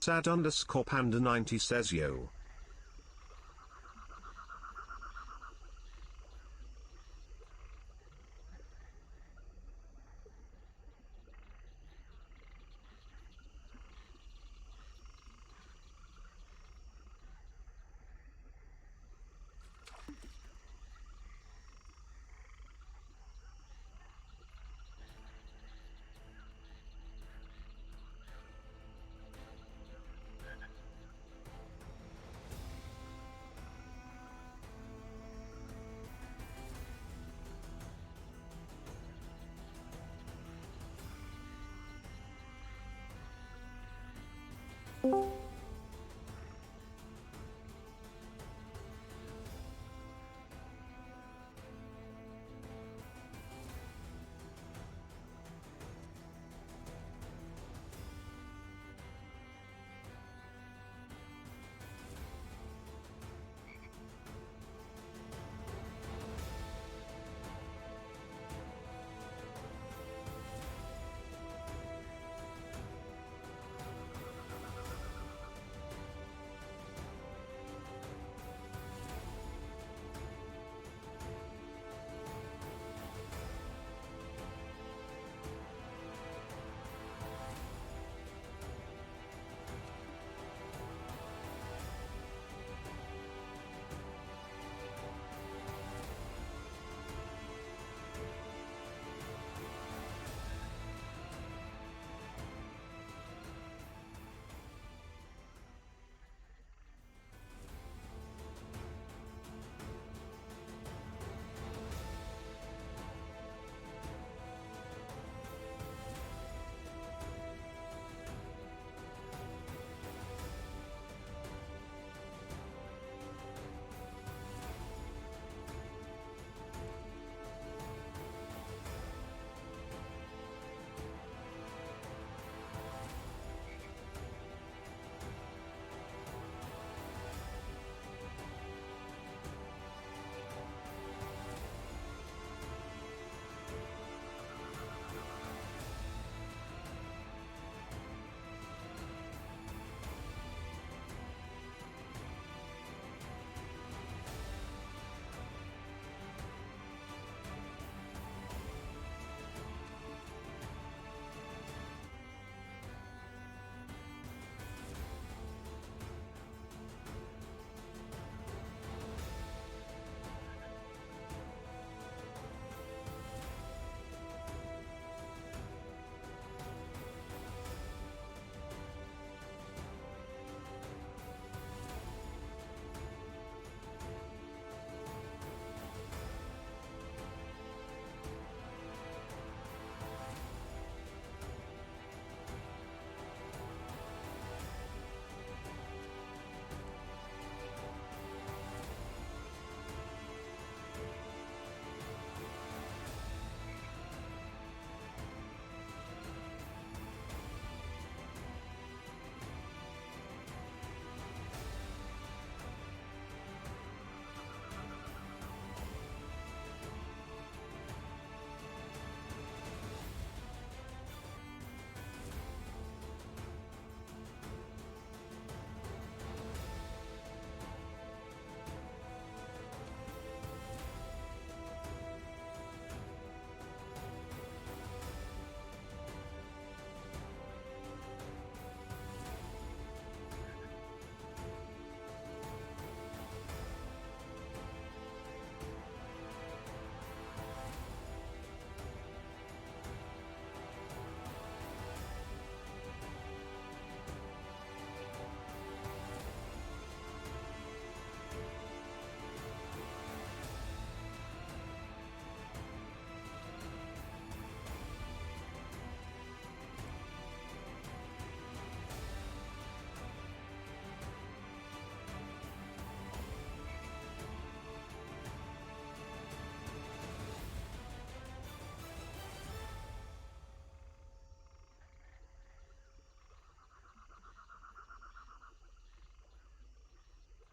Sad_Panda90 says yo.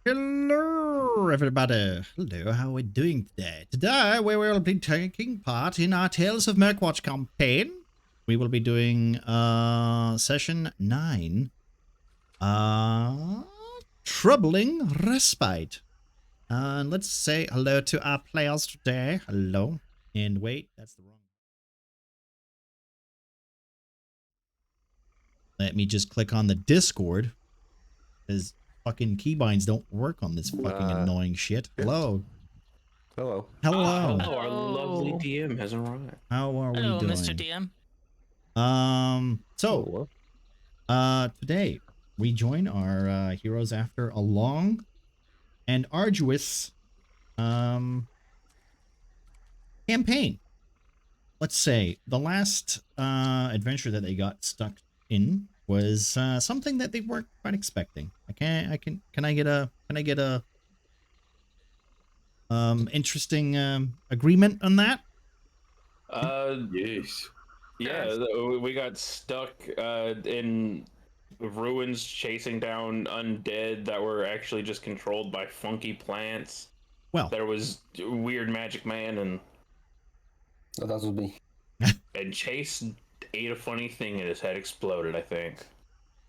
Hello, everybody. Hello, how are we doing today? Today, we will be taking part in our Tales of Murkwatch campaign. We will be doing session 9. Uh, Troubling Respite. And let's say hello to our players today. Hello. And wait, that's the wrong. Let me just click on the Discord, because fucking keybinds don't work on this fucking annoying shit. Hello. Hello. Hello. Hello. Our lovely DM has arrived. How are we Hello, doing? Mr. DM. Today we join our heroes after a long and arduous campaign. Let's say the last adventure that they got stuck in was something that they weren't quite expecting. Can I get a interesting agreement on that? Yes. Yeah, we got stuck in ruins chasing down undead that were actually just controlled by funky plants. Well, there was weird magic man and that was me. And Chase ate a funny thing and his head exploded, I think.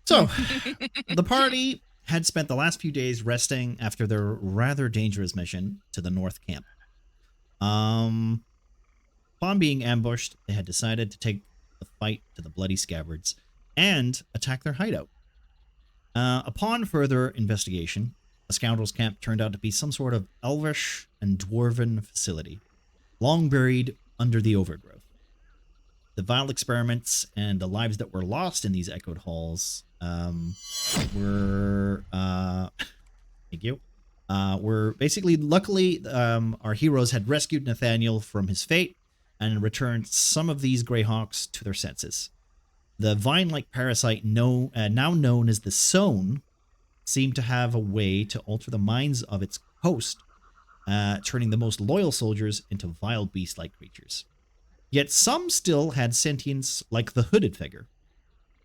So, the party had spent the last few days resting after their rather dangerous mission to the North Camp. Upon being ambushed, they had decided to take the fight to the bloody scabbards and attack their hideout. Upon further investigation, the scoundrels' camp turned out to be some sort of elvish and dwarven facility, long buried under the overgrowth. The vile experiments and the lives that were lost in these echoed halls were thank you. Were basically, luckily, our heroes had rescued Nathaniel from his fate and returned some of these Greyhawks to their senses. The vine-like parasite now known as the Sown seemed to have a way to alter the minds of its host, turning the most loyal soldiers into vile beast-like creatures. Yet some still had sentience, like the hooded figure,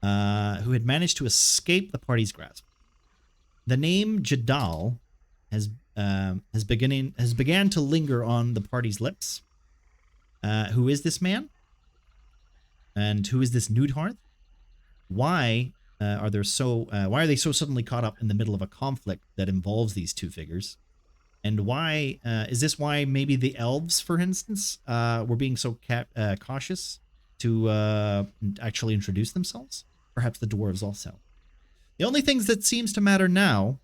who had managed to escape the party's grasp. The name Jadal has began to linger on the party's lips. Who is this man? And who is this Newdhearth? Why are they so suddenly caught up in the middle of a conflict that involves these two figures? And why is this why maybe the elves, for instance, were being so cautious to actually introduce themselves? Perhaps the dwarves also. The only things that seems to matter now,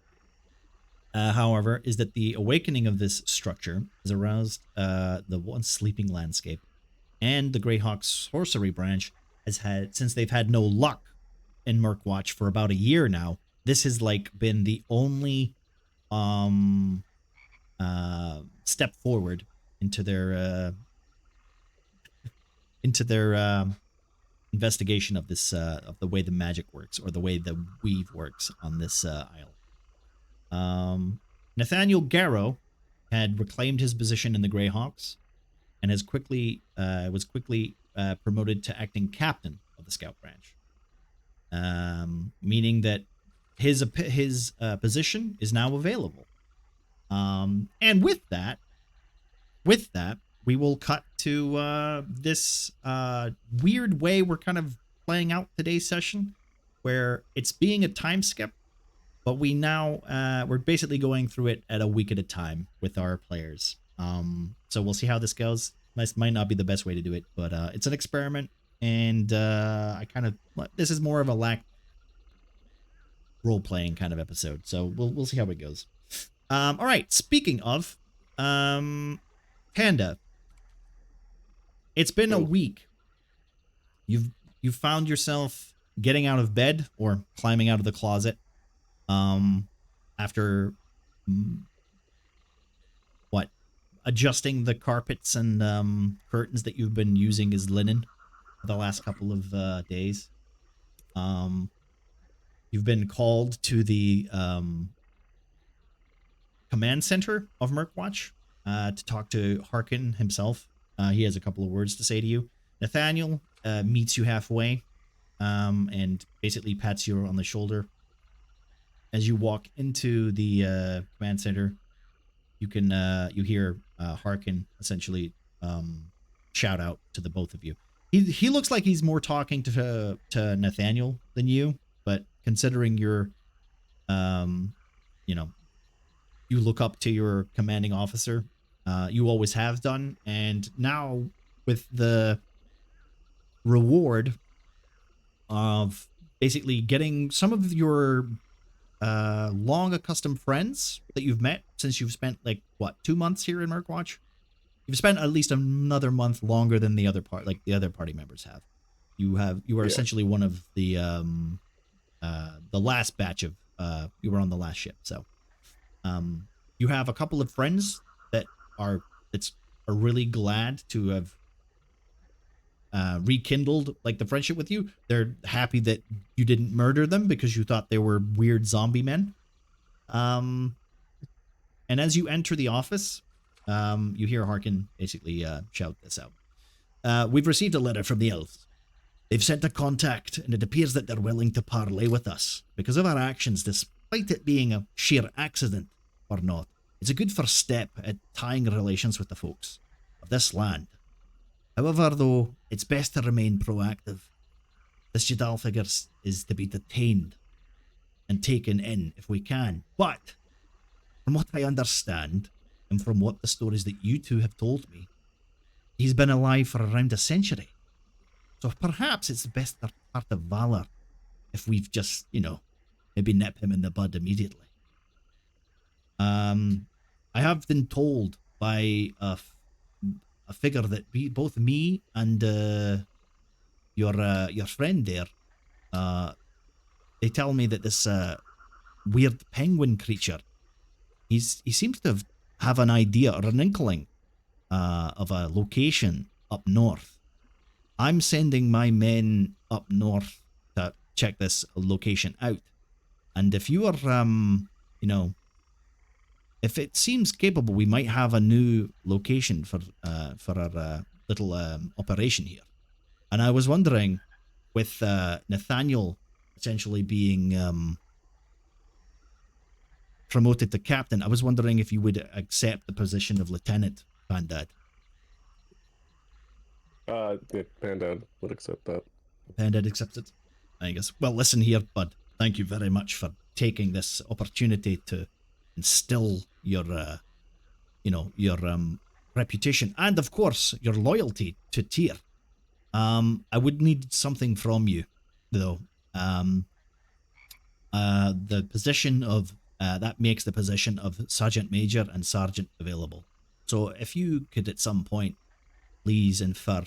however, is that the awakening of this structure has aroused the once sleeping landscape, and the Greyhawk sorcery branch has had, since they've had no luck in Murkwatch for about a year now, this has like been the only step forward into their investigation of this of the way the magic works, or the way the weave works on this isle. Nathaniel Garrow had reclaimed his position in the Greyhawks and was quickly promoted to acting captain of the scout branch, meaning that his position is now available. And with that, we will cut to this weird way we're kind of playing out today's session, where it's being a time skip, but we're basically going through it at a week at a time with our players. So we'll see how this goes. This might not be the best way to do it, but it's an experiment, and this is more of a role-playing kind of episode, so we'll see how it goes. All right, speaking of, Panda, it's been a week. You've found yourself getting out of bed or climbing out of the closet after adjusting the carpets and curtains that you've been using as linen for the last couple of days. You've been called to the command center of Murkwatch to talk to Harkin himself. He has a couple of words to say to you. Nathaniel meets you halfway and basically pats you on the shoulder. As you walk into the command center, you hear Harkin essentially shout out to the both of you. He looks like he's more talking to Nathaniel than you, but considering you're um, you know, you look up to your commanding officer. You always have done, and now with the reward of basically getting some of your long accustomed friends that you've met since you've spent like what 2 months here in Murkwatch. You've spent at least another month longer than the other party members have. You are Yeah. essentially one of the last batch of you were on the last ship, so you have a couple of friends that are that's are really glad to have rekindled like the friendship with you. They're happy that you didn't murder them because you thought they were weird zombie men. And as you enter the office, you hear Harkin basically shout this out. We've received a letter from the elves. They've sent a contact, and it appears that they're willing to parley with us. Because of our actions, despite it being a sheer accident or not, it's a good first step at tying relations with the folks of this land. However, though, it's best to remain proactive. This Jadal figure is to be detained and taken in if we can. But, from what I understand, and from what the stories that you two have told me, he's been alive for around a century. So perhaps it's the best part of valor if we've just, maybe nip him in the bud immediately. I have been told by a figure that both me and your friend there, they tell me that this weird penguin creature, he seems to have an idea or an inkling of a location up north. I'm sending my men up north to check this location out. And if you are, if it seems capable, we might have a new location for our little operation here. And I was wondering, with Nathaniel essentially being promoted to captain, I was wondering if you would accept the position of lieutenant, Pandad. Yeah, Pandad would accept that. Pandad accepts it. I guess. Well, listen here, bud. Thank you very much for taking this opportunity to instill your, your reputation and, of course, your loyalty to Tyr. I would need something from you, though. The position of that makes the position of Sergeant Major and Sergeant available. So if you could at some point please infer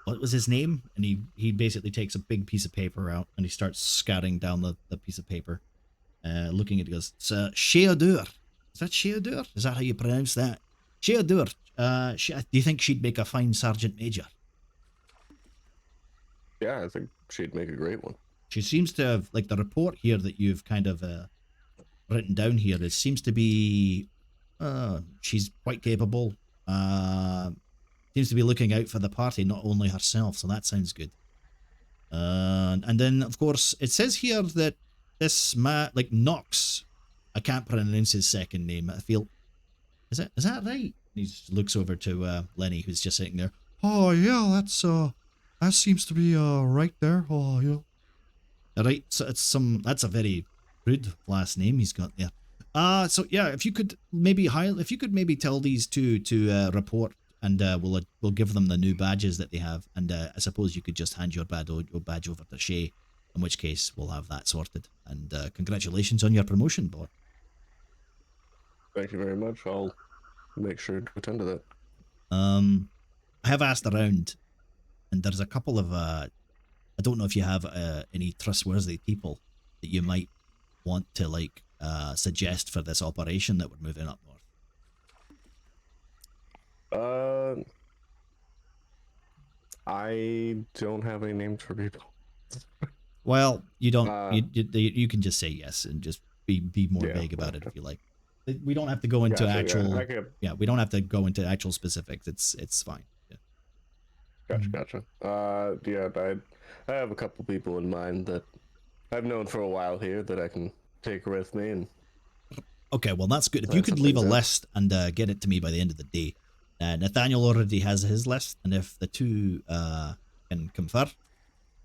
what was his name? And he basically takes a big piece of paper out and he starts scatting down the piece of paper, looking at it. He goes, it's Sheodur. Is that Sheodur? Is that how you pronounce that? Sheodur. Do you think she'd make a fine Sergeant Major? Yeah, I think she'd make a great one. She seems to have, like, the report here that you've kind of written down here, it seems to be she's quite capable. Seems to be looking out for the party, not only herself, so that sounds good. And then, of course, it says here that this Nox, I can't pronounce his second name. I feel, is that right? He just looks over to Lenny, who's just sitting there. Oh yeah, that seems to be right there. Oh yeah. Right, so that's a very rude last name he's got there. So yeah, if you could maybe tell these two to report, and we'll give them the new badges that they have, and I suppose you could just hand your badge over to Shay, in which case we'll have that sorted. And congratulations on your promotion, boy. Thank you very much. I'll make sure to attend to that. I have asked around, and there's a couple of I don't know if you have any trustworthy people that you might want to suggest for this operation that we're moving up north. I don't have any names for people. Well, you don't. You can just say yes and just be more vague about it if you like. We don't have to go into actual. Yeah, we don't have to go into actual specifics. It's fine. Yeah. Gotcha. I have a couple people in mind that I've known for a while here that I can take with me. And okay, well that's good. If you could leave a list and get it to me by the end of the day. Nathaniel already has his list, and if the two can confer,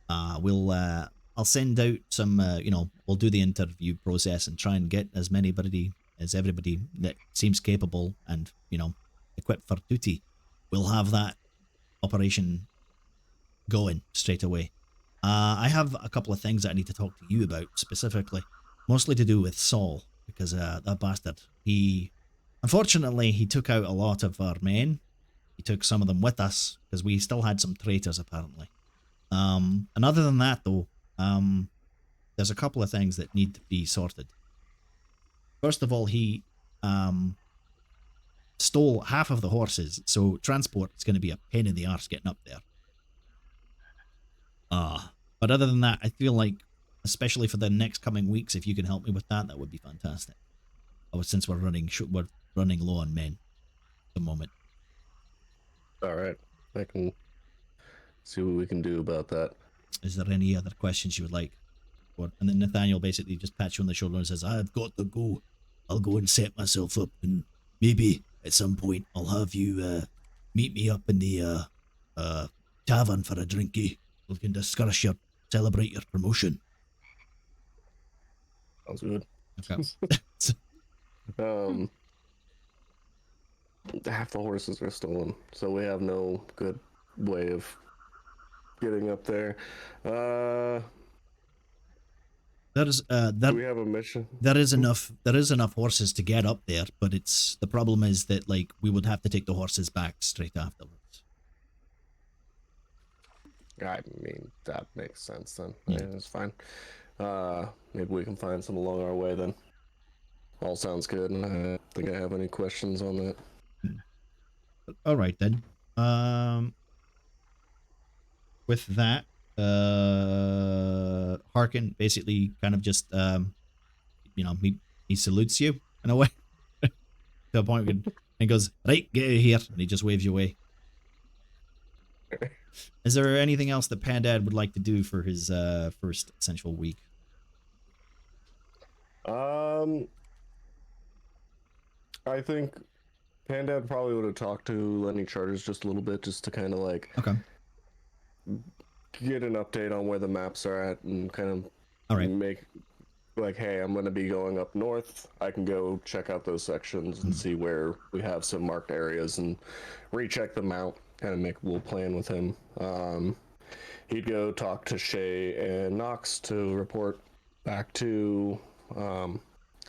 I'll I'll send out some, we'll do the interview process and try and get as everybody that seems capable and, equipped for duty. We'll have that operation going straight away. I have a couple of things that I need to talk to you about specifically, mostly to do with Saul, because that bastard, unfortunately, he took out a lot of our men. He took some of them with us, because we still had some traitors, apparently. And other than that, though, there's a couple of things that need to be sorted. First of all, he stole half of the horses, so transport is going to be a pain in the arse getting up there. But other than that, I feel like, especially for the next coming weeks, if you can help me with that, that would be fantastic. Since we're running low on men at the moment. All right, I can see what we can do about that. Is there any other questions you would like? And then Nathaniel basically just pats you on the shoulder and says, I've got to go. I'll go and set myself up, and maybe at some point I'll have you meet me up in the tavern for a drinky. We can celebrate your promotion. Sounds good. Okay. Half the horses are stolen, so we have no good way of getting up there. Do we have a mission? There is enough horses to get up there, but the problem is that we would have to take the horses back straight afterwards. I mean, that makes sense then. Yeah. Yeah, that's fine. Maybe we can find some along our way then. All sounds good, and I don't think I have any questions on that. All right then. With that, Harkin basically kind of just he salutes you in a way to a point where he goes, right, get out of here, and he just waves you away. Is there anything else that Pandad would like to do for his first essential week? I think Pandad probably would have talked to Lenny Charters just a little bit, just to kind of okay, get an update on where the maps are at, and kind of all right, make hey, I'm going to be going up north. I can go check out those sections and see where we have some marked areas and recheck them out. Kind of make a little plan with him. He'd go talk to Shay and Knox to report back to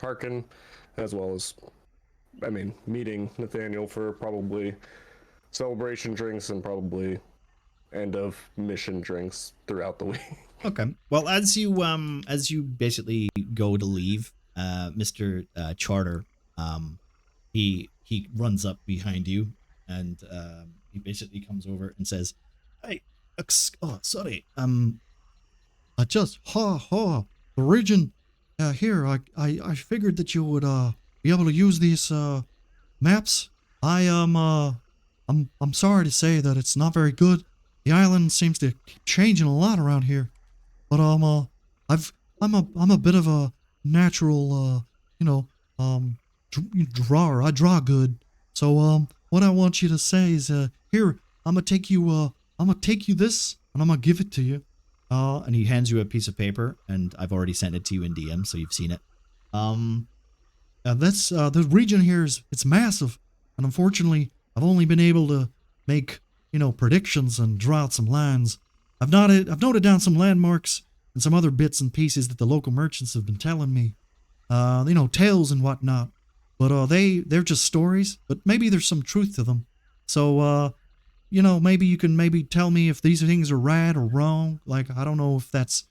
Harkin, as well as, meeting Nathaniel for probably celebration drinks and probably end of mission drinks throughout the week. Okay. Well, as you basically go to leave, Mr. Charter, he runs up behind you, and he basically comes over and says, "Hey, sorry. I just the region here. I figured that you would be able to use these maps. I'm sorry to say that it's not very good. The island seems to keep changing a lot around here. But I'm a bit of a natural drawer. I draw good. So what I want you to say is here, I'm gonna take you this, and I'm gonna give it to you. And he hands you a piece of paper, and I've already sent it to you in DM, so you've seen it. That's the region here it's massive, and unfortunately, I've only been able to make predictions and draw out some lines. I've noted down some landmarks and some other bits and pieces that the local merchants have been telling me. Tales and whatnot. But they're just stories, but maybe there's some truth to them. So maybe you can tell me if these things are right or wrong. I don't know if that's,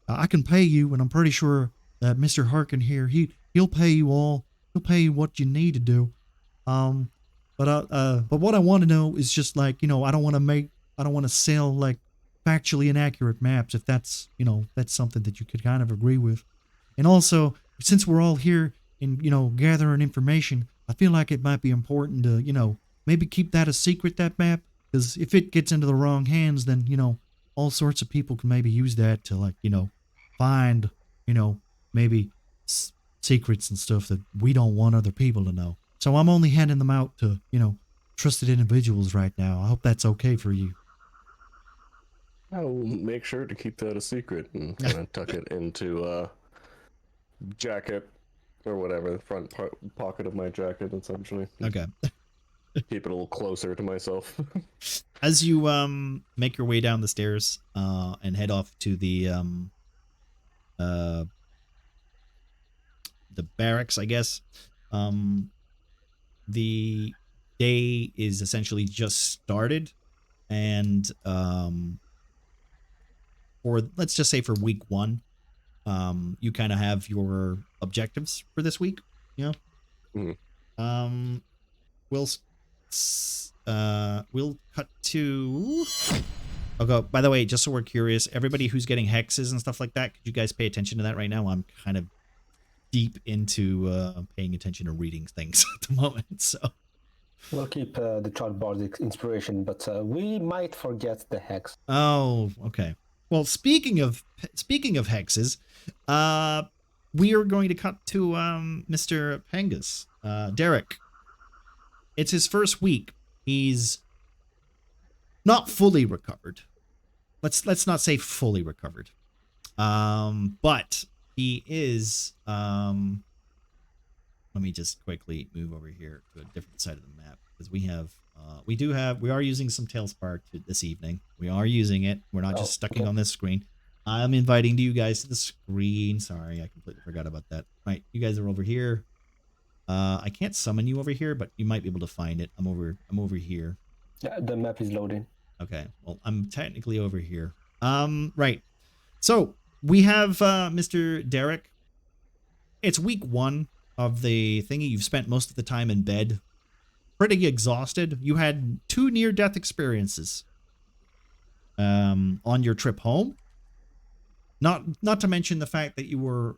I can pay you, and I'm pretty sure that Mr. Harkin here, he'll pay you all. He'll pay you what you need to do. But what I want to know is just I don't want to sell factually inaccurate maps, if that's something that you could kind of agree with. And also, since we're all here and gathering information, I feel like it might be important to maybe keep that a secret, that map, because if it gets into the wrong hands, then all sorts of people can maybe use that to find maybe secrets and stuff that we don't want other people to know. So I'm only handing them out to trusted individuals right now. I hope that's okay for you. I will make sure to keep that a secret and kind of tuck it into jacket or whatever, the front pocket of my jacket, essentially. Okay. Keep it a little closer to myself. As you make your way down the stairs and head off to uh the barracks, I guess. The day is essentially just started, and or let's just say for week 1, you kind of have your objectives for this week. You know, we'll we'll cut to. Okay. By the way, just so we're curious, everybody who's getting hexes and stuff like that, could you guys pay attention to that right now? I'm kind of deep into paying attention to reading things at the moment, so We'll keep the chart bardic inspiration, but we might forget the hex. oh, okay. Well, speaking of hexes, we are going to cut to Mr. Pengus. Derek, it's his first week. He's not fully recovered. Let's not say fully recovered. But he is let me just quickly move over here to a different side of the map, because we are using some Tailspark this evening. We are using it. We're not just stuck on this screen. I'm inviting you guys to the screen. Sorry, I completely forgot about that. Right, you guys are over here. I can't summon you over here, but you might be able to find it. I'm over here. Yeah, the map is loading. Okay, well, I'm technically over here. Right. So we have Mr. Derek. It's week 1 of the thingy. You've spent most of the time in bed, pretty exhausted. You had 2 near-death experiences on your trip home. Not to mention the fact that you were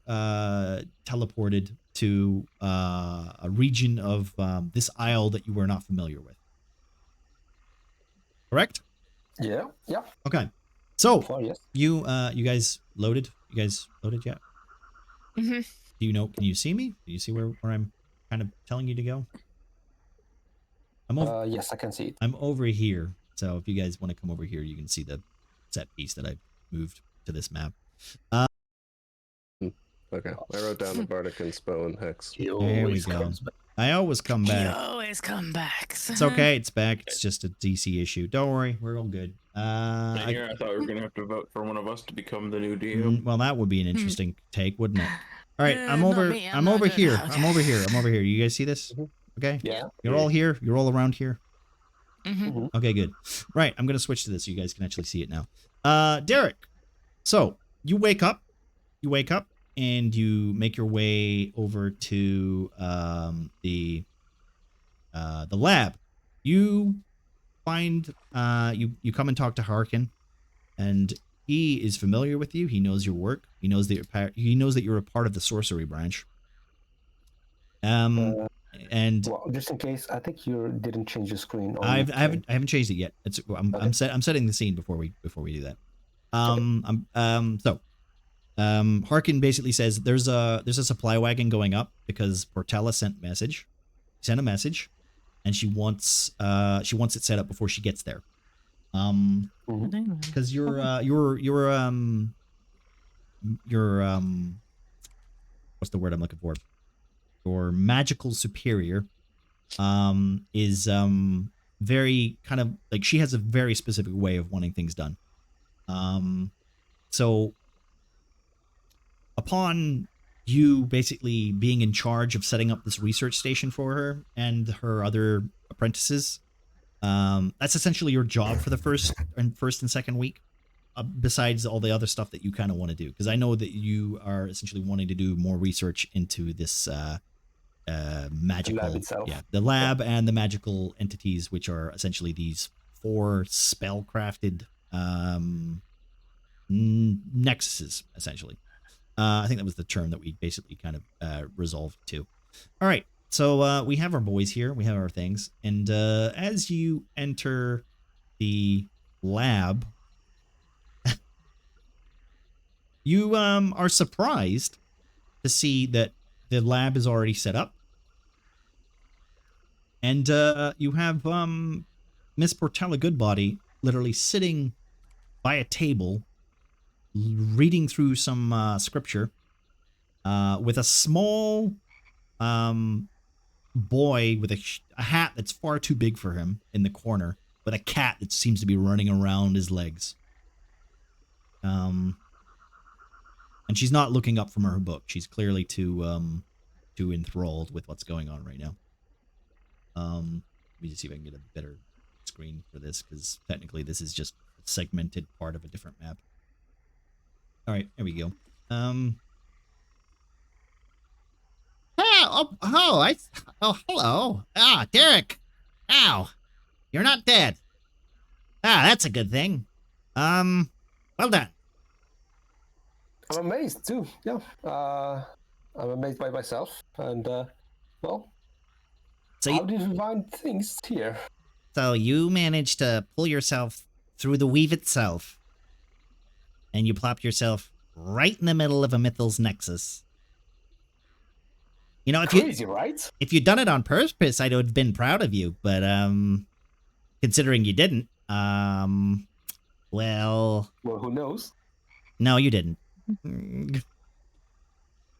teleported to a region of this isle that you were not familiar with. Correct? Yeah. Okay. So Oh, yes. you guys loaded? You guys loaded yet? Mm-hmm. Do you know? Can you see me? Do you see where I'm kind of telling you to go? I'm over. Yes, I can see it. I'm over here. So if you guys want to come over here, you can see the set piece that I moved to this map. Okay, I wrote down the bardic inspo and hex. There we go. I always come You back. always come back. It's okay. It's back. It's just a DC issue. Don't worry. We're all good. And here, I thought we were gonna have to vote for one of us to become the new DM. Well, that would be an interesting take, wouldn't it? All right, I'm not over. me, I'm not over good. here. Okay. I'm over here. I'm over here. You guys see this? Okay. Yeah. You're all here. You're all around here. Mm-hmm. Okay, good. Right, I'm gonna switch to this so you guys can actually see it now. Derek. So you wake up. And you make your way over to the lab. You find you come and talk to Harkin, and he is familiar with you. He knows your work. He knows that you're a part of the sorcery branch. And Well, just in case, I think you didn't change the screen. I haven't changed it yet. I'm setting the scene before we do that. Harkin basically says there's a supply wagon going up because Portella sent a message, and she wants it set up before she gets there. Because your what's the word I'm looking for? Your magical superior is very kind of like, she has a very specific way of wanting things done. So upon you basically being in charge of setting up this research station for her and her other apprentices, that's essentially your job for the first and second week, besides all the other stuff that you kind of want to do. Because I know that you are essentially wanting to do more research into this magical, lab itself. Yeah, the lab and the magical entities, which are essentially these 4 spell-crafted nexuses, essentially. I think that was the term that we basically kind of resolved to. All right, so we have our boys here. We have our things. And as you enter the lab, you are surprised to see that the lab is already set up. And you have Miss Portella Goodbody literally sitting by a table, reading through some scripture, with a small boy with a hat that's far too big for him in the corner, with a cat that seems to be running around his legs. And she's not looking up from her book. She's clearly too enthralled with what's going on right now. Let me just see if I can get a better screen for this, because technically this is just a segmented part of a different map. All right, there we go. Hello. Ah, Derek. Ow. You're not dead. Ah, that's a good thing. Well done. I'm amazed too. Yeah. I'm amazed by myself, and well, So how did you find things here? So you managed to pull yourself through the weave itself, and you plop yourself right in the middle of a Mythos nexus. You know, Crazy, right? if you'd done it on purpose, I'd have been proud of you. But considering you didn't, well, who knows? no, you didn't.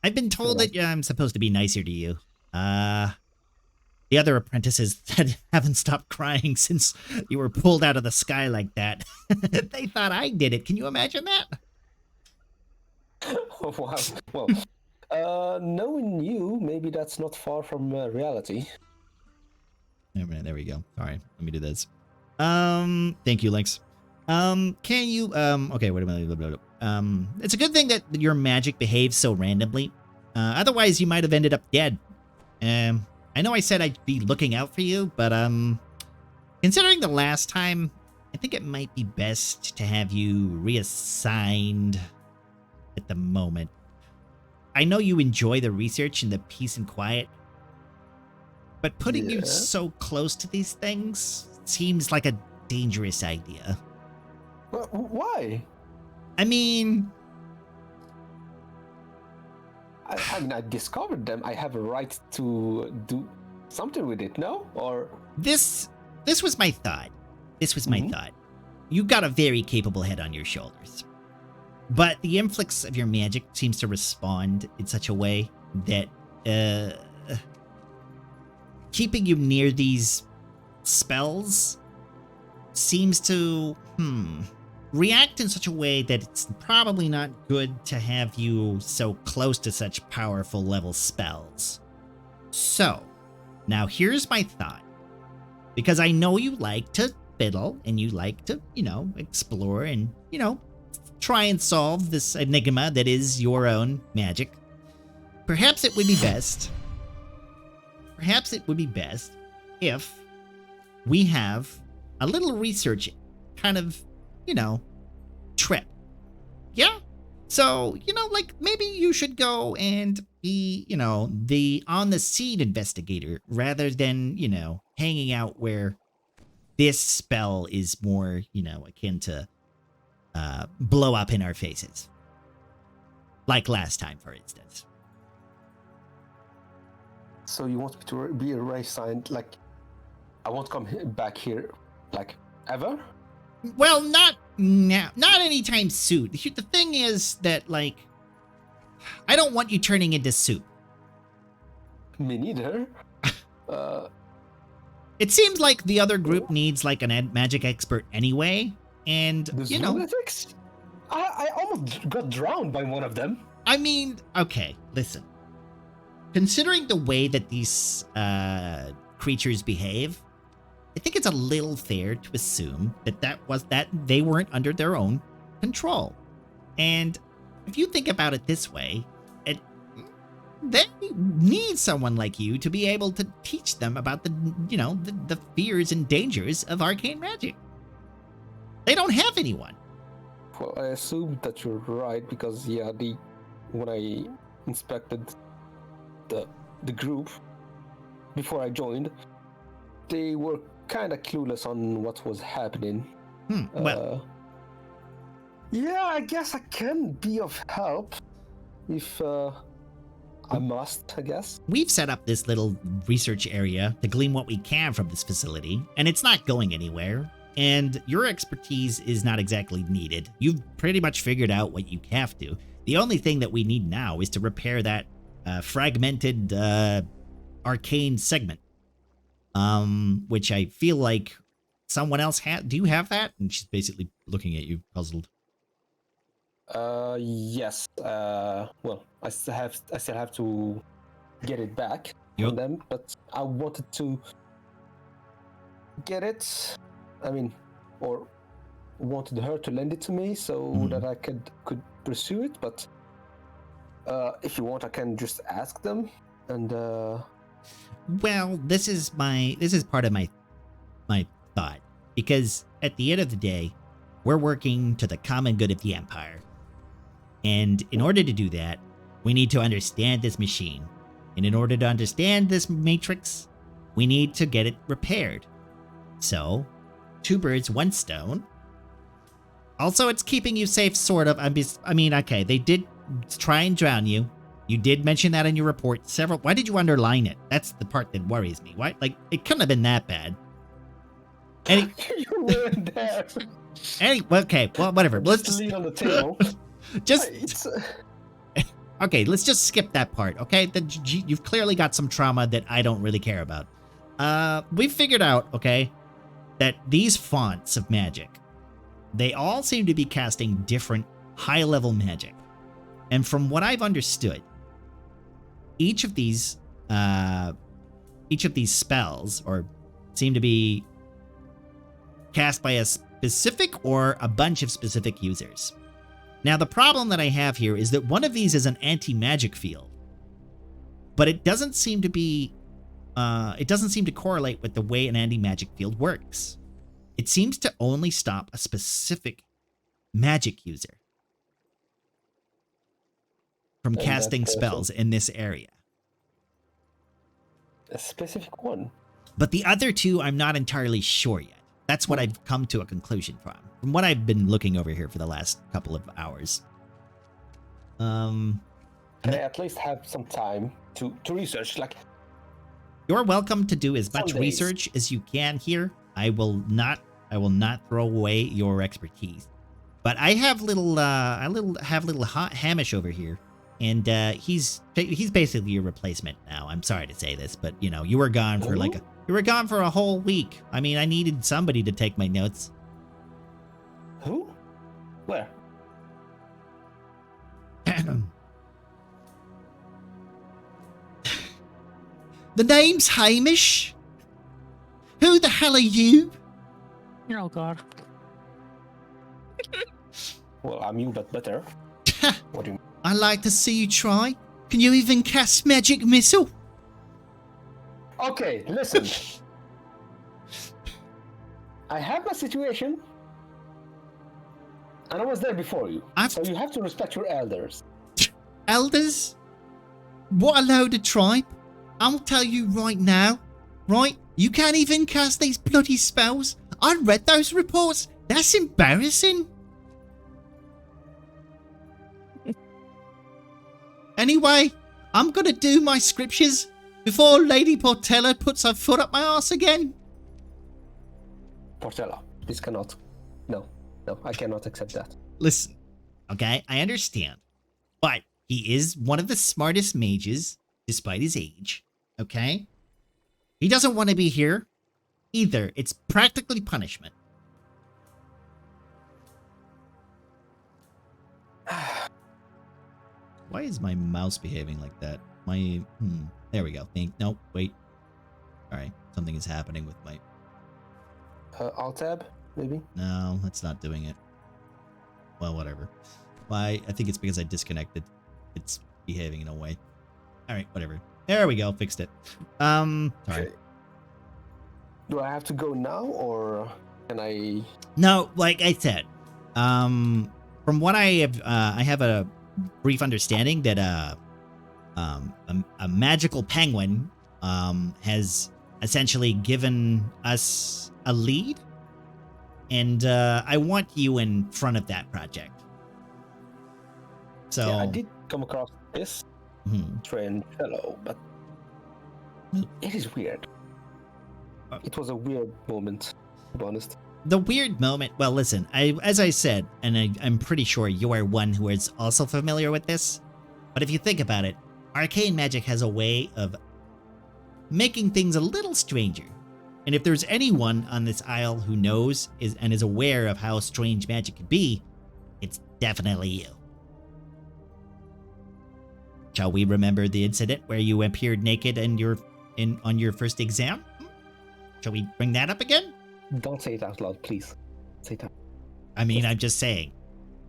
I've been told that I'm supposed to be nicer to you. The other apprentices that haven't stopped crying since you were pulled out of the sky like that. They thought I did it. Can you imagine that? Oh, wow. Well, knowing you, maybe that's not far from reality. There we go. Sorry, let me do this. Thank you, Lynx. Can you, okay, wait a minute. It's a good thing that your magic behaves so randomly. Otherwise, you might have ended up dead. I know I said I'd be looking out for you, but, considering the last time, I think it might be best to have you reassigned at the moment. I know you enjoy the research and the peace and quiet, but putting you so close to these things seems like a dangerous idea. Why? I mean, I mean, I discovered them. I have a right to do something with it, no? Or this was my thought. This was my thought. You've got a very capable head on your shoulders. But the influx of your magic seems to respond in such a way that keeping you near these spells seems to react in such a way that it's probably not good to have you so close to such powerful level spells. So, now here's my thought. Because I know you like to fiddle and you like to, explore and, try and solve this enigma that is your own magic. Perhaps it would be best if we have a little research kind of, trip. Yeah? So, maybe you should go and be, the on-the-scene investigator rather than, hanging out where this spell is more, akin to blow up in our faces. Like last time, for instance. so you want me to be reassigned? Like, I won't come back here, like, ever? Well, not now. Not anytime soon. The thing is that, I don't want you turning into soup. Me neither. It seems like the other group needs, an magic expert anyway. And, The lunatics? I almost got drowned by one of them. I mean, okay, listen. Considering the way that these creatures behave, I think it's a little fair to assume that they weren't under their own control. And if you think about it this way, they need someone like you to be able to teach them about the fears and dangers of arcane magic. They don't have anyone. Well, I assume that you're right because when I inspected the group before I joined, they were kind of clueless on what was happening. Well, I guess I can be of help if I must, I guess. we've set up this little research area to glean what we can from this facility, and it's not going anywhere. and your expertise is not exactly needed. You've pretty much figured out what you have to. The only thing that we need now is to repair that fragmented arcane segment, which I feel like someone else had. Do you have that? And she's basically looking at you, puzzled. Yes. Well, I still have to get it back Yup. from them, but I wanted to get it. I mean, or wanted her to lend it to me so that I could pursue it. But if you want, I can just ask them. And Well, this is part of my thought, because at the end of the day, we're working to the common good of the Empire. And in order to do that, we need to understand this machine. And in order to understand this matrix, we need to get it repaired. So, 2 birds, 1 stone. Also, it's keeping you safe, sort of. I mean, okay, they did try and drown you. You did mention that in your report several. Why did you underline it? That's the part that worries me. Why? Like, it couldn't have been that bad. you weren't there. Okay, well, whatever. Let's Just just lean on the table. just okay. Let's just skip that part. Okay, you've clearly got some trauma that I don't really care about. We figured out, okay, that these fonts of magic, they all seem to be casting different high-level magic, and from what I've understood, each of these spells or seem to be cast by a specific or a bunch of specific users. Now, the problem that I have here is that one of these is an anti-magic field, but it doesn't seem to be, it doesn't seem to correlate with the way an anti-magic field works. It seems to only stop a specific magic user from And casting that person- spells in this area. A specific one. But the other 2, I'm not entirely sure yet. That's what I've come to a conclusion from what I've been looking over here for the last couple of hours. Can I at least have some time to research? Like, You're welcome to do as much Some days. research as you can here. I will not throw away your expertise. But I have little Hamish over here, and he's basically your replacement now. I'm sorry to say this, but you know, you were gone for a whole week. I mean, I needed somebody to take my notes. who? Where? The name's Hamish. Who the hell are you? Oh God. Well, I'm you, but better. What do you? I'd like to see you try. Can you even cast magic missile? Okay, listen. I have my situation, and I was there before you. So you have to respect your elders. Elders? What a load of tripe. I'll tell you right now. Right? You can't even cast these bloody spells. I read those reports. That's embarrassing. Anyway, I'm gonna do my scriptures before Lady Portella puts her foot up my arse again. Portella, this cannot. No, I cannot accept that. Listen, okay, I understand. But he is one of the smartest mages, despite his age, okay? He doesn't want to be here either. It's practically punishment. Why is my mouse behaving like that? There we go. Nope, wait. Alright, something is happening with my... Alt-tab, maybe? No, that's not doing it. Well, whatever. Why? I think it's because I disconnected. It's behaving in a way. Alright, whatever. There we go, fixed it. Sorry. Okay. Do I have to go now, or can I... No, like I said, from what I have a brief understanding that a magical penguin has essentially given us a lead, and I want you in front of that project. So Yeah, I did come across this trained fellow, but it is weird. It was a weird moment, to be honest. The weird moment. Well, listen. As I said, and I'm pretty sure you are one who is also familiar with this. But if you think about it, arcane magic has a way of making things a little stranger. And if there's anyone on this isle who knows and is aware of how strange magic can be, it's definitely you. Shall we remember the incident where you appeared naked and on your first exam? Shall we bring that up again? Don't say it out loud, please. Say it out. I mean, I'm just saying.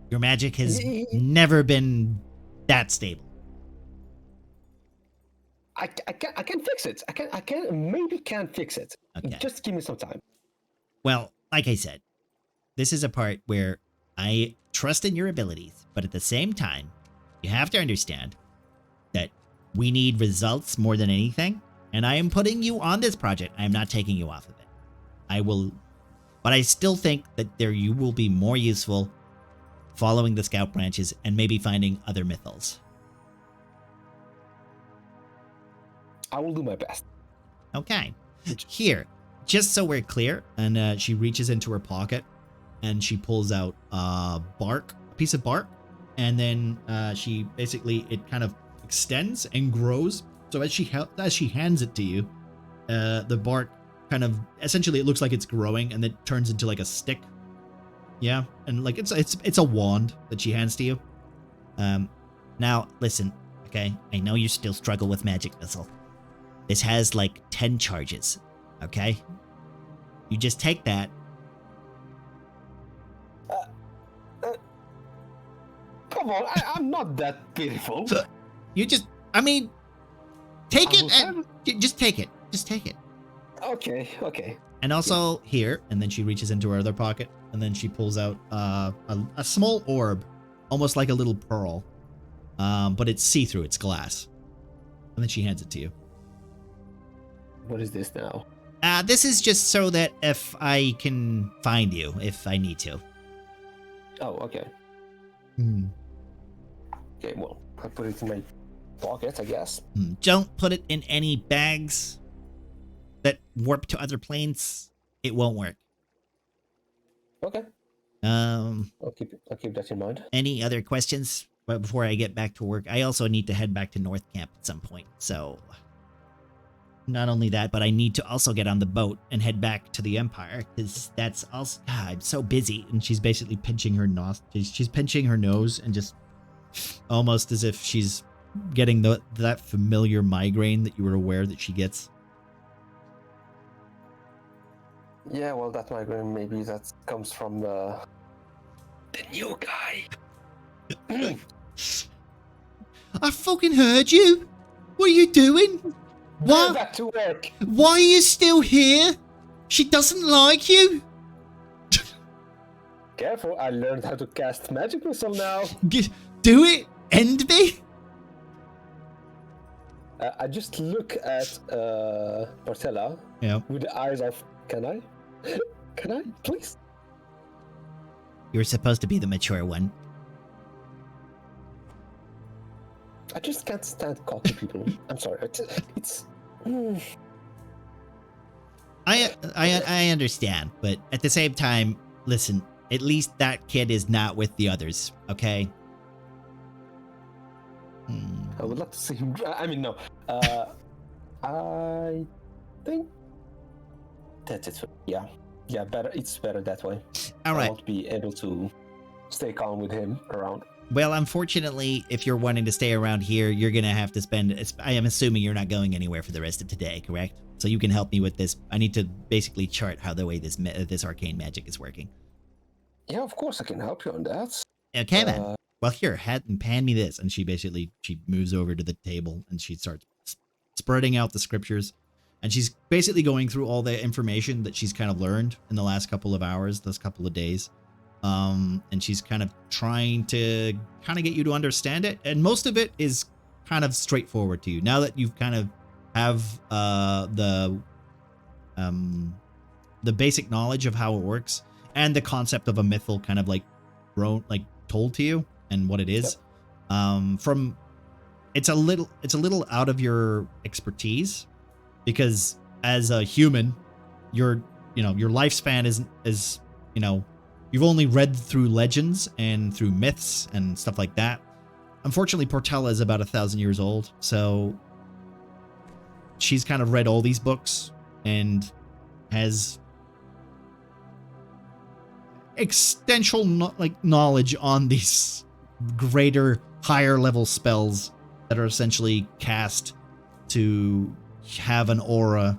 Your magic has never been that stable. I can fix it. I can fix it. Okay. Just give me some time. Well, like I said, this is a part where I trust in your abilities, but at the same time, you have to understand that we need results more than anything, and I am putting you on this project. I am not taking you off of it. But I still think that you will be more useful following the scout branches and maybe finding other mythals. I will do my best. Okay. Here, just so we're clear, and she reaches into her pocket and she pulls out a piece of bark, and then it kind of extends and grows. So as she hands it to you, the bark kind of essentially it looks like it's growing, and it turns into like a stick. Yeah, and like it's a wand that she hands to you. Now listen, okay? I know you still struggle with magic missile. This has like 10 charges, okay? You just take that. Come on, I'm not that pitiful. You just, take it and just take it. Just take it. Okay. And also here, and then she reaches into her other pocket, and then she pulls out a small orb, almost like a little pearl, but it's see-through, it's glass. And then she hands it to you. What is this now? This is just so that if I can find you, if I need to. Oh, okay. Okay, well, I put it in my pocket, I guess. Don't put it in any bags that warp to other planes. It won't work. Okay. I'll keep that in mind. Any other questions before I get back to work? I also need to head back to North Camp at some point, so not only that, but I need to also get on the boat and head back to the Empire, because that's also, I'm so busy. And she's basically pinching her nose. She's pinching her nose and just almost as if she's getting that familiar migraine that you were aware that she gets. Yeah, well, that migraine, maybe that comes from the new guy. I fucking heard you. What are you doing? What? Back to work. Why are you still here? She doesn't like you. Careful, I learned how to cast magic missile now. Do it. End me. I just look at Marcella with the eyes of, can I? Can I, please? You're supposed to be the mature one. I just can't stand cocky people. I'm sorry. It's. I understand, but at the same time, listen. At least that kid is not with the others. Okay. I would love to see him. I mean, no. I think that's it. Yeah. Better. It's better that way. All right. I won't be able to stay calm with him around. Well, unfortunately, if you're wanting to stay around here, you're going to have to spend... I am assuming you're not going anywhere for the rest of today, correct? So you can help me with this. I need to basically chart how the way this arcane magic is working. Yeah, of course I can help you on that. Okay, then. Well, here, pan me this. And she moves over to the table and she starts spreading out the scriptures. And she's basically going through all the information that she's kind of learned in the last couple of hours, this couple of days. And she's kind of trying to get you to understand it. And most of it is kind of straightforward to you. Now that you've kind of have the basic knowledge of how it works and the concept of a mythal kind of like told to you and what it is. Yep. It's a little out of your expertise because as a human, your lifespan is you know, you've only read through legends and through myths and stuff like that. Unfortunately, Portella is about 1,000 years old, so she's kind of read all these books and has extensive knowledge on these greater, higher level spells that are essentially cast to have an aura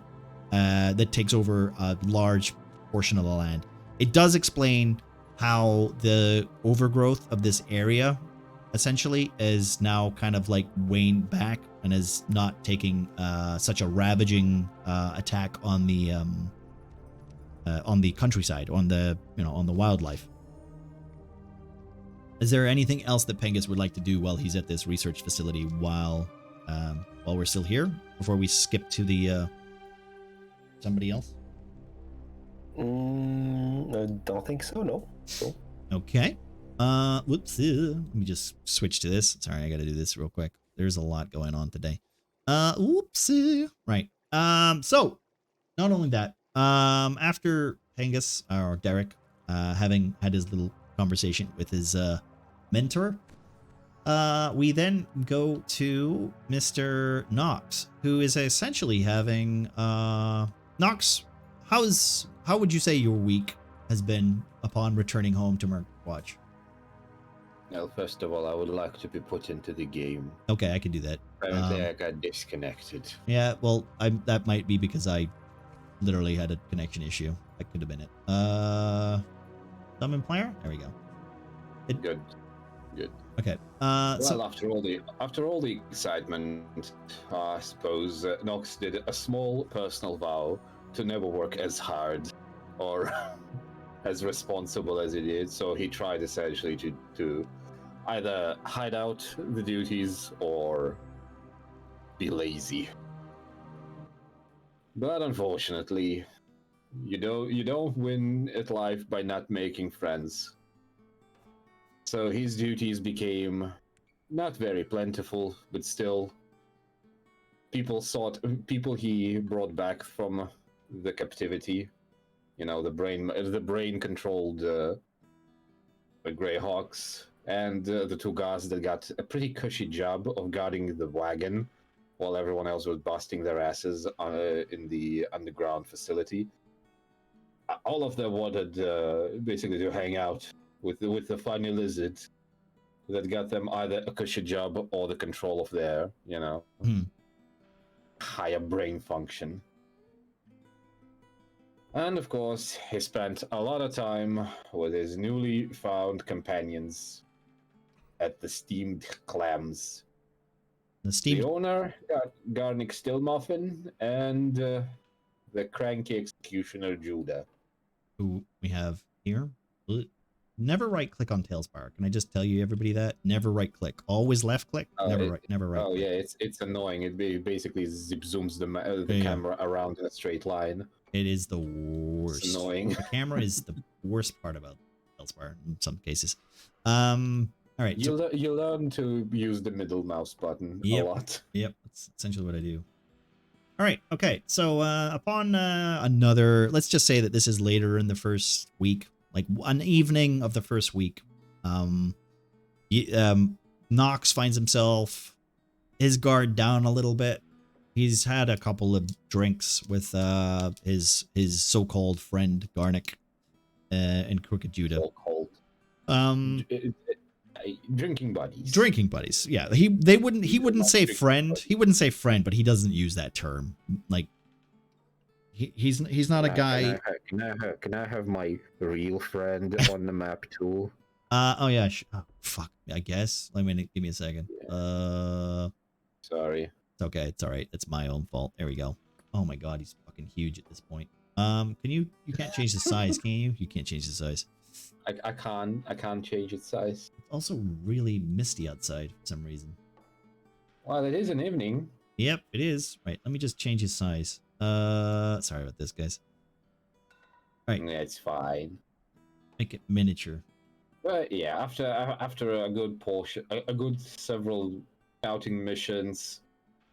that takes over a large portion of the land. It does explain how the overgrowth of this area essentially is now kind of like waned back and is not taking such a ravaging attack on the countryside, on the wildlife. Is there anything else that Pengus would like to do while he's at this research facility while we're still here before we skip to the somebody else? I don't think so. No. No. Okay. Whoops. Let me just switch to this. Sorry, I got to do this real quick. There's a lot going on today. Whoops. Right. So not only that, after Pengus or Derek, having had his little conversation with his mentor, we then go to Mr. Knox, who is essentially having Knox. How would you say your week has been upon returning home to Murkwatch? Well, first of all, I would like to be put into the game. Okay, I can do that. Apparently, I got disconnected. Yeah, well, that might be because I literally had a connection issue. That could have been it. Summon player? There we go. Good. Okay. Well, So after all the excitement, I suppose Nox did a small personal vow to never work as hard or as responsible as he did. So he tried essentially to either hide out the duties or be lazy. But unfortunately, you don't win at life by not making friends. So his duties became not very plentiful, but still people he brought back from the captivity. You know, the brain controlled Greyhawks and the two guys that got a pretty cushy job of guarding the wagon while everyone else was busting their asses in the underground facility. All of them wanted basically to hang out with the funny lizard that got them either a cushy job or the control of their, higher brain function. And of course, he spent a lot of time with his newly found companions at the Steamed Clams. The owner, Garnick Stillmuffin, and the cranky executioner Judah. who we have here. Never right click on tailspire. Can I just tell you everybody that? Never right click. Always left click. Never right Oh click. yeah, it's annoying. It basically zip zooms the camera around in a straight line. It is the worst. It's annoying. The camera is the worst part about tailspire in some cases. All right. You learn to use the middle mouse button a lot. Yep, that's essentially what I do. All right. Okay. So upon another, let's just say that this is later in the first week, like an evening of the first week. Knox finds himself his guard down a little bit. He's had a couple of drinks with his so-called friend Garnick and Crooked Judah. So-called. Drinking buddies. Drinking buddies. Yeah. He wouldn't say friend. He wouldn't say friend, but he doesn't use that term. Like he's not a guy. Can I have my real friend on the map too? Oh yeah. Oh, fuck. I guess. Give me a second. Yeah. Sorry. It's okay. It's all right. It's my own fault. There we go. Oh my god, he's fucking huge at this point. Can you can't change the size, can you? You can't change the size. I can't change its size. It's also really misty outside for some reason. Well, it is an evening. Yep, it is. Right, let me just change his size. Sorry about this, guys. All right. Yeah, it's fine. Make it miniature. But yeah, after a good portion, a good several scouting missions,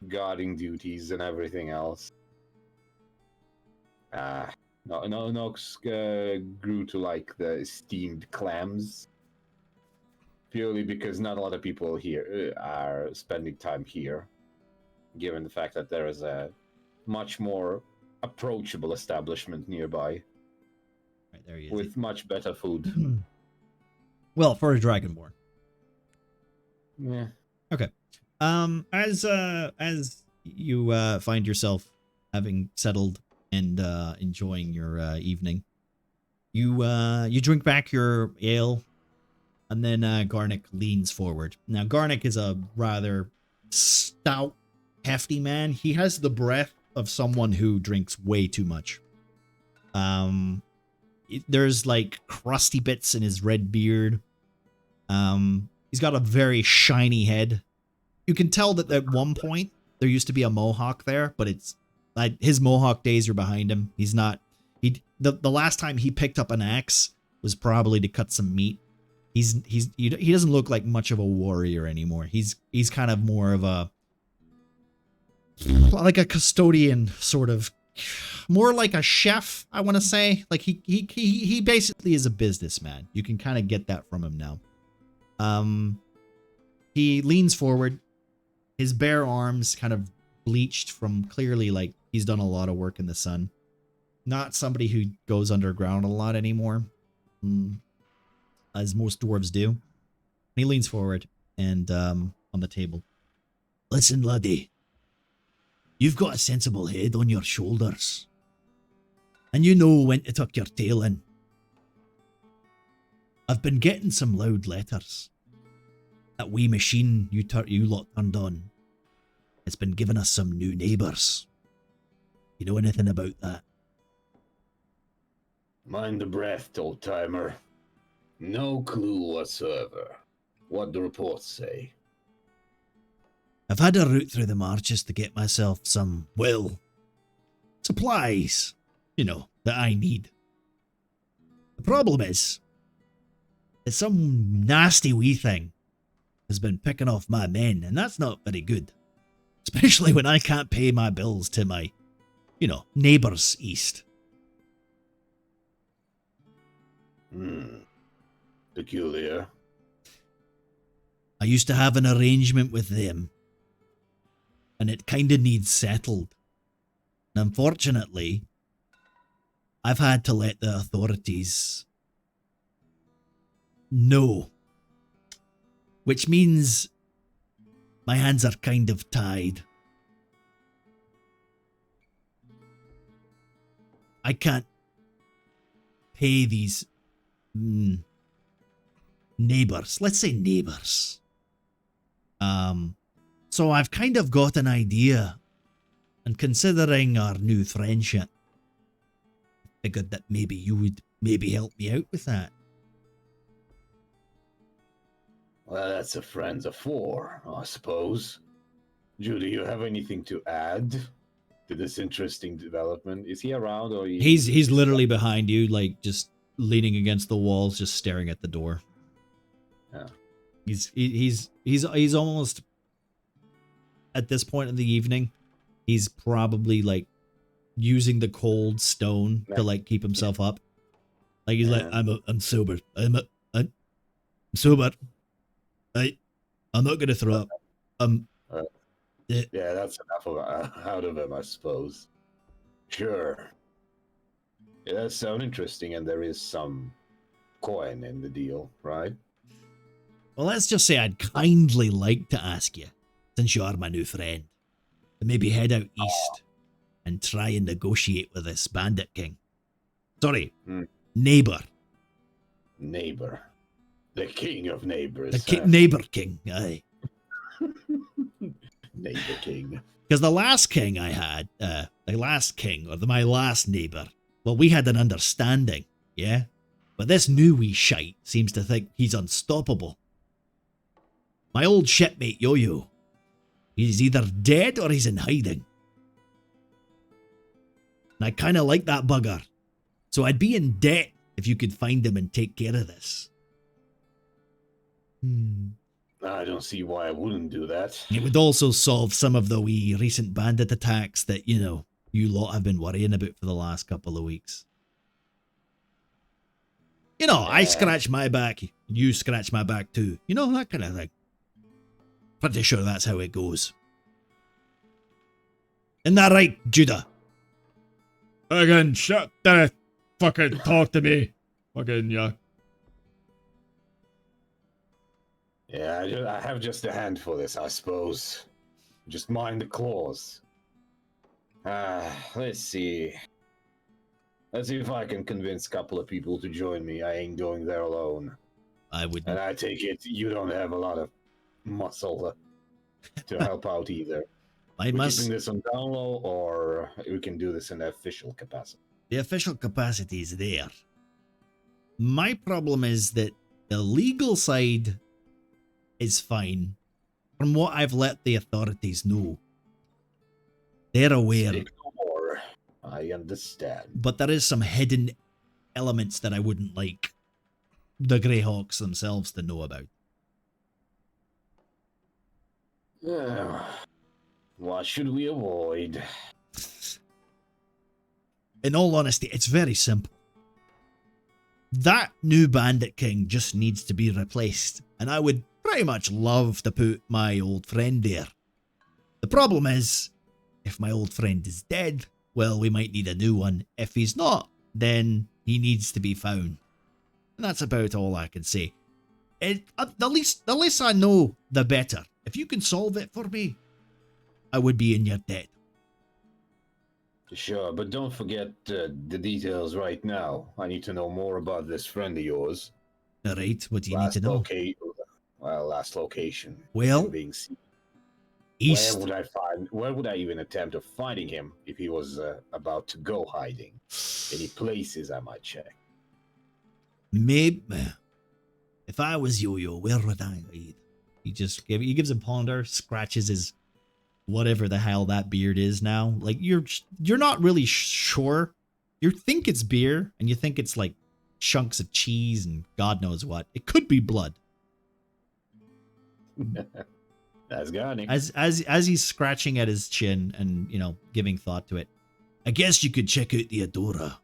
guarding duties, and everything else, No, Nox grew to like the steamed clams purely because not a lot of people here are spending time here, given the fact that there is a much more approachable establishment nearby Right, there he is. with much better food. Well, for a dragonborn. Yeah. Okay. As you find yourself having settled and enjoying your evening, you drink back your ale, and then Garnick leans forward. Now Garnick is a rather stout, hefty man. He has the breath of someone who drinks way too much. There's like crusty bits in his red beard. He's got a very shiny head. You can tell that at one point there used to be a mohawk there, but it's like his mohawk days are behind him. He's not. The last time he picked up an axe was probably to cut some meat. He doesn't look like much of a warrior anymore. He's kind of more of a like a custodian sort of, more like a chef, I want to say. Like he basically is a businessman. You can kind of get that from him now. He leans forward, his bare arms kind of bleached from clearly like he's done a lot of work in the sun. Not somebody who goes underground a lot anymore, as most dwarves do. And he leans forward and on the table. Listen, laddie. You've got a sensible head on your shoulders. And you know when to tuck your tail in. I've been getting some loud letters. That wee machine you lot turned on. It's been giving us some new neighbours. You know anything about that? Mind the breath, old timer. No clue whatsoever. What the reports say? I've had a route through the marches to get myself some, well, supplies, you know, that I need. The problem is that some nasty wee thing has been picking off my men, and that's not very good. Especially when I can't pay my bills to my, you know, neighbours east. Peculiar. I used to have an arrangement with them, and it kind of needs settled. And unfortunately, I've had to let the authorities know. Which means my hands are kind of tied. I can't pay these neighbors. Let's say neighbors. So I've kind of got an idea. And considering our new friendship, I figured that maybe you would maybe help me out with that. Well, that's a friends of four, I suppose. Drew, do you have anything to add to this interesting development? Is he around or He's literally behind you, like just leaning against the walls, just staring at the door. Yeah. He's almost at this point in the evening, he's probably like using the cold stone to like keep himself up. Like he's like, I'm sober. I'm sober. I'm not gonna throw up. Yeah, that's enough out of him, I suppose. Sure. It does sound interesting, and there is some coin in the deal, right? Well, let's just say I'd kindly like to ask you, since you are my new friend, to maybe head out east and try and negotiate with this bandit king. Sorry, neighbor. Neighbor. The king of neighbors. The neighbor king, aye. Neighbor king. Because the last king I had, my last neighbor, well, we had an understanding, yeah? But this new wee shite seems to think he's unstoppable. My old shipmate Yo-Yo, he's either dead or he's in hiding. And I kind of like that bugger. So I'd be in debt if you could find him and take care of this. I don't see why I wouldn't do that. It would also solve some of the wee recent bandit attacks that, you know, you lot have been worrying about for the last couple of weeks. You know, I Yeah. scratch my back, you scratch my back too. You know, that kind of thing. Pretty sure that's how it goes. Isn't that right, Judah? Again, shut the fucking talk to me. Fucking, yeah. Yeah, I have just a hand for this, I suppose. Just mind the claws. Let's see. Let's see if I can convince a couple of people to join me. I ain't going there alone. I wouldn't. And I take it you don't have a lot of muscle to help out either. I We're must. keeping this on down low, or we can do this in official capacity. The official capacity is there. My problem is that the legal side is fine. From what I've let the authorities know, they're aware. Ignore. I understand. But there is some hidden elements that I wouldn't like the Greyhawks themselves to know about. What should we avoid? In all honesty, it's very simple. That new Bandit King just needs to be replaced, and I would pretty much love to put my old friend there. The problem is, if my old friend is dead, well, we might need a new one. If he's not, then he needs to be found. And that's about all I can say. The less I know, the better. If you can solve it for me, I would be in your debt. Sure, but don't forget the details right now. I need to know more about this friend of yours. Alright, what do you need to know? Last location. Well, Being seen. east. Where would I even attempt of finding him if he was about to go hiding? Any places I might check? Maybe. If I was Yo-Yo, where would I hide? He gives him ponder, scratches his whatever the hell that beard is now. Like you're not really sure. You think it's beer, and you think it's like chunks of cheese and God knows what. It could be blood. That's got it. As he's scratching at his chin and giving thought to it, I guess you could check out the Adora.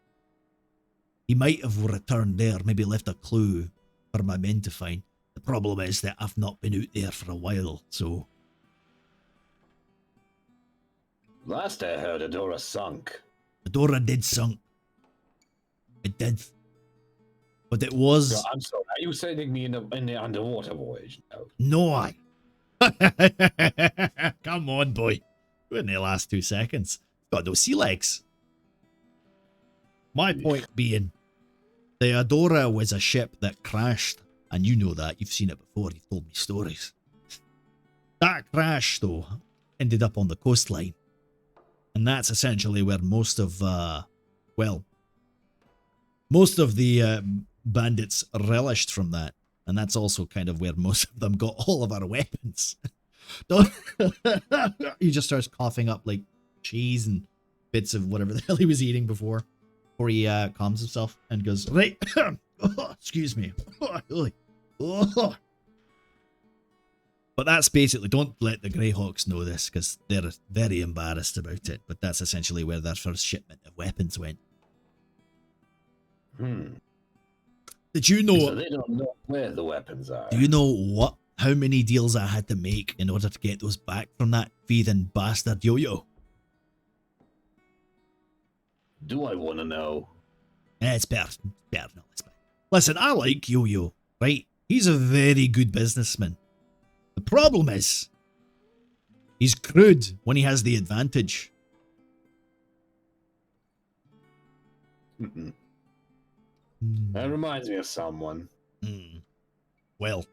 He might have returned there, maybe left a clue for my men to find. The problem is that I've not been out there for a while, so. Last I heard, Adora sunk. Adora did sunk. It did. But it was. So, I'm sorry. Are you sending me in the underwater voyage now? No, I. Come on, boy. In the last 2 seconds. Got no sea legs. My point being, the Adora was a ship that crashed. And you know that. You've seen it before. You've told me stories. That crash, though, ended up on the coastline. And that's essentially where most of the bandits relished from that. And that's also kind of where most of them got all of our weapons. He just starts coughing up like cheese and bits of whatever the hell he was eating before he calms himself and goes, right, oh, excuse me. Oh. But that's basically, don't let the Greyhawks know this because they're very embarrassed about it. But that's essentially where their first shipment of weapons went. Did you know? So they don't know where the weapons are. Do you know how many deals I had to make in order to get those back from that thieving bastard Yo-Yo? Do I want to know? It's better. No, it's better. Listen, I like Yo-Yo, right? He's a very good businessman. The problem is, he's crude when he has the advantage. That reminds me of someone. Well,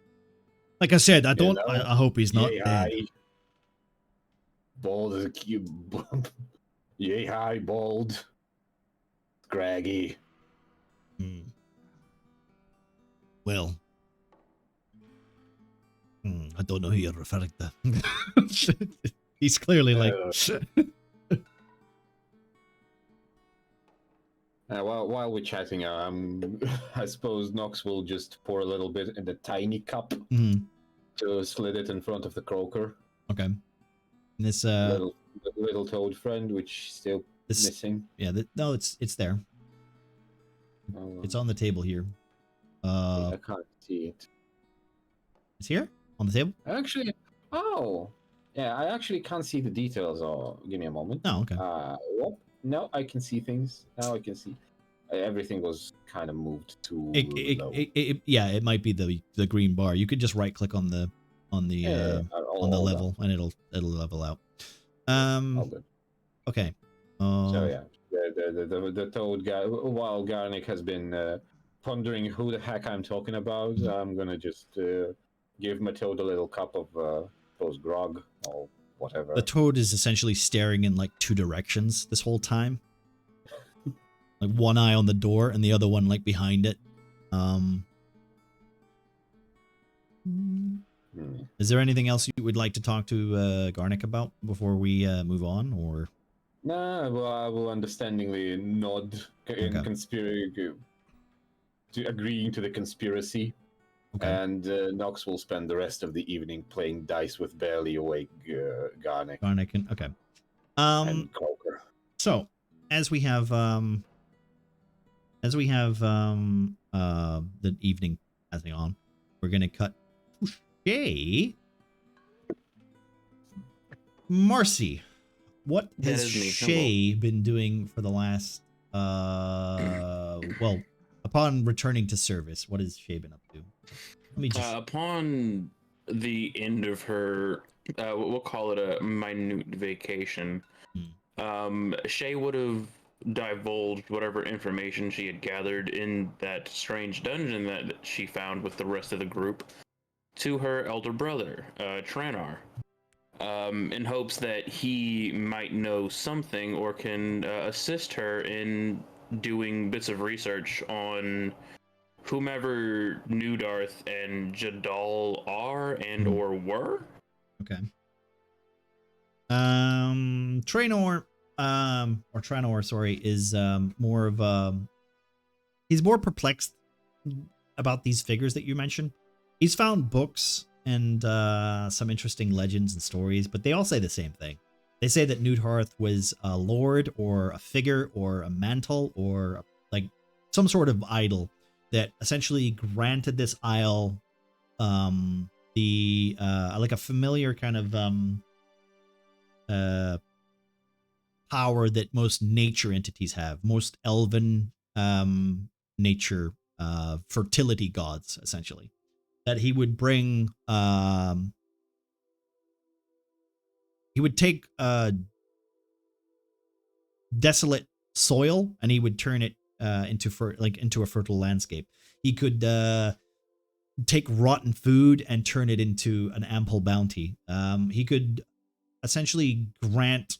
like I said, I don't. I hope he's not Yay, dead. high. Bald as a cube. Yay high, bald. Scraggy. Well, I don't know who you're referring to. He's clearly like. While we're chatting, I suppose Nox will just pour a little bit in the tiny cup to slit it in front of the croaker. Okay. And this little toad friend, which still missing. Yeah. No, it's there. Oh. It's on the table here. I can't see it. It's here on the table. Actually, oh, yeah, I actually can't see the details. Oh, give me a moment. Oh, okay. Well, no, I can see things. Now I can see. Everything was kind of moved too low. Yeah, it might be the green bar. You could just right click on the level and it'll level out. All good. Okay. So yeah, the toad guy. While Garnick has been pondering who the heck I'm talking about, I'm gonna just give Matilda a little cup of those grog or whatever. The toad is essentially staring in like two directions this whole time. Like one eye on the door and the other one like behind it. Is there anything else you would like to talk to Garnick about before we move on, or? Nah, well, I will understandingly nod in to agreeing to the conspiracy. Okay. And Nox will spend the rest of the evening playing dice with barely awake Garnick. Okay. And Croker. So as we have the evening passing on, we're gonna cut to Shay. Marcy, what has Shay been doing for the last well, upon returning to service? What has Shay been up to? Let me just upon the end of her we'll call it a minute vacation. Shay would have divulged whatever information she had gathered in that strange dungeon that she found with the rest of the group to her elder brother, Tranar, in hopes that he might know something or can assist her in doing bits of research on whomever Nudarth and Jadal are and or were. Okay. Trainor, or Tranor, sorry, is more of he's more perplexed about these figures that you mentioned. He's found books and some interesting legends and stories, but they all say the same thing. They say that Nudarth was a lord or a figure or a mantle or like some sort of idol that essentially granted this isle the like a familiar kind of power that most nature entities have, most elven nature fertility gods, essentially, that he would bring he would take desolate soil and he would turn it into a fertile landscape. He could take rotten food and turn it into an ample bounty. He could essentially grant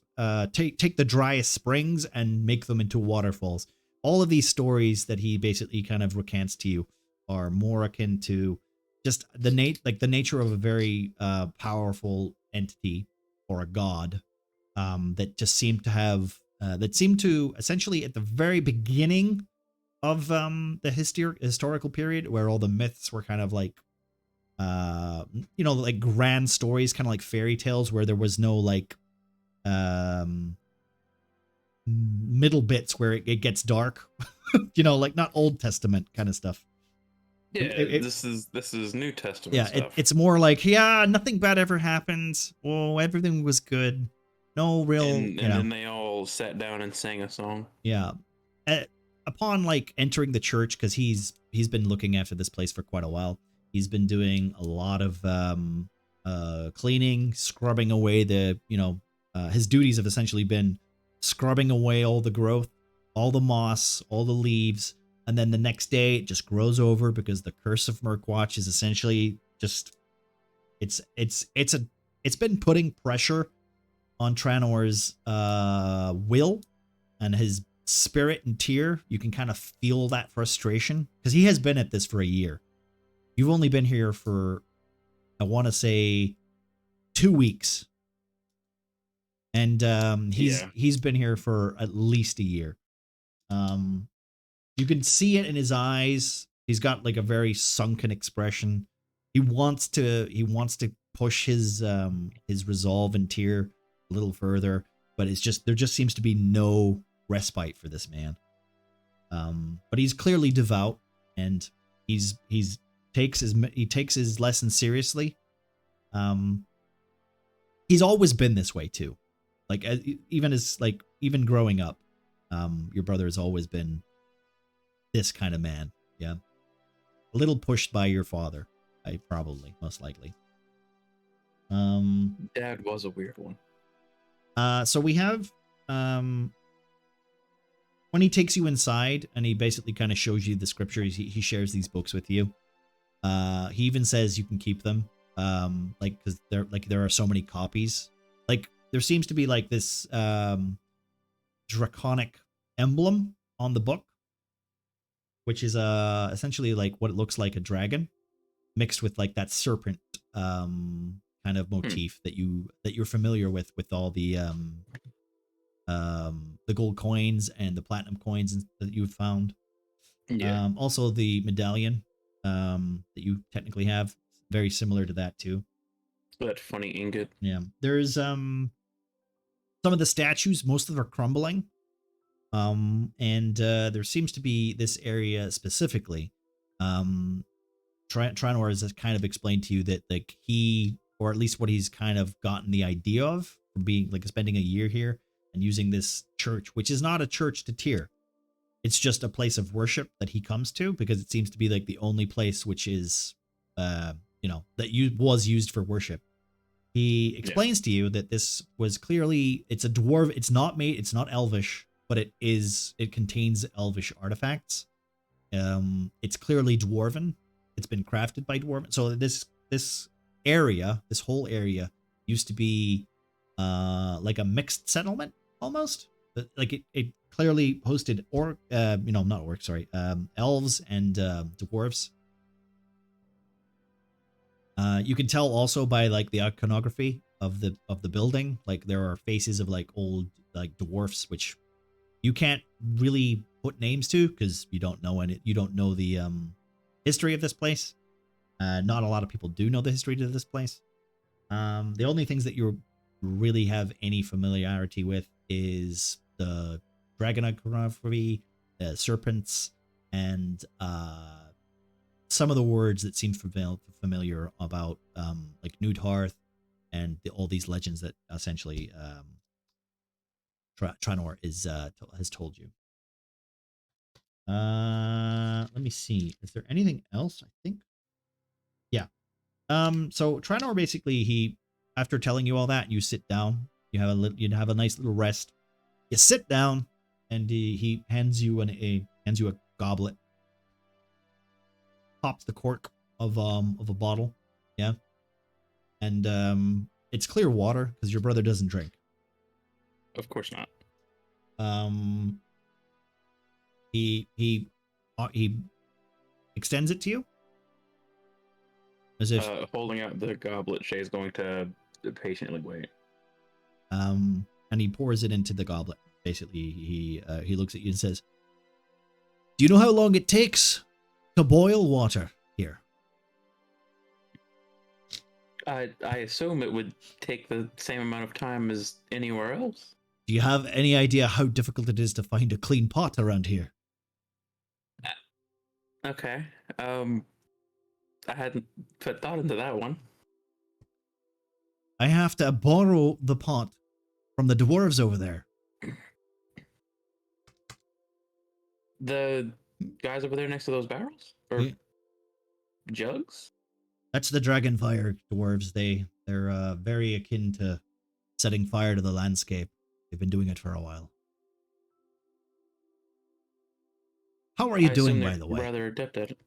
take the driest springs and make them into waterfalls. All of these stories that he basically kind of recants to you are more akin to just the nature of a very powerful entity or a god that just seemed to have essentially at the very beginning of the historical period where all the myths were kind of like like grand stories, kind of like fairy tales, where there was no like middle bits where it gets dark. Like not Old Testament kind of stuff. Yeah, this is New Testament yeah, stuff. It's more like, nothing bad ever happened. Oh, everything was good. No real, and then they all sat down and sang a song. Yeah. Upon like entering the church, because he's been looking after this place for quite a while. He's been doing a lot of cleaning, scrubbing away his duties have essentially been scrubbing away all the growth, all the moss, all the leaves, and then the next day it just grows over because the curse of Murkwatch is essentially just it's been putting pressure on Tranor's will and his spirit and tear. You can kind of feel that frustration because he has been at this for a year. You've only been here for, I want to say, 2 weeks. And he's been here for at least a year. You can see it in his eyes. He's got like a very sunken expression. He wants to push his resolve and tear a little further, but there just seems to be no respite for this man. But he's clearly devout, and he takes his lesson seriously. He's always been this way too. Like even growing up, your brother has always been this kind of man. Yeah, a little pushed by your father, most likely. Dad was a weird one. So we have when he takes you inside and he basically kind of shows you the scriptures, he shares these books with you. He even says you can keep them. Because there are so many copies. Like there seems to be like this draconic emblem on the book, which is essentially like what it looks like a dragon mixed with like that serpent kind of motif that you're familiar with all the gold coins and the platinum coins that you've found. Yeah. Also the medallion that you technically have, very similar to that too. That funny ingot. Yeah. There's some of the statues, most of them are crumbling. And there seems to be this area specifically. Trinor has kind of explained to you that like he, or at least what he's kind of gotten the idea of from being like spending a year here and using this church, which is not a church to Tyr. It's just a place of worship that he comes to because it seems to be like the only place which is was used for worship. He explains to you that this was clearly, it's a dwarf, it's not elvish, but it contains elvish artifacts. It's clearly dwarven. It's been crafted by dwarven. So this whole area used to be like a mixed settlement almost. But like it clearly hosted elves and dwarves. You can tell also by like the iconography of the building, like there are faces of like old like dwarfs, which you can't really put names to because you don't know the history of this place. Not a lot of people do know the history of this place. The only things that you really have any familiarity with is the dragon iconography, the serpents, and some of the words that seem familiar about like Newdhearth and all these legends that essentially Trinor has told you. Let me see. Is there anything else? I think. Yeah. So Trinor basically, he, after telling you all that, you sit down. You have a nice little rest. You sit down, and he hands you a goblet. Pops the cork of a bottle, yeah, and it's clear water because your brother doesn't drink. Of course not. He extends it to you as if holding out the goblet. Shay's going to patiently wait. And he pours it into the goblet. Basically, he looks at you and says, "Do you know how long it takes to boil water here?" I assume it would take the same amount of time as anywhere else. Do you have any idea how difficult it is to find a clean pot around here? Okay. I hadn't put thought into that one. I have to borrow the pot from the dwarves over there. The guys over there next to those barrels? Or jugs? That's the Dragonfire dwarves. They're very akin to setting fire to the landscape. They've been doing it for a while. How are you doing, by the way? Rather adept at it.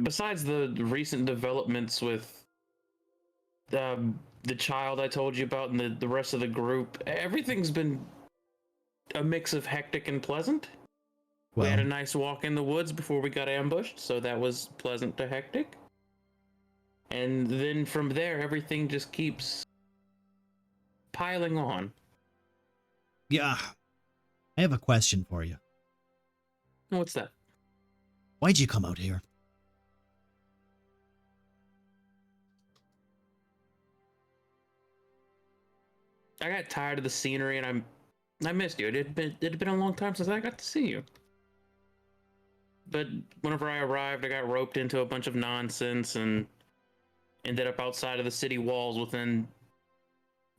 Besides the recent developments with the child I told you about and the rest of the group, everything's been a mix of hectic and pleasant. Well, we had a nice walk in the woods before we got ambushed, so that was pleasant to hectic. And then from there, everything just keeps piling on. Yeah. I have a question for you. What's that? Why'd you come out here? I got tired of the scenery and I missed you. It had been a long time since I got to see you. but whenever I arrived, I got roped into a bunch of nonsense and ended up outside of the city walls within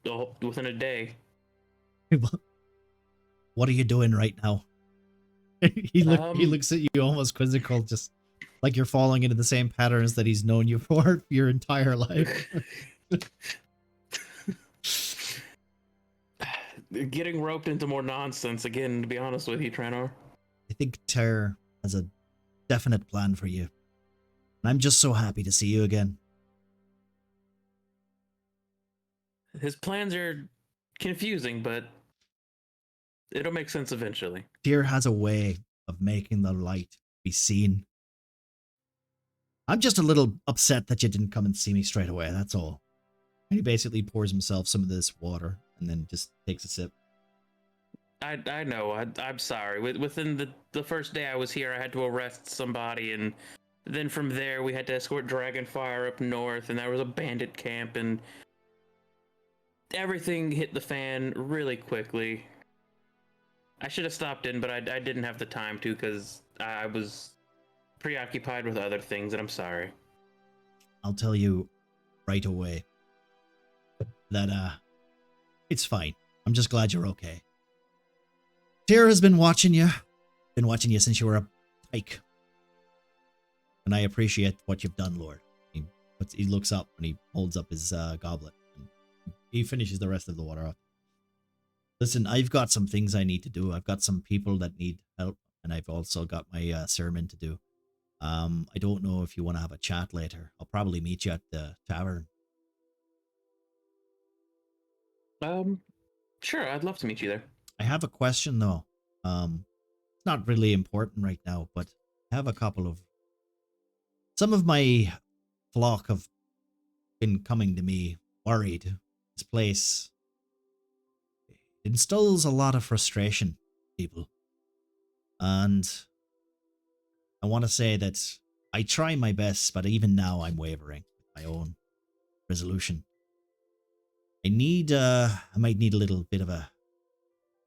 a day. What are you doing right now? He Um, looks at you almost quizzical, just like you're falling into the same patterns that he's known you for your entire life. Getting roped into more nonsense again, to be honest with you, Tranor. I think Terror has a definite plan for you. And I'm just so happy to see you again. His plans are confusing, but it'll make sense eventually. Tyr has a way of making the light be seen. I'm just a little upset that you didn't come and see me straight away, that's all. And he basically pours himself some of this water and then just takes a sip. I know. I'm sorry. Within the first day I was here, I had to arrest somebody, and then from there we had to escort Dragonfire up north, and there was a bandit camp, and everything hit the fan really quickly. I should have stopped in, but I didn't have the time to because I was preoccupied with other things, and I'm sorry. I'll tell you right away that it's fine. I'm just glad you're okay. Tyr has been watching you since you were a pike. And I appreciate what you've done, Lord. He looks up and he holds up his goblet. And he finishes the rest of the water off. Listen, I've got some things I need to do. I've got some people that need help. And I've also got my sermon to do. I don't know if you want to have a chat later. I'll probably meet you at the tavern. Sure, I'd love to meet you there. I have a question though. It's not really important right now, but I have a couple of... Some of my flock have been coming to me worried. This place instills a lot of frustration in people. And I want to say that I try my best, but even now I'm wavering with my own resolution. I might need a little bit of a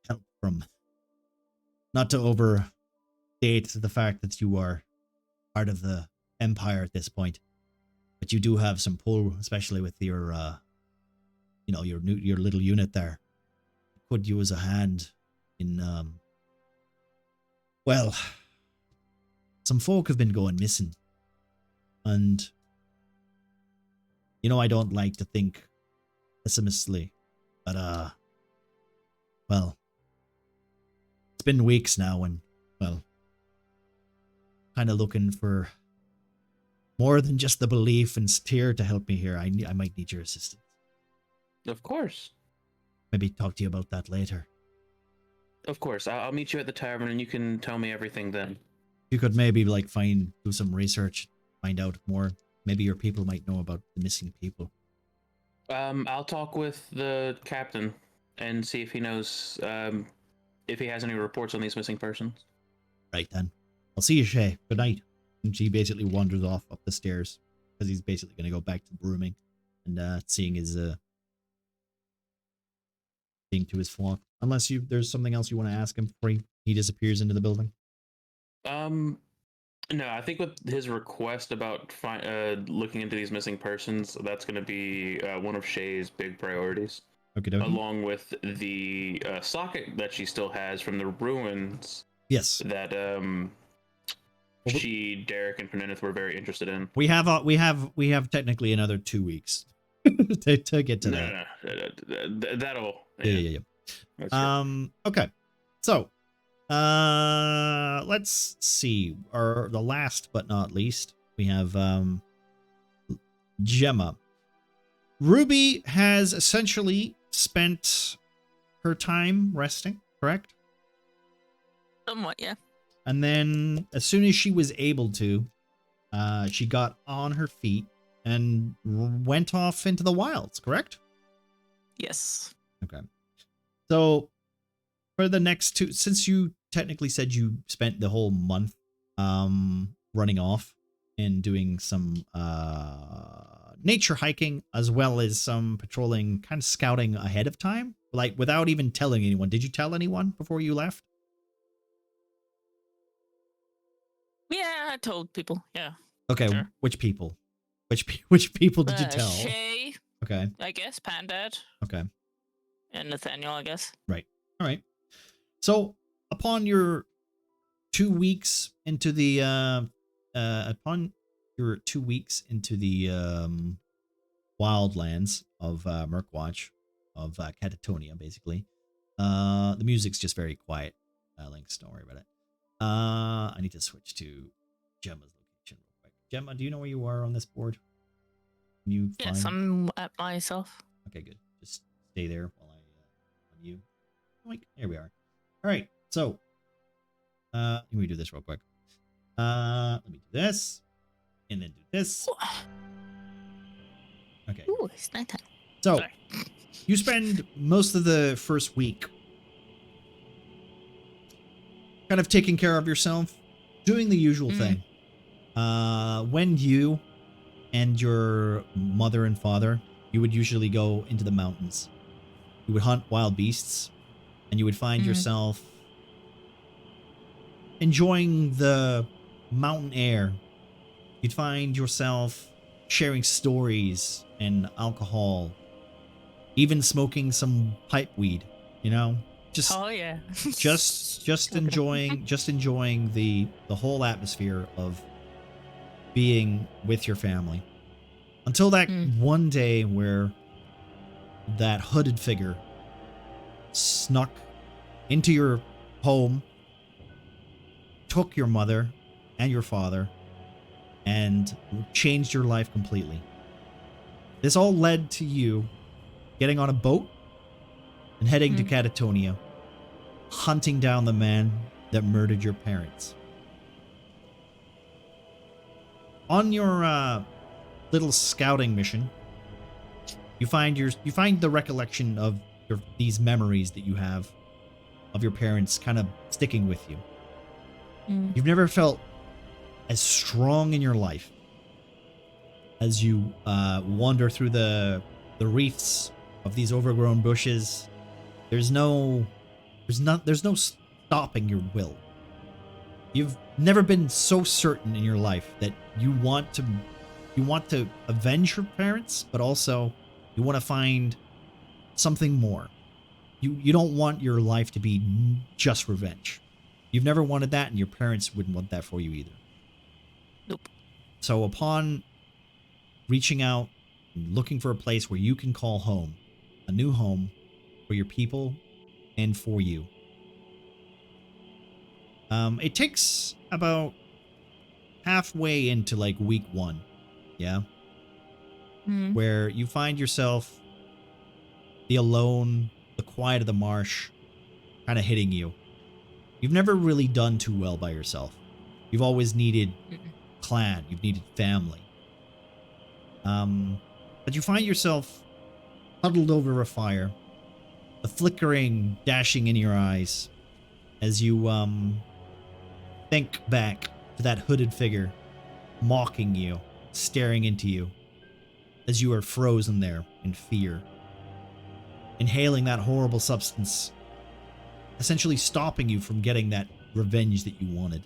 help from, not to overstate the fact that you are part of the Empire at this point, but you do have some pull, especially with your, your little unit there. Could use a hand in, well, some folk have been going missing, and I don't like to think pessimistically, but well, it's been weeks now, and well, kind of looking for more than just the belief and steer to help me here. I might need your assistance. Of course. Maybe talk to you about that later. Of course. I'll meet you at the tavern, and you can tell me everything then. You could maybe do some research, find out more. Maybe your people might know about the missing people. I'll talk with the captain and see if he knows, if he has any reports on these missing persons. Right then. I'll see you, Shay. Good night. And she basically wanders off up the stairs because he's basically going to go back to brooming and seeing to his flock. Unless there's something else you want to ask him before he disappears into the building. No, I think with his request about looking into these missing persons, that's going to be one of Shay's big priorities. Okay, along with the socket that she still has from the ruins. Yes. That Derek, and Penenneth were very interested in. We have technically another 2 weeks to get to that. No. That'll. Yeah. Okay. So, let's see. The last but not least, we have Gemma. Ruby has essentially spent her time resting, correct? Somewhat, yeah. And then as soon as she was able to, she got on her feet and went off into the wilds, correct? Yes. Okay. So for the next two, since you technically said you spent the whole month running off and doing some nature hiking as well as some patrolling, kind of scouting ahead of time, like without even telling anyone. Did you tell anyone before you left? Yeah, I told people. Yeah. Okay, Sure. which people? Which people did you tell? Shay, Okay, I guess, Pandad, okay, and Nathaniel, I guess. right. All right. So upon your 2 weeks into the upon your 2 weeks into the wildlands of Murkwatch, of Catatonia, basically, the music's just very quiet. Lynx, don't worry about it. I need to switch to Gemma's location real quick. Gemma, do you know where you are on this board? Can you Yes, find? I'm at myself. Okay, good. Just stay there while I on you. Like, there we are. All right. So, let me do this real quick. Let me do this, and then do this. Okay. Ooh, it's nighttime. So, Sorry. you spend most of the first week kind of taking care of yourself, doing the usual thing. When you and your mother and father, you would usually go into the mountains. You would hunt wild beasts, and you would find yourself enjoying the mountain air. You'd find yourself sharing stories and alcohol, even smoking some pipe weed, you know? Just Oh yeah. just enjoying the whole atmosphere of being with your family. Until that one day where that hooded figure snuck into your home, took your mother and your father, and changed your life completely. This all led to you getting on a boat and heading to Catatonia, hunting down the man that murdered your parents. On your little scouting mission, you find the recollection of these memories that you have of your parents kind of sticking with you. You've never felt as strong in your life as you wander through the reefs of these overgrown bushes. There's no stopping your will. You've never been so certain in your life that you want to avenge your parents, but also you want to find something more. You don't want your life to be just revenge. You've never wanted that, and your parents wouldn't want that for you either. Nope. So upon reaching out and looking for a place where you can call home, a new home for your people and for you, it takes about halfway into like week 1, yeah, where you find yourself the alone, the quiet of the marsh kind of hitting you. You've never really done too well by yourself. You've always needed clan, you've needed family. But you find yourself huddled over a fire, the flickering dashing in your eyes as you think back to that hooded figure mocking you, staring into you as you are frozen there in fear, inhaling that horrible substance, essentially stopping you from getting that revenge that you wanted.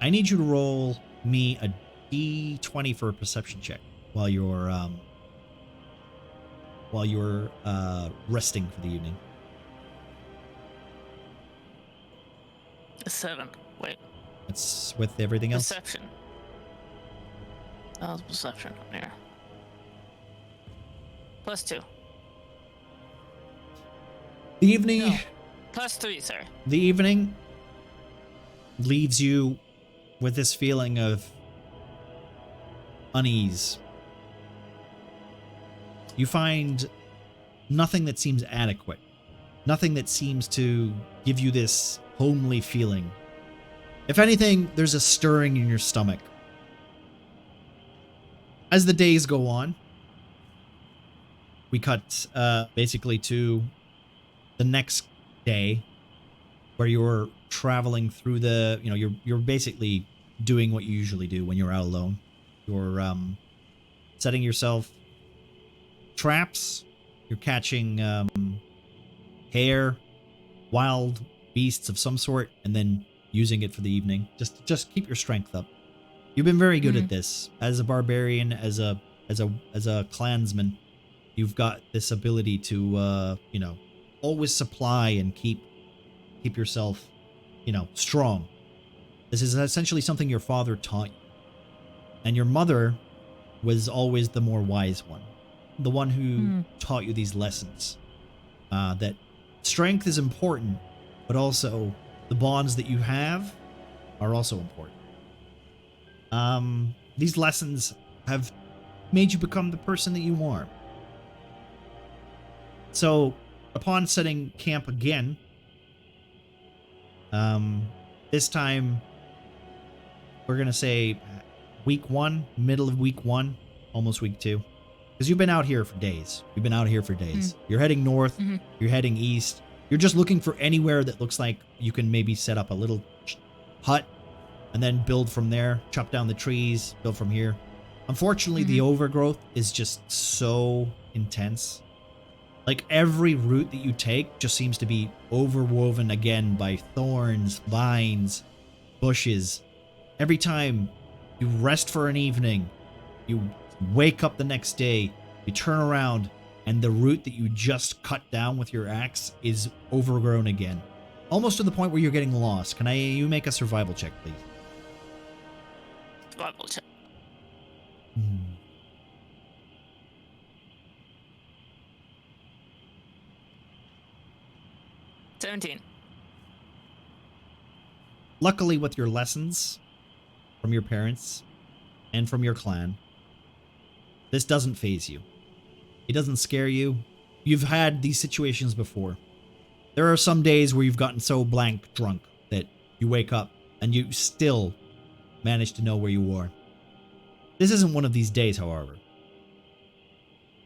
I need you to roll me a d20 for a perception check while you're resting for the evening. A 7. Wait. It's with everything else. Perception. That was perception. Yeah. +2. The evening. No. +3, sorry. The evening leaves you with this feeling of unease. You find nothing that seems adequate. Nothing that seems to give you this homely feeling. If anything, there's a stirring in your stomach. As the days go on, we cut basically to the next day, where you're traveling through the, you're basically doing what you usually do when you're out alone. You're setting yourself traps. You're catching hare, wild beasts of some sort and then using it for the evening. Just keep your strength up. You've been very good at this. As a barbarian, as a clansman, you've got this ability to always supply and keep yourself, strong. This is essentially something your father taught you. And your mother was always the more wise one. The one who taught you these lessons. That strength is important, but also the bonds that you have are also important. These lessons have made you become the person that you are. So, upon setting camp again, this time we're gonna say week 1, middle of week 1, almost week 2. Because you've been out here for days. You're heading north, you're heading east. You're just looking for anywhere that looks like you can maybe set up a little hut and then build from there, chop down the trees, build from here. Unfortunately, the overgrowth is just so intense. Like every route that you take just seems to be overwoven again by thorns, vines, bushes. Every time you rest for an evening, you wake up the next day, you turn around, and the root that you just cut down with your axe is overgrown again. Almost to the point where you're getting lost. Can you make a survival check, please? Survival check. 17. Luckily, with your lessons from your parents and from your clan, this doesn't faze you. It doesn't scare you. You've had these situations before. There are some days where you've gotten so blank drunk that you wake up and you still manage to know where you are. This isn't one of these days, however.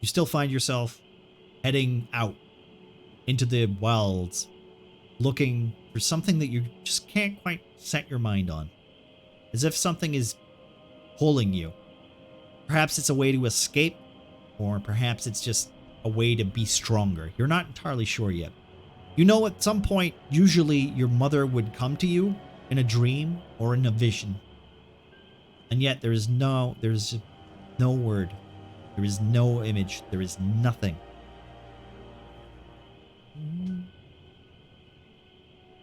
You still find yourself heading out into the wilds, looking for something that you just can't quite set your mind on. As if something is pulling you. Perhaps it's a way to escape, or perhaps it's just a way to be stronger. You're not entirely sure yet. You know, at some point, usually your mother would come to you in a dream or in a vision. And yet there's no word. There is no image. There is nothing.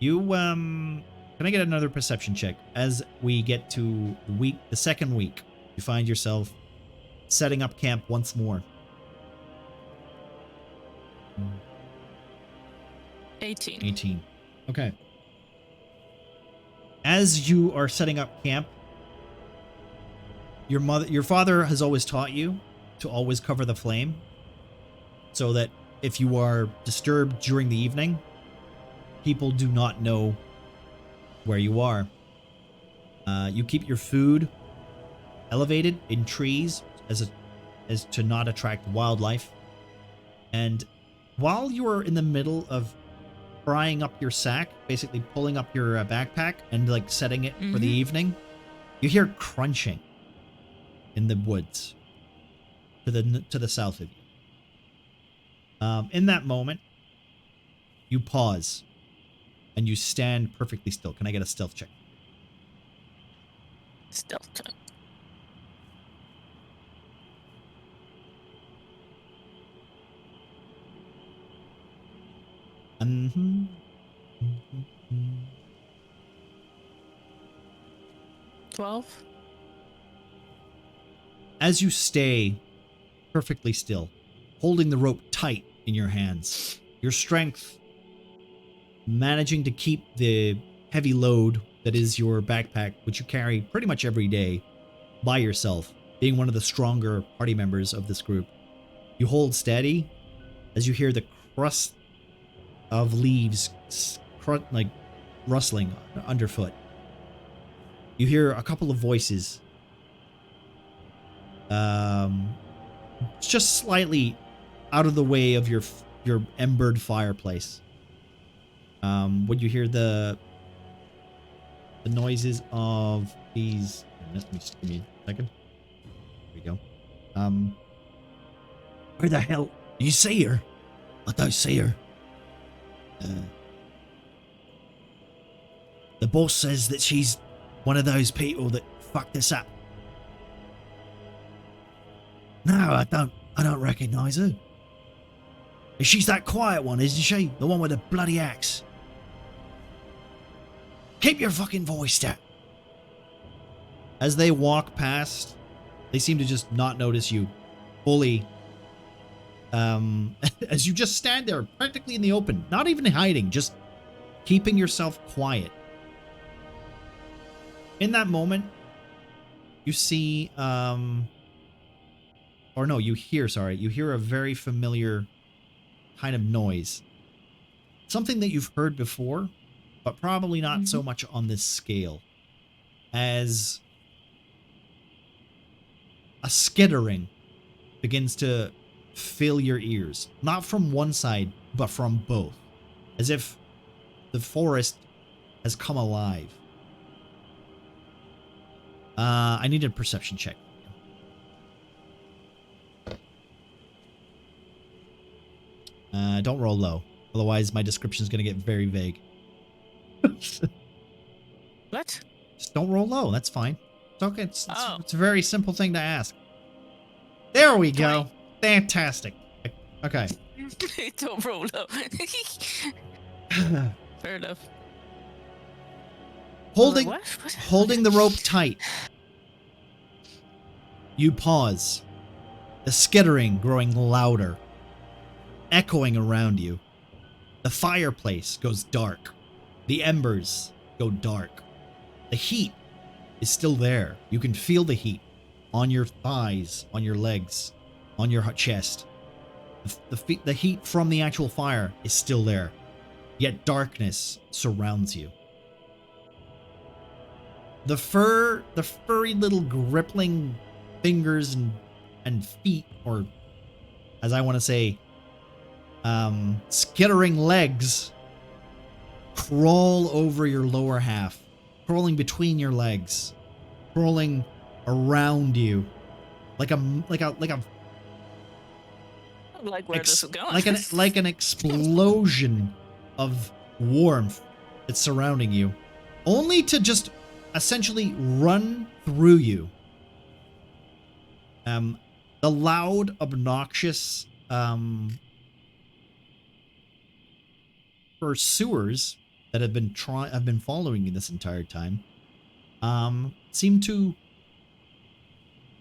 Can I get another perception check? As we get to the second week, you find yourself setting up camp once more. 18. 18. Okay. As you are setting up camp, your father has always taught you to always cover the flame, so that if you are disturbed during the evening, people do not know where you are. You keep your food elevated in trees as to not attract wildlife. And while you are in the middle of frying up your sack, basically pulling up your backpack and like setting it for the evening, you hear crunching in the woods to the south of you. In that moment, you pause and you stand perfectly still. Can I get a stealth check? Stealth check. Mm-hmm. 12. As you stay perfectly still, holding the rope tight in your hands, your strength managing to keep the heavy load that is your backpack, which you carry pretty much every day by yourself, being one of the stronger party members of this group. You hold steady as you hear the crust of leaves like rustling underfoot. You hear a couple of voices just slightly out of the way of your embered fireplace. When you hear the noises of these, just give me a second. There we go. Where the hell? Do you see her? I don't see her. The boss says that she's one of those people that fucked us up. No, I don't recognize her. She's that quiet one, isn't she? The one with the bloody axe. Keep your fucking voice down. As they walk past, they seem to just not notice you fully. As you just stand there practically in the open, not even hiding, just keeping yourself quiet. In that moment, you see, you hear a very familiar kind of noise. Something that you've heard before, but probably not so much on this scale. As a skittering begins to fill your ears. Not from one side, but from both. As if the forest has come alive. I need a perception check. Don't roll low. Otherwise, my description is going to get very vague. What? Just don't roll low. That's fine. It's okay. It's a very simple thing to ask. There we go. 20. Fantastic. Okay. Don't roll up. Fair enough. Holding, What? holding the rope tight. You pause. The skittering growing louder, echoing around you. The fireplace goes dark. The embers go dark. The heat is still there. You can feel the heat on your thighs, on your legs, on your chest. The heat from the actual fire is still there. Yet darkness surrounds you. The furry little grippling fingers and feet, or as I want to say, skittering legs, crawl over your lower half, crawling between your legs, crawling around you, like where this is going. like an explosion of warmth that's surrounding you, only to just essentially run through you. The loud, obnoxious pursuers that have been following you this entire time seem to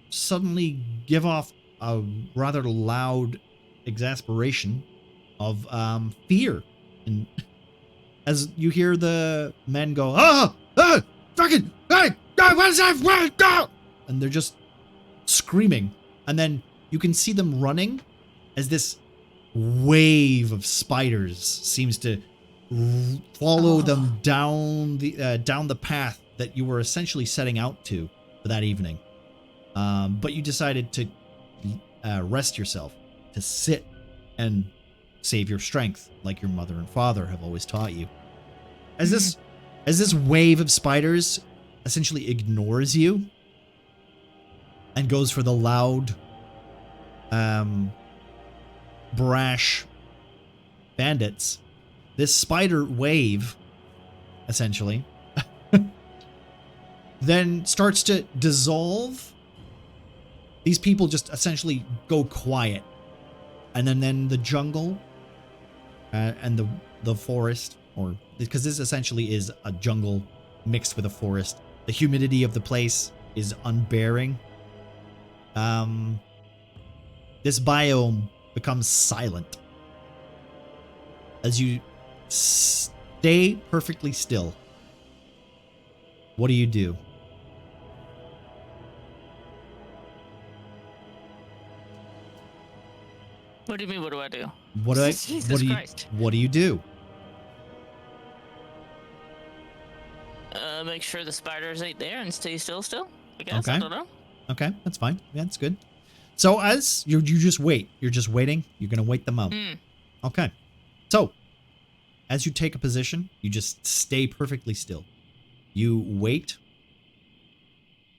suddenly give off a rather loud exasperation of fear, and as you hear the men go, fucking, hey, what is that? Go! And they're just screaming, and then you can see them running as this wave of spiders seems to follow them down the path that you were essentially setting out to for that evening. But you decided to rest yourself, to sit and save your strength, like your mother and father have always taught you. As this wave of spiders essentially ignores you and goes for the loud, brash bandits, this spider wave essentially then starts to dissolve. These people just essentially go quiet, and then the jungle and the forest, or because this essentially is a jungle mixed with a forest, the humidity of the place is unbearing. This biome becomes silent as you stay perfectly still. What do you do? What do you mean, what do I do? Jesus Christ. What do you do? Make sure the spiders ain't there and stay still, I guess. Okay. I don't know. Okay, that's fine. Yeah, that's good. So as you just wait. You're just waiting. You're going to wait them out. Okay. So as you take a position, you just stay perfectly still. You wait.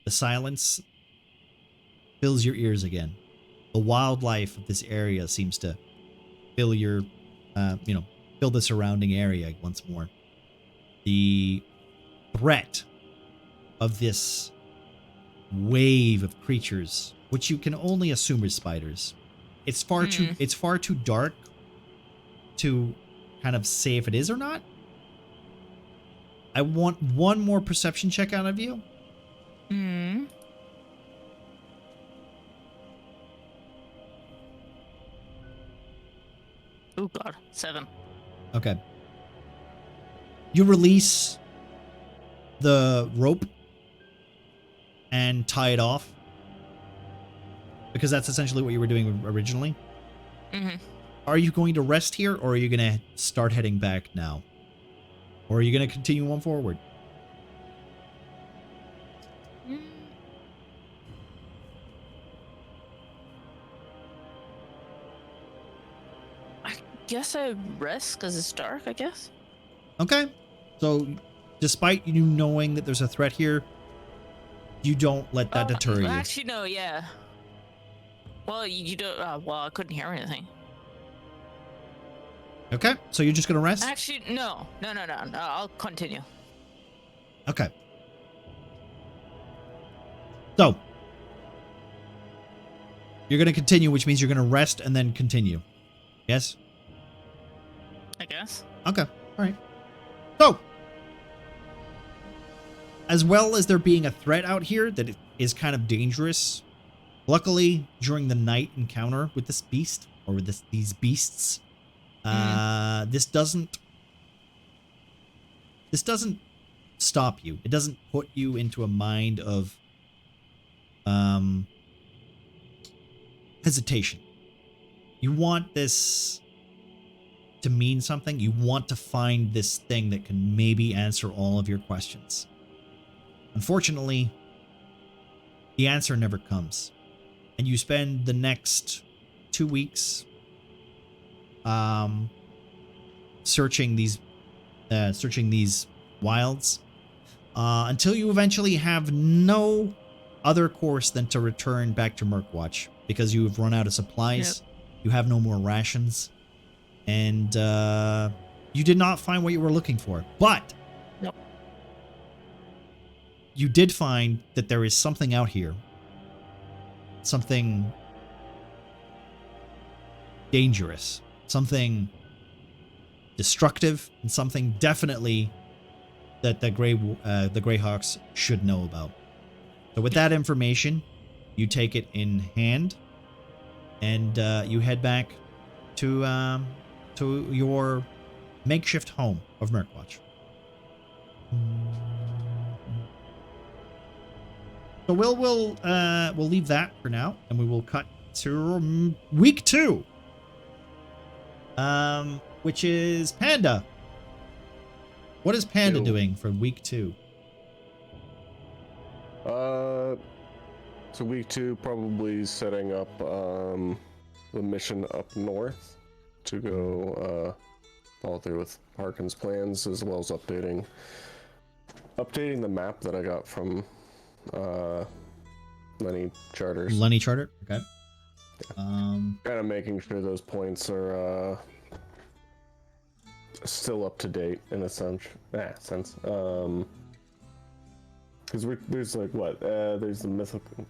The silence fills your ears again. The wildlife of this area seems to fill fill the surrounding area once more. The threat of this wave of creatures, which you can only assume is spiders. It's far too dark to kind of say if it is or not. I want one more perception check out of you. Hmm. Oh god, 7. Okay. You release the rope and tie it off, because that's essentially what you were doing originally. Mm-hmm. Are you going to rest here, or are you going to start heading back now? Or are you going to continue on forward? I guess I rest because it's dark, I guess. Okay. So, despite you knowing that there's a threat here, you don't let that deter you. Actually, no, yeah. Well, you don't. Well, I couldn't hear anything. Okay, so you're just gonna rest? Actually, no. I'll continue. Okay. So, you're gonna continue, which means you're gonna rest and then continue. Yes? I guess. Okay, alright. So, as well as there being a threat out here that is kind of dangerous, luckily, during the night encounter with this beast, or with these beasts, this doesn't stop you. It doesn't put you into a mind of hesitation. You want this to mean something. You want to find this thing that can maybe answer all of your questions. Unfortunately, the answer never comes. And you spend the next 2 weeks searching these wilds until you eventually have no other course than to return back to Murkwatch, because you have run out of supplies. Yep. You have no more rations, and you did not find what you were looking for. But nope. You did find that there is something out here, something dangerous, something destructive, and something definitely that the Greyhawks should know about. So with that information, you take it in hand, and you head back to your makeshift home of Murkwatch. So we'll leave that for now, and we will cut to week 2. Which is Panda. What is Panda doing for week 2? So week 2, probably setting up the mission up north to go follow through with Harkin's plans, as well as updating the map that I got from Lenny Charters. Lenny Charter, okay. Kind of making sure those points are still up to date in a sense. Because there's like what? There's the mythical.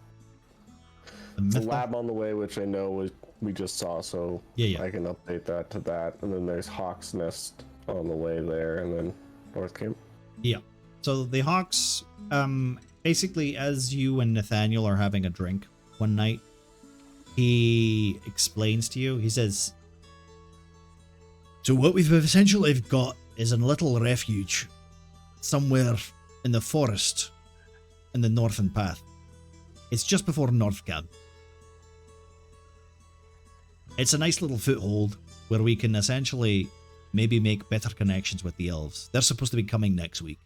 The lab on the way, which I know we just saw, so yeah. I can update that to that. And then there's Hawk's Nest on the way there, and then North Camp. Yeah. So the Hawks, basically, as you and Nathaniel are having a drink one night, he explains to you. He says, "So what we've essentially got is a little refuge somewhere in the forest in the northern path. It's just before North Camp. It's a nice little foothold where we can essentially maybe make better connections with the elves. They're supposed to be coming next week.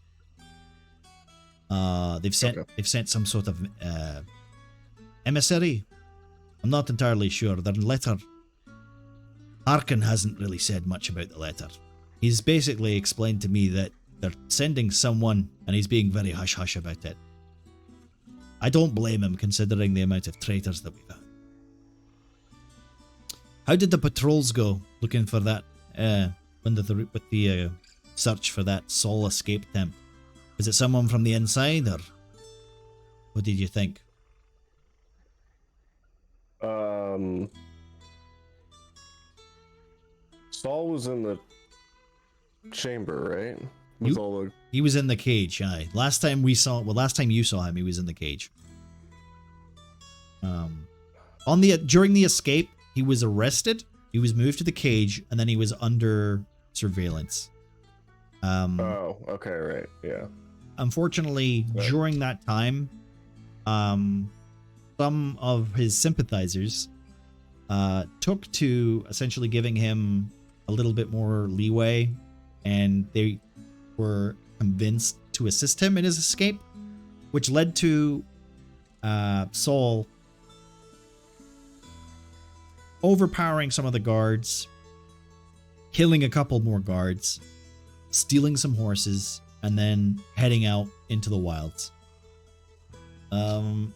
They've sent some sort of emissary. I'm not entirely sure. Their letter, Harkin hasn't really said much about the letter. He's basically explained to me that they're sending someone, and he's being very hush-hush about it. I don't blame him, considering the amount of traitors that we've had. How did the patrols go looking for that, with the search for that Sol escape attempt?" Was it someone from the inside, or what did you think? Saul was in the chamber, right? With all the... He was in the cage. Aye. Last time you saw him, he was in the cage. During the escape, he was arrested. He was moved to the cage, and then he was under surveillance. Oh, okay, right, yeah. Unfortunately, during that time, some of his sympathizers took to essentially giving him a little bit more leeway, and they were convinced to assist him in his escape, which led to Saul overpowering some of the guards, killing a couple more guards, stealing some horses, and then heading out into the wilds. The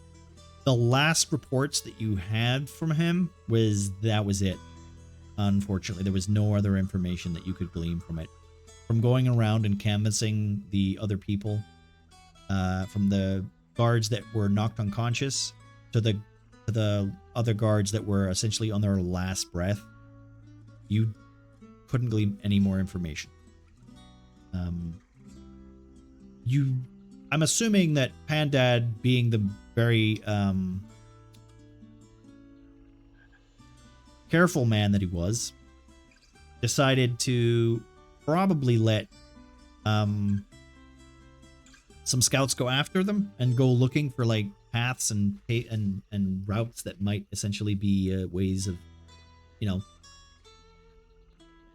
last reports that you had from him was it. Unfortunately, there was no other information that you could glean from it. From going around and canvassing the other people, from the guards that were knocked unconscious to the other guards that were essentially on their last breath, you couldn't glean any more information. I'm assuming that Pandad, being the very careful man that he was, decided to probably let some scouts go after them and go looking for like paths and routes that might essentially be ways of,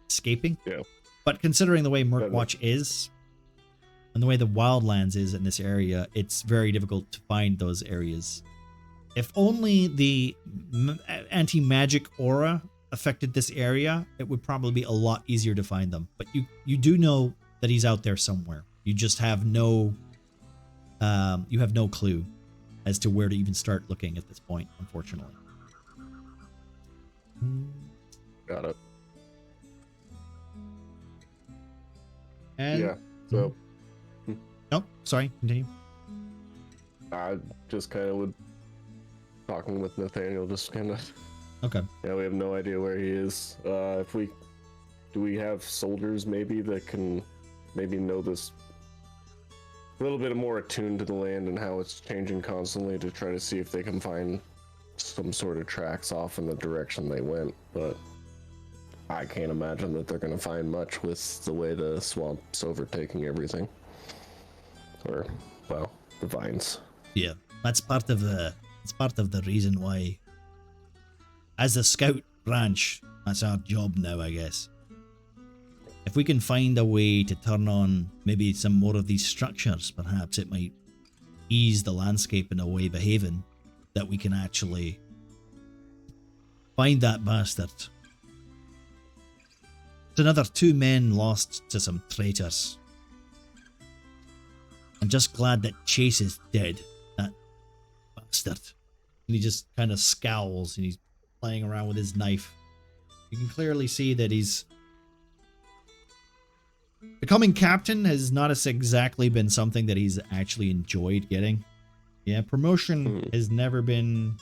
escaping. Yeah. But considering the way Murkwatch is, and the way the Wildlands is in this area, it's very difficult to find those areas. If only the anti-magic aura affected this area, it would probably be a lot easier to find them. But you do know that he's out there somewhere. You just have no clue as to where to even start looking at this point, unfortunately. Got it. And yeah, so... Oh, sorry, continue. I just kind of would... Talking with Nathaniel, just kind of... Okay. Yeah, we have no idea where he is. Do we have soldiers maybe that can maybe know this a little bit more attuned to the land and how it's changing constantly to try to see if they can find some sort of tracks off in the direction they went, but I can't imagine that they're going to find much with the way the swamp's overtaking everything. Or, well, the vines. Yeah, that's part of the reason why, as a scout branch, that's our job now, I guess. If we can find a way to turn on maybe some more of these structures, perhaps it might ease the landscape in a way behaving that we can actually find that bastard. It's another 2 men lost to some traitors. I'm just glad that Chase is dead, that bastard. And he just kind of scowls and he's playing around with his knife. You can clearly see that he's... Becoming captain has not exactly been something that he's actually enjoyed getting. Yeah, promotion has never been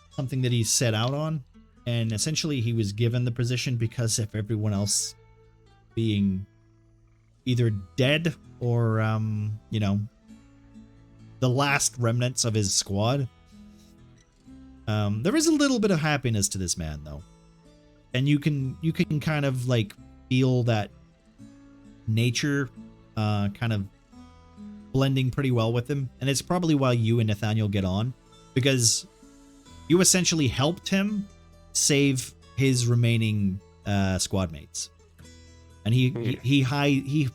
something that he's set out on. And essentially he was given the position because of everyone else being either dead or, the last remnants of his squad. There is a little bit of happiness to this man, though. And you can kind of, like, feel that nature kind of blending pretty well with him. And it's probably why you and Nathaniel get on. Because you essentially helped him save his remaining squad mates. And he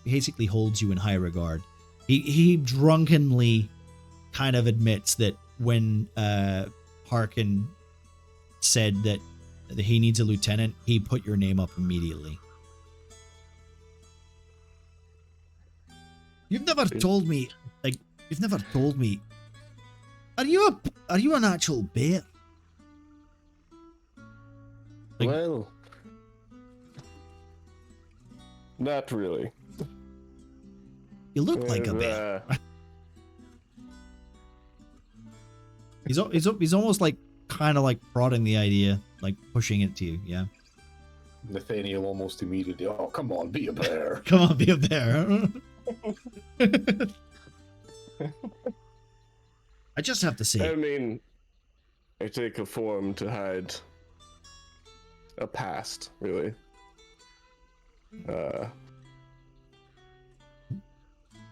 basically holds you in high regard. He drunkenly kind of admits that when Harkin said that he needs a lieutenant, he put your name up immediately. You've never told me. Are you an actual bear? Like, well, not really. You look like a bear. He's almost like kind of like prodding the idea, like pushing it to you. Yeah. Nathaniel almost immediately, oh, come on, be a bear. Come on, be a bear. I just have to say. I mean, I take a form to hide a past, really.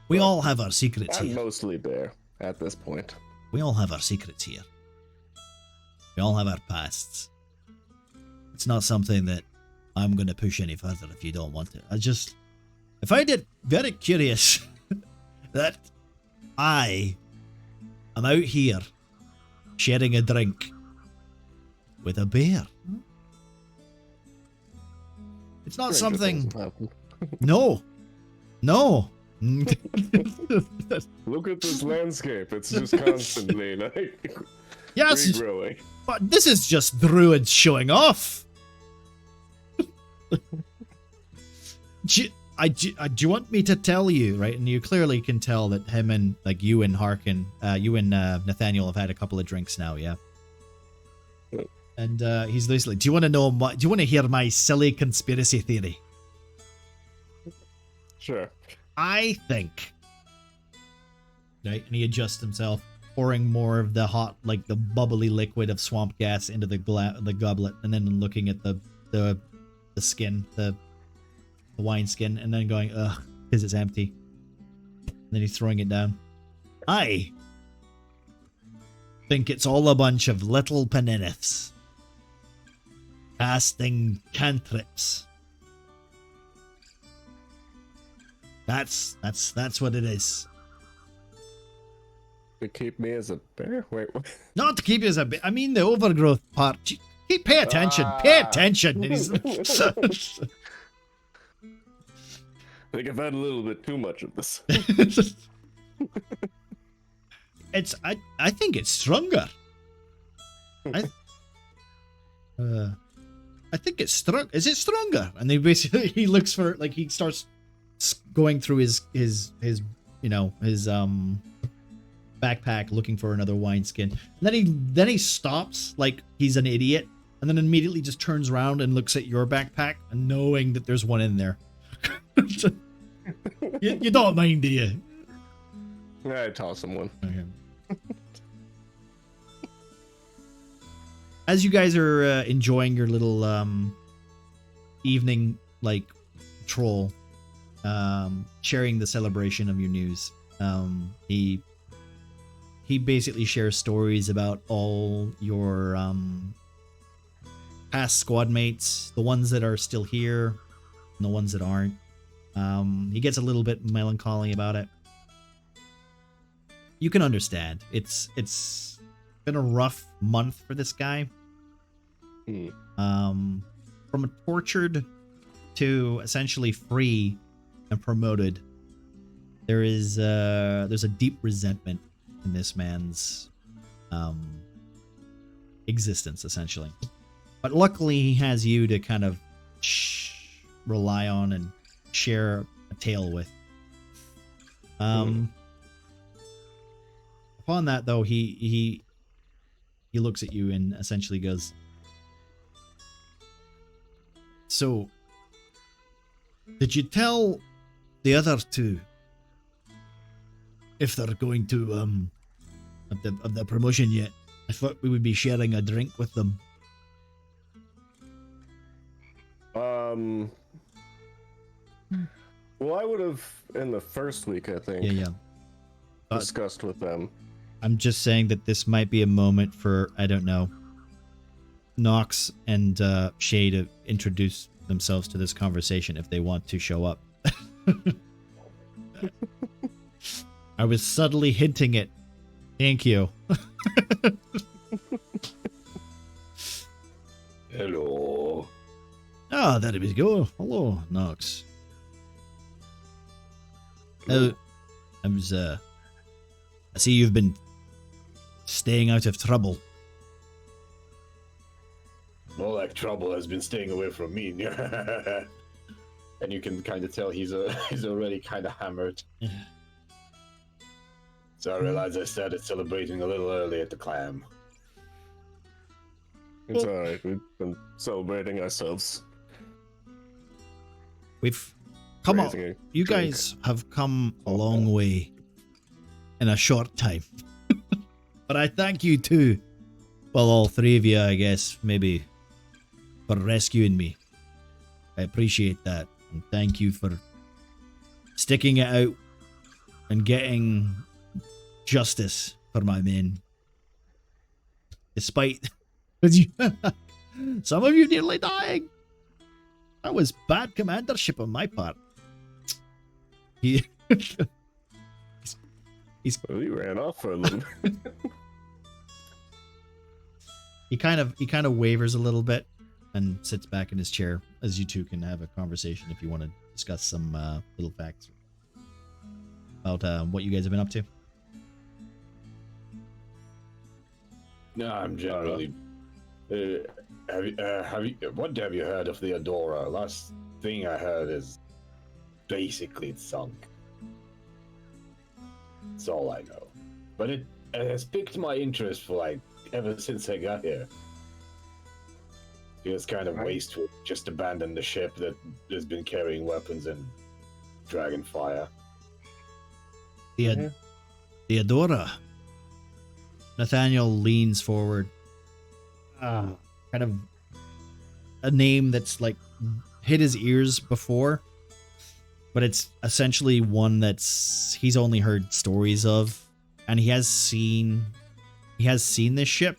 We all have our secrets I'm here. mostly bear at this point. We all have our secrets here. We all have our pasts. It's not something that I'm going to push any further if you don't want to. I find it very curious that I am out here sharing a drink with a bear. It's not Stranger something... things have happened. No. No. Look at this landscape. It's just constantly like Yes, regrowing. but this is just druids showing off. do you want me to tell you, right? And you clearly can tell that him and like you and Nathaniel have had a couple of drinks now, yeah. And he's basically, do you want to know? Do you want to hear my silly conspiracy theory? Sure. I think. Right, and he adjusts himself, pouring more of the hot, like the bubbly liquid of swamp gas into the goblet, and then looking at the skin, the wine skin, and then going, ugh, because it's empty. And then he's throwing it down. I think it's all a bunch of little peniniffs casting cantrips. That's what it is. To keep me as a bear? Wait, what? Not to keep you as a I mean the overgrowth part. Pay attention. Pay attention. And he's- I think I've had a little bit too much of this. I think it's stronger. I think it's strong. Is it stronger? And they basically he looks for like he starts going through his backpack looking for another wineskin. And then he stops like he's an idiot, and then immediately just turns around and looks at your backpack, and knowing that there's one in there. you don't mind, do you? I toss him one. Okay. As you guys are enjoying your little evening like patrol, sharing the celebration of your news, he basically shares stories about all your past squad mates, the ones that are still here and the ones that aren't. He gets a little bit melancholy about it. You can understand. It's been a rough month for this guy. From a tortured to essentially free and promoted, there's a deep resentment in this man's existence, essentially. But luckily, he has you to kind of rely on and share a tale with. Upon that, though, he looks at you and essentially goes, "So, did you tell the other two if they're going to of the promotion yet? I thought we would be sharing a drink with them." Well, I would have in the first week, I think. Yeah. Discussed with them. I'm just saying that this might be a moment for, I don't know, Nox and Shay to introduce themselves to this conversation if they want to show up. I was subtly hinting it. Thank you. Hello. Ah, there we go. Hello, Nox. I see you've been staying out of trouble. More like trouble has been staying away from me. And you can kind of tell he's he's already kind of hammered. So I realized I started celebrating a little early at the clam. It's alright. We've been celebrating ourselves. We've come Raising on. a You drink. guys have come a long way in a short time. But I thank you too. Well, all three of you, I guess, maybe, for rescuing me. I appreciate that. And thank you for sticking it out and getting justice for my men. Despite some of you nearly dying. That was bad commandership on my part. He Well, we ran off for a little bit. he kind of wavers a little bit and sits back in his chair as you two can have a conversation if you want to discuss some little facts about what you guys have been up to. No, I'm generally. What have you heard of the Adora? Last thing I heard is basically it's sunk. That's all I know. But it has piqued my interest for like ever since I got here. It was kind of wasteful. Just abandon the ship that has been carrying weapons and dragon fire. The Adora. Nathaniel leans forward. Kind of a name that's like hit his ears before, but it's essentially one that's he's only heard stories of, and he has seen this ship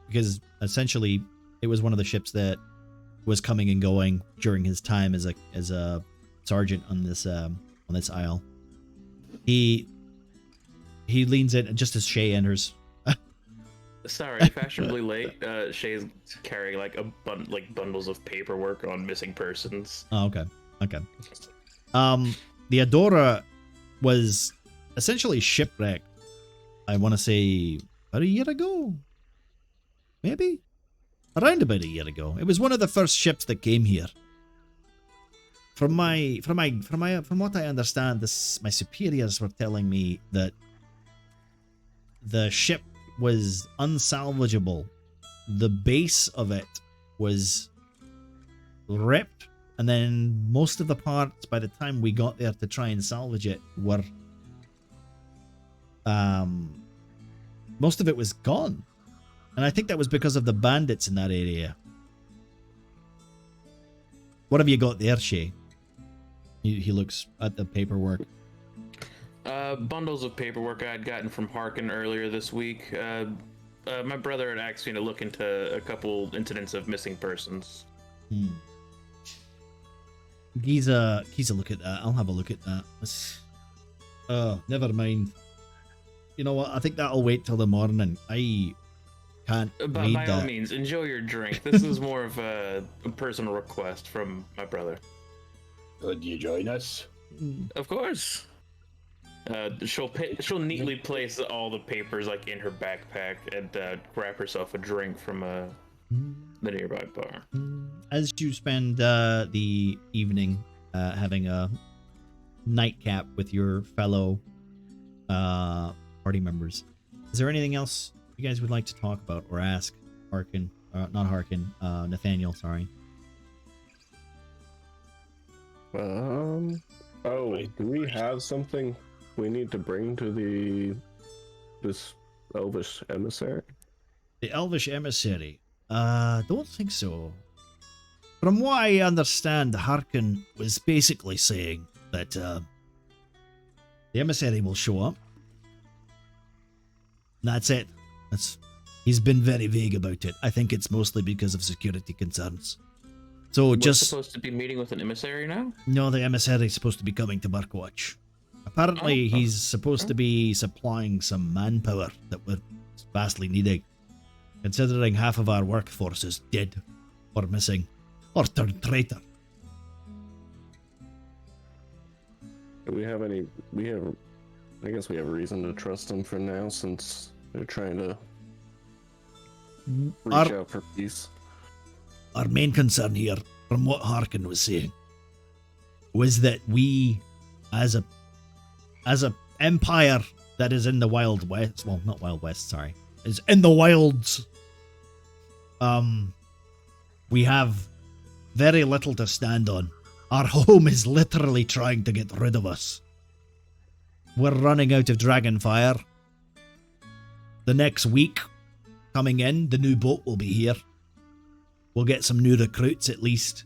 because essentially it was one of the ships that was coming and going during his time as a sergeant on this isle. He leans in just as Shay enters. Sorry, fashionably late. Shay's carrying like bundles of paperwork on missing persons. Oh, okay. The Adora was essentially shipwrecked. I want to say about a year ago, maybe around about a year ago. It was one of the first ships that came here. From what I understand, my superiors were telling me that the ship was unsalvageable. The base of it was ripped, and then most of the parts, by the time we got there to try and salvage it, were most of it was gone. And I think that was because of the bandits in that area. What have you got there, Shay? He looks at the paperwork. Bundles of paperwork I had gotten from Harkin earlier this week. My brother had asked me to look into a couple incidents of missing persons. Giza, look at that. I'll have a look at that. Oh, never mind. You know what? I think that'll wait till the morning. I can't read By that. all means, enjoy your drink. This is more of a personal request from my brother. Could you join us? Of course. She'll neatly place all the papers like in her backpack and grab herself a drink from the nearby bar. As you spend the evening having a nightcap with your fellow party members, is there anything else you guys would like to talk about or ask Harkin? Nathaniel, sorry. Do we have something we need to bring to this elvish emissary? The elvish emissary? Don't think so. From what I understand, Harkin was basically saying that the emissary will show up. That's it. He's been very vague about it. I think it's mostly because of security concerns. So We're just supposed to be meeting with an emissary now? no, the emissary is supposed to be coming to Murkwatch. Apparently, he's supposed to be supplying some manpower that we're vastly needing, considering half of our workforce is dead or missing or turned traitor. Do we have any? I guess we have reason to trust them for now, since they're trying to reach out for peace. Our main concern here, from what Harkin was saying, was that we, as a empire that is in the Wild West, well, not Wild West, sorry, is in the wilds, we have very little to stand on. Our home is literally trying to get rid of us. We're running out of Dragonfire. The next week, coming in, the new boat will be here. We'll get some new recruits at least.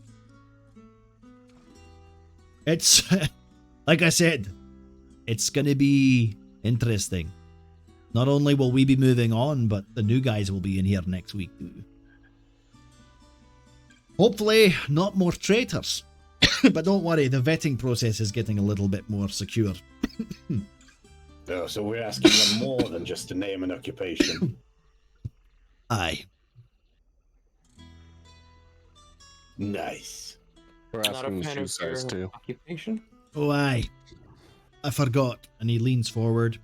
It's, like I said, it's going to be interesting. Not only will we be moving on, but the new guys will be in here next week too. Hopefully, not more traitors. But don't worry, the vetting process is getting a little bit more secure. Oh, so we're asking them more than just a name and occupation. Aye. Nice. We're Not a asking fan shoe of size your too. occupation. Oh, aye. I forgot. And he leans forward,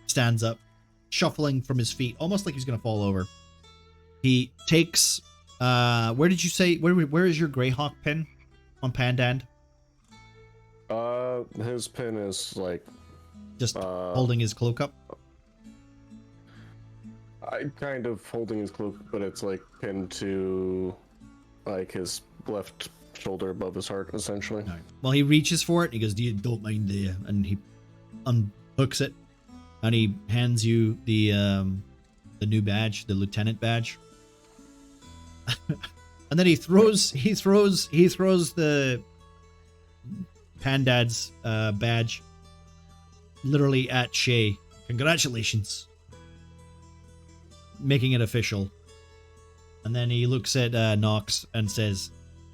stands up, shuffling from his feet, almost like he's going to fall over. He takes... where did you say... Where is your Greyhawk pin on Pandand? His pin is like... Just holding his cloak up? I kind of holding his cloak, but it's like pinned to like his left shoulder above his heart, essentially. Right. Well, he reaches for it. And he goes, don't mind the... And he unhooks it. And he hands you the new badge, the lieutenant badge. And then he throws the Pandad's badge literally at Shay. Congratulations. Making it official. And then he looks at Nox and says,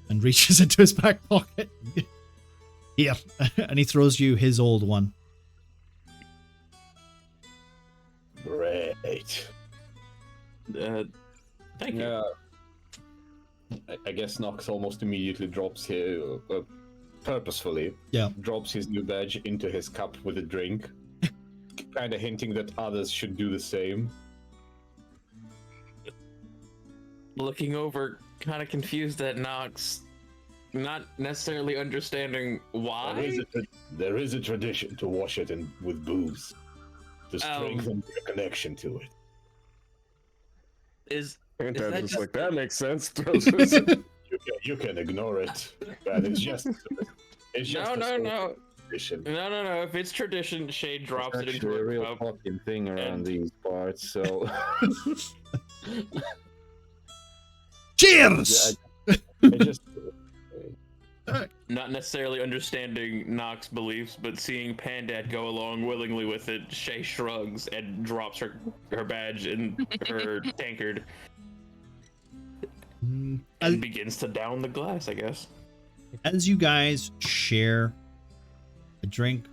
and reaches into his back pocket. Here. And he throws you his old one. Great. Thank you. I guess Nox almost immediately drops here, purposefully. Yeah. Drops his new badge into his cup with a drink, kind of hinting that others should do the same. Looking over, kind of confused at Nox, not necessarily understanding why. There is a tradition to wash it with booze to strengthen your connection to it. And that just just- like, that makes sense. You can ignore it, but it's just No. tradition. No. If it's tradition, Shade drops it into Actually, a a real cup. fucking thing around and- these parts. So Cheers! I just Not necessarily understanding Nox's beliefs, but seeing Pandad go along willingly with it, Shay shrugs and drops her badge in her tankard and begins to down the glass, I guess. As you guys share a drink,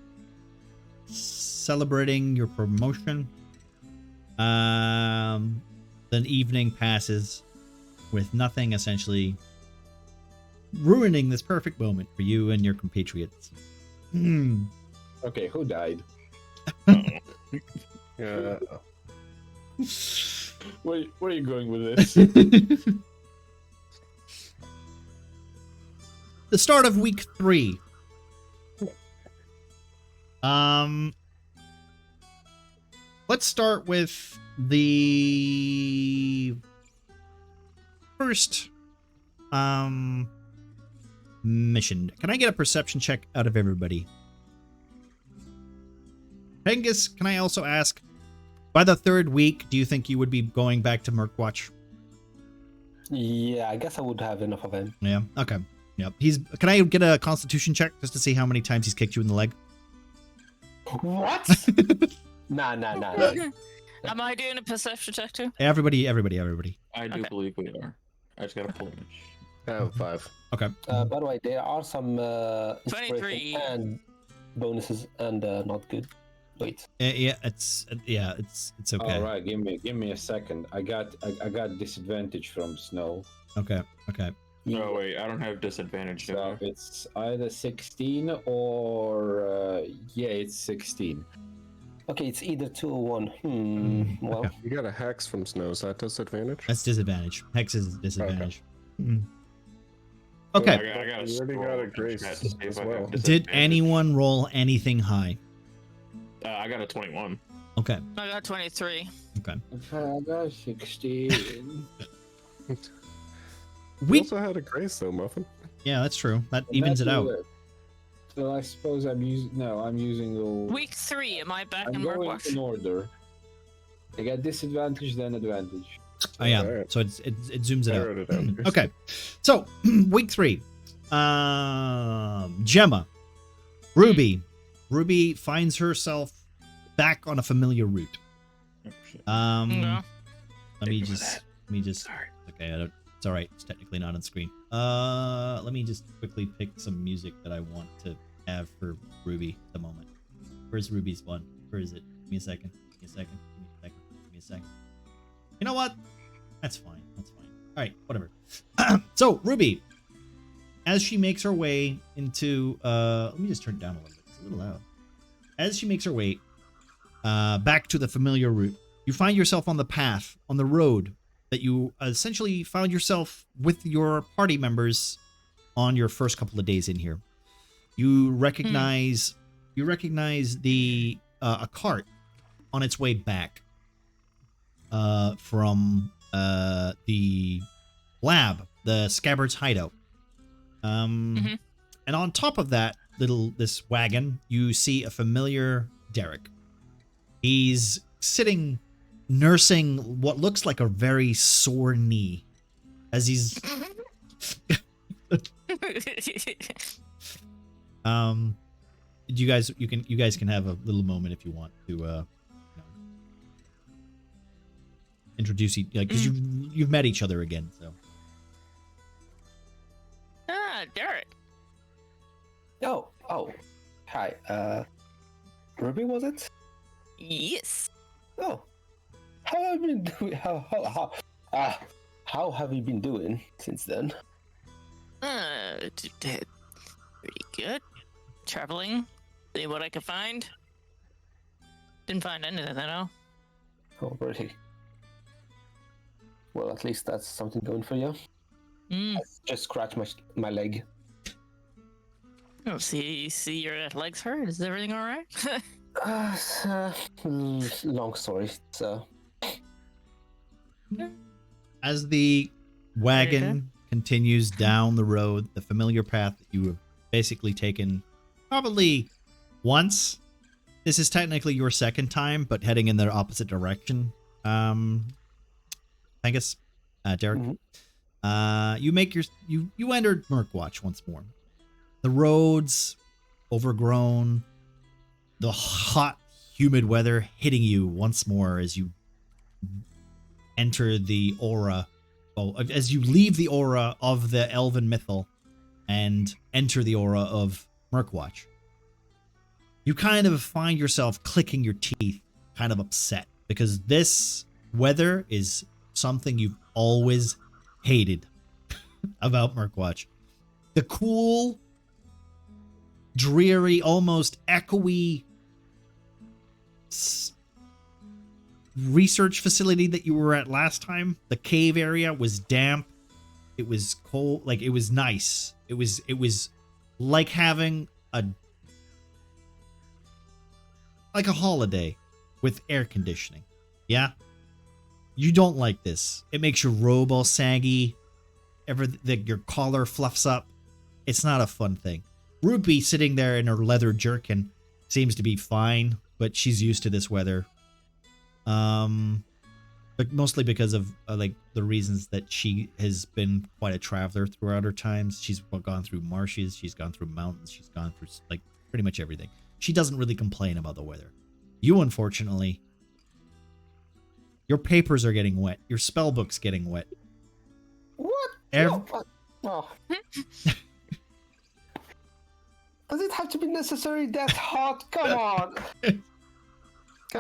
celebrating your promotion, then evening passes with nothing essentially ruining this perfect moment for you and your compatriots. okay. Who died? Yeah. Where are you going with this? The start of week 3. Let's start with the first mission. Can I get a perception check out of everybody? Pengus, can I also ask, by the 3rd week, do you think you would be going back to Murkwatch? Yeah, I guess I would have enough of him. Yeah, okay. Yep. Can I get a constitution check just to see how many times he's kicked you in the leg? What? Nah. Am I doing a perception check too? Everybody. I do Okay. believe we are. I just gotta pull it. I have 5. Okay. By the way, there are some 23. inspiration and bonuses and not good. Wait. Yeah, it's okay. All right, give me a second. I got disadvantage from snow, Okay. No, wait, I don't have disadvantage. do so I? it's either 16 or it's 16. Okay, it's either 2 or 1. Well, Okay. You got a hex from snow, is that disadvantage? That's disadvantage. Hex is disadvantage. Mm. Okay. I gotta We already scroll got a and grace chat to see if as I well. have Did disadvantage. anyone roll anything high? I got a 21. Okay. I got 23. Okay. I got 16. We also had a grace though, Muffin. Yeah, that's true. That And evens it that's out. it. So I suppose I'm using. No, I'm using the. Week 3, am I back I'm in going Murkwatch? in order. I got disadvantage, then advantage. Oh yeah. Alright. So it zooms it I out. wrote it down. Okay. So week 3. Gemma. Ruby. Ruby finds herself back on a familiar route. Oh, shit. No. Let me Think of just. that. Let me just. Sorry. Okay. It's all right. It's technically not on screen. Let me just quickly pick some music that I want to have for Ruby at the moment. Where's Ruby's one? Where is it? Give me a second. Give me a second. Give me a second. Give me a second. You know what? That's fine. That's fine. All right. Whatever. So Ruby, as she makes her way into, let me just turn it down a little bit. It's a little loud. As she makes her way back to the familiar route, you find yourself on the path, on the road that you essentially found yourself with your party members on your first couple of days in here. You recognize the a cart on its way back from the lab, the Scabbard's hideout. And on top of that this wagon, you see a familiar Derek. He's sitting nursing what looks like a very sore knee as he's you guys can have a little moment if you want to introduce each, because you've met each other again, so Derek. Oh, hi. Ruby, was it? Yes. Oh, how have you been doing? How have you been doing since then? Pretty good. Traveling, see what I could find. Didn't find anything, though. Oh, really? Well, at least that's something going for you. I just scratched my leg. Oh, see your legs hurt. Is everything all right? Long story. So, as the wagon continues down the road, the familiar path that you have basically taken probably once. This is technically your second time, but heading in the opposite direction. Angus, Derek, you entered Murkwatch once more. The roads overgrown, the hot, humid weather hitting you once more as you enter the aura. As you leave the aura of the Elven Mythal and enter the aura of Murkwatch. You kind of find yourself clicking your teeth, kind of upset, because this weather is something you've always hated about Murkwatch. The cool, dreary, almost echoey research facility that you were at last time, the cave area, was damp. It was cold. Like, it was nice. It was like having a holiday with air conditioning. Yeah? You don't like this. It makes your robe all saggy. Your collar fluffs up. It's not a fun thing. Ruby, sitting there in her leather jerkin, seems to be fine, but she's used to this weather. But mostly because of the reasons that she has been quite a traveler throughout her times. She's gone through marshes, she's gone through mountains, she's gone through pretty much everything. She doesn't really complain about the weather. You, unfortunately, your papers are getting wet. Your spell book's getting wet. what? Oh. Does it have to be necessary that hot? Come on. Can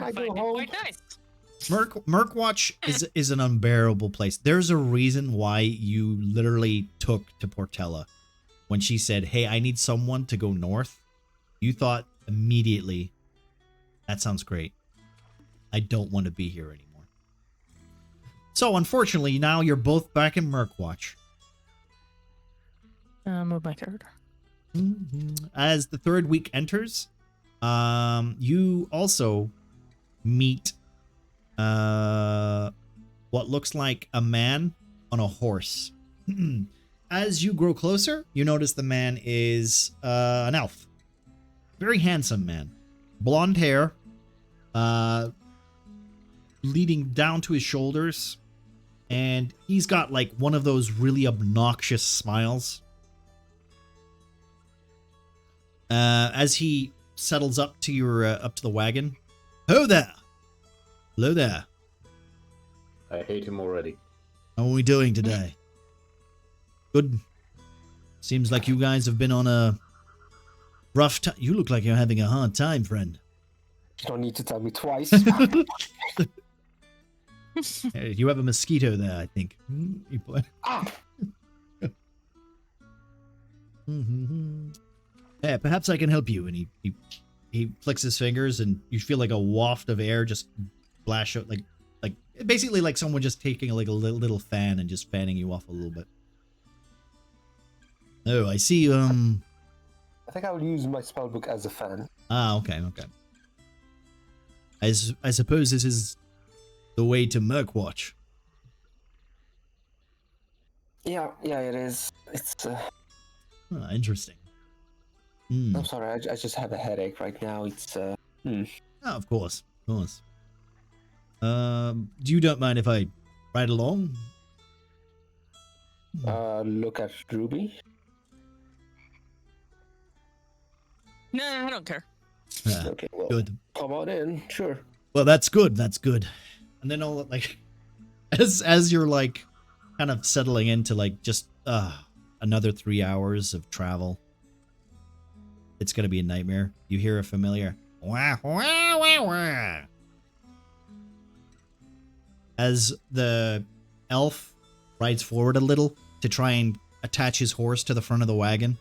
I go Find it home? quite nice. Murkwatch is an unbearable place. There's a reason why you literally took to Portella. When she said, hey, I need someone to go north, you thought immediately, that sounds great. I don't want to be here anymore. So, unfortunately, now you're both back in Murkwatch. Move my character. As the third week enters, you also meet what looks like a man on a horse. As you grow closer, you notice the man is an elf. Very handsome man. Blonde hair, leading down to his shoulders. And he's got like one of those really obnoxious smiles. As he settles up to your up to the wagon. Ho there! Hello there. I hate him already. How are we doing today? Good. Seems like you guys have been on a rough time. You look like you're having a hard time, friend. You don't need to tell me twice. Hey, you have a mosquito there, I think. Ah! Yeah, perhaps I can help you. And he flicks his fingers, and you feel like a waft of air just flash out, like basically like someone just taking like a little fan and just fanning you off a little bit. Oh, I see. I think I will use my spellbook as a fan. Ah, okay. I suppose this is the way to Murkwatch. Yeah, it is. It's. Interesting. I'm sorry, I just have a headache right now. It's. Oh, of course. You don't mind if I ride along? Look at Ruby. No, I don't care. Okay, well, Good. come on in, sure. Well, that's good. And then all like, as you're like, kind of settling into like just another 3 hours of travel, it's gonna be a nightmare. You hear a familiar wah wah wah wah as the elf rides forward a little to try and attach his horse to the front of the wagon.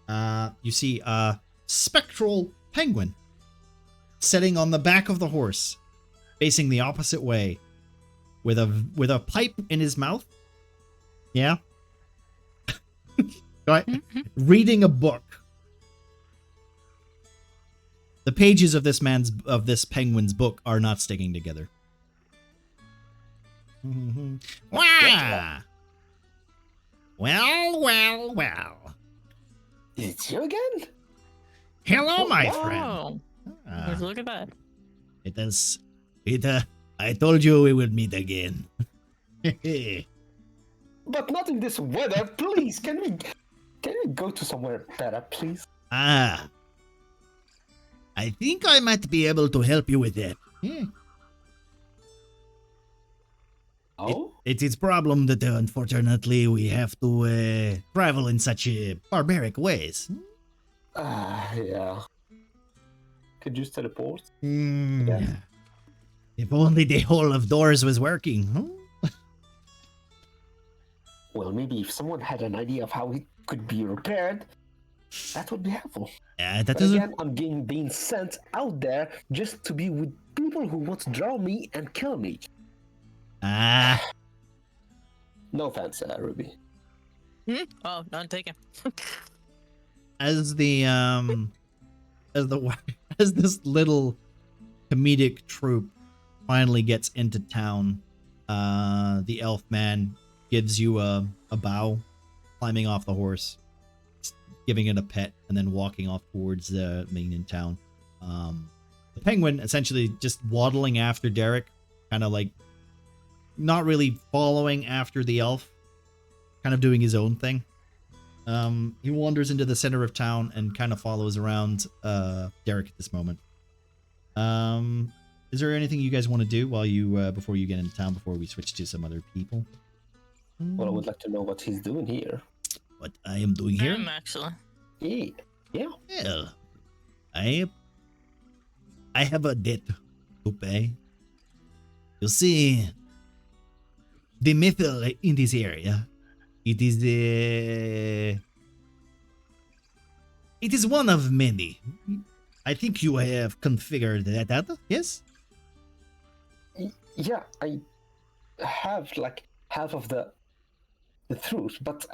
You see a spectral penguin sitting on the back of the horse, facing the opposite way, with a pipe in his mouth. Yeah. Reading a book. The pages of this penguin's book are not sticking together. Wah! Well. It's you again? Hello, my friend. Oh, look at that. I told you we would meet again. But not in this weather, please. Can we go to somewhere better, please? I think I might be able to help you with that. Oh? It is problem that unfortunately we have to travel in such barbaric ways. Yeah. Could you teleport? Yeah. If only the whole of doors was working. Huh? Well, maybe if someone had an idea of how it could be repaired, that would be helpful. That But doesn't. again, I'm being sent out there just to be with people who want to draw me and kill me. No offense, Ruby. Oh, none taken. As this little comedic troupe finally gets into town, the elf man gives you a bow, climbing off the horse, giving it a pet, and then walking off towards the main in town. The penguin essentially just waddling after Derek, kind of like not really following after the elf, kind of doing his own thing. He wanders into the center of town and kind of follows around Derek at this moment. Is there anything you guys want to do while you before you get into town, before we switch to some other people? Well, I would like to know what he's doing here. What I am doing here? Actually. Yeah. Well, I have a debt to pay. You see, the metal in this area, it is one of many. I think you have configured that out, yes? Yeah, I have like half of the truth, but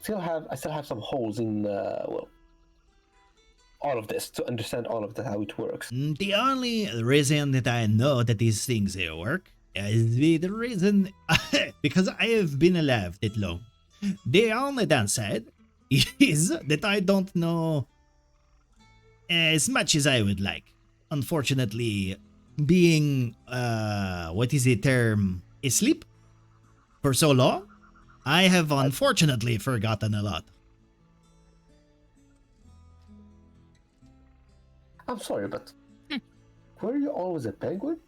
I still have some holes in well, all of this to understand all of that how it works. The only reason that I know that these things here work is the reason because I have been alive that long. The only downside is that I don't know as much as I would like. Unfortunately, being what is the term, asleep for so long, I have unfortunately forgotten a lot. I'm sorry, but were you always a penguin?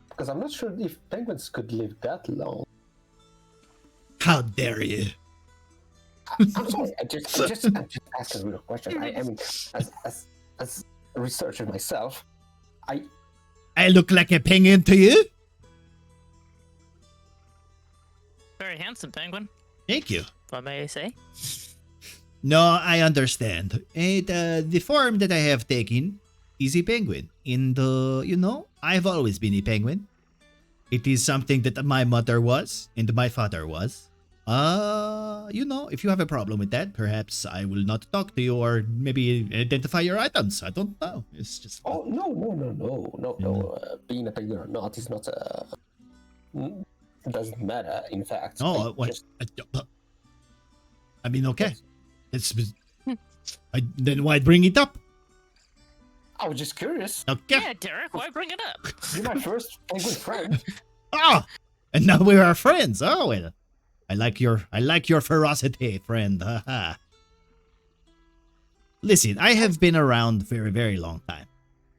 Because I'm not sure if penguins could live that long. How dare you? I'm sorry. I'm just asking a real question. I mean, as a researcher myself, I look like a penguin to you? Very handsome penguin, Thank you. if I may say. No, I understand. The form that I have taken is a penguin. I've always been a penguin. It is something that my mother was and my father was. If you have a problem with that, perhaps I will not talk to you or maybe identify your items. I don't know. It's just... oh no. Being a penguin or not is not a. It doesn't matter. In fact. Oh, what? I mean, okay. Then why bring it up? I was just curious. Okay. Yeah, Derek, why bring it up? You're my first penguin friend. Ah, and now we are friends. Oh well, I like your ferocity, friend. Haha. Listen, I have been around very, very long time.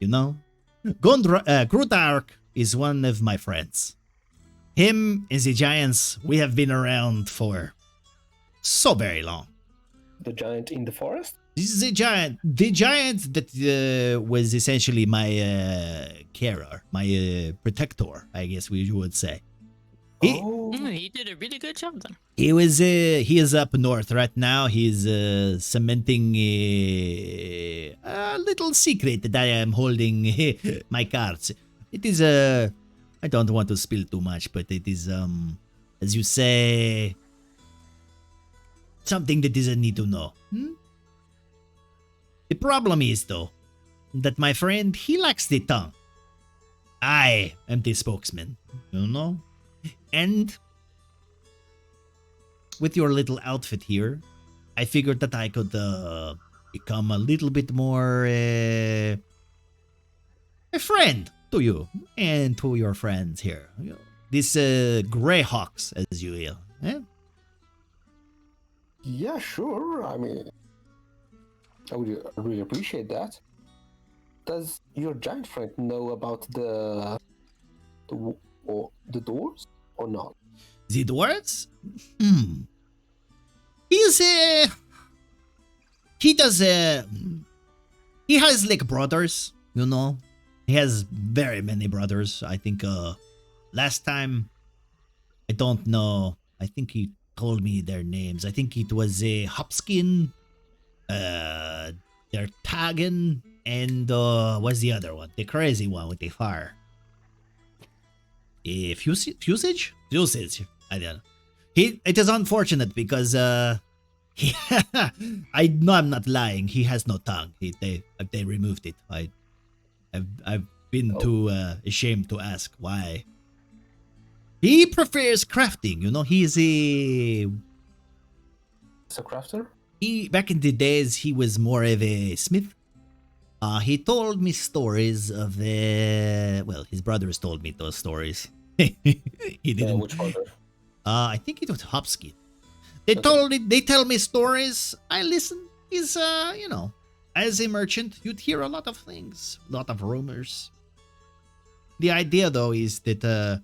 You know, Grutark is one of my friends. Him and the giants, we have been around for so very long. The giant in the forest? This is the giant that was essentially my carer, my protector, I guess we would say. He did a really good job then. He is up north right now. He's cementing a little secret that I am holding my cards. It is I don't want to spill too much, but it is as you say, something that doesn't need to know. The problem is, though, that my friend, he lacks the tongue. I am the spokesman, you know? And with your little outfit here, I figured that I could become a little bit more a friend to you and to your friends here. You know, these Greyhawks, as you will. Eh? Yeah, sure. I mean, I would really appreciate that. Does your giant friend know about the doors or not? The dwarves? He has like brothers, you know. He has very many brothers. I think last time, I don't know. I think he told me their names. I think it was a Hopskin, their Tagen, and what's the other one? The crazy one with the fire. Fusage? I don't know. It is unfortunate because I know I'm not lying. He has no tongue. They removed it. I've been too ashamed to ask why. He prefers crafting. You know, he's a crafter. Back in the days he was more of a smith. He told me stories of his brothers told me those stories. He didn't. Which brother? I think it was Hopskin. They tell me stories. I listen. He's as a merchant, you'd hear a lot of things, a lot of rumors. The idea though is that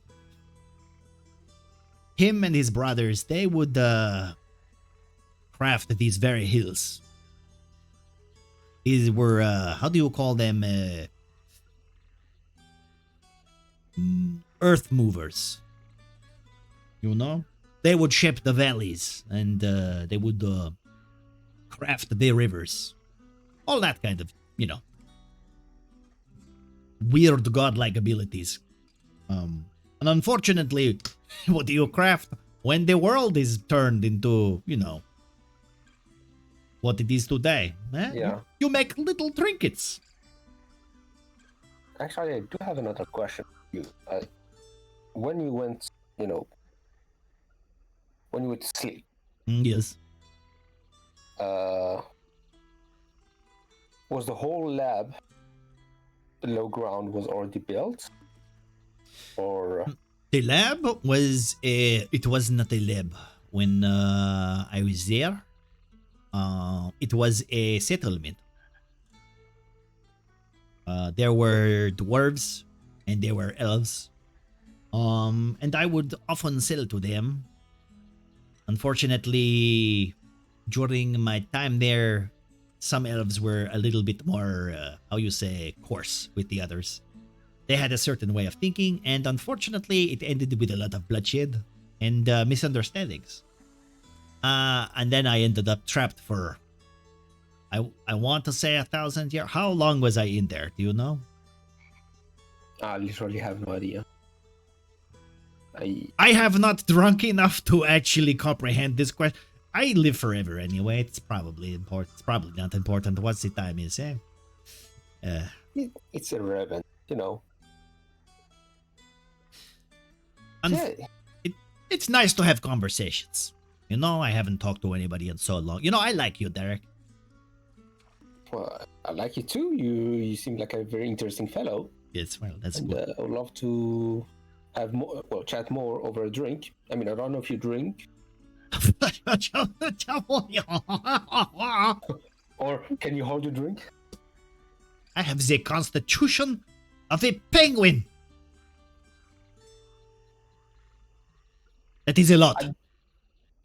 him and his brothers, they would craft these very hills. These were how do you call them? Earth movers. You know, they would shape the valleys and they would craft the rivers, all that kind of, weird godlike abilities. And unfortunately, what do you craft when the world is turned into, what it is today. Eh? Yeah. You make little trinkets. Actually, I do have another question for you. When you went, when you went to sleep, Yes. was the whole lab below ground was already built? Or The lab was it was not a lab when I was there. It was a settlement. There were dwarves and there were elves. And I would often sell to them. Unfortunately, during my time there, some elves were a little bit more, how you say, coarse with the others. They had a certain way of thinking, and unfortunately, it ended with a lot of bloodshed and misunderstandings. And then I ended up trapped for, I want to say 1,000 years. How long was I in there? Do you know? I literally have no idea. I have not drunk enough to actually comprehend this question. I live forever anyway. It's probably important. It's probably not important what the time is, eh? It's irrelevant, It's nice to have conversations. I haven't talked to anybody in so long. I like you, Derek. Well, I like you too. You seem like a very interesting fellow. Yes, well, that's And good. I would love to have more, chat more over a drink. I mean, I don't know if you drink. Or can you hold a drink? I have the constitution of a penguin. That is a lot.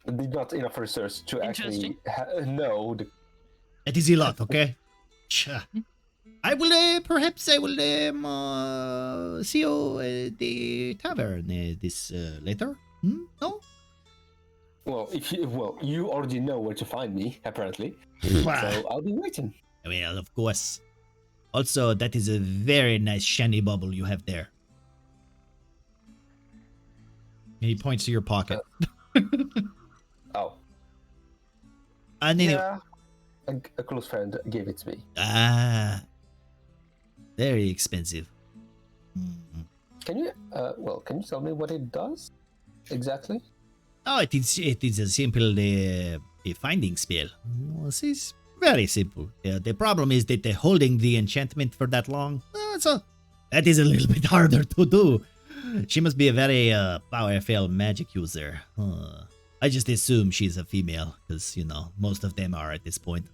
I did not enough research to actually know the. That is a lot, okay? I will, perhaps I will see you at the tavern this later. No? Well, you already know where to find me, apparently. So I'll be waiting. Well, of course. Also, that is a very nice shiny bubble you have there. He points to your pocket. Oh. And then Yeah. A close friend gave it to me. Very expensive. Mm-hmm. Can you tell me what it does exactly? Oh, it is a simple a finding spell. This is very simple. The problem is that holding the enchantment for that long, so that is a little bit harder to do. She must be a very powerful magic user. I just assume she's a female, because, most of them are at this point.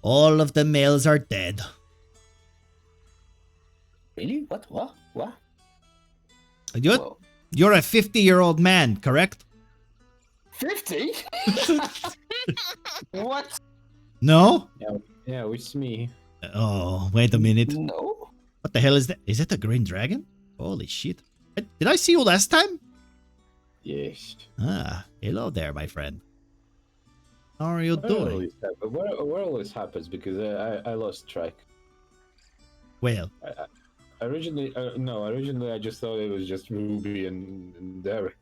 All of the males are dead. Really? What? You're a 50-year-old man, correct? 50? What? No? Yeah, it's me. Oh, wait a minute. No. What the hell is that? Is that a green dragon? Holy shit. Did I see you last time? Yes. Hello there, my friend. How are you doing? What always happens because I lost track. Well, originally I just thought it was just Ruby and Derek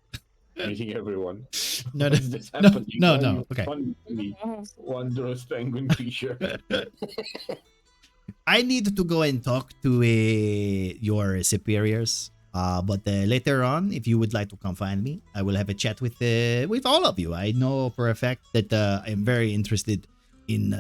meeting everyone. No. Okay. Wondrous penguin creature. I need to go and talk to your superiors. But later on, if you would like to come find me, I will have a chat with all of you. I know for a fact that I'm very interested in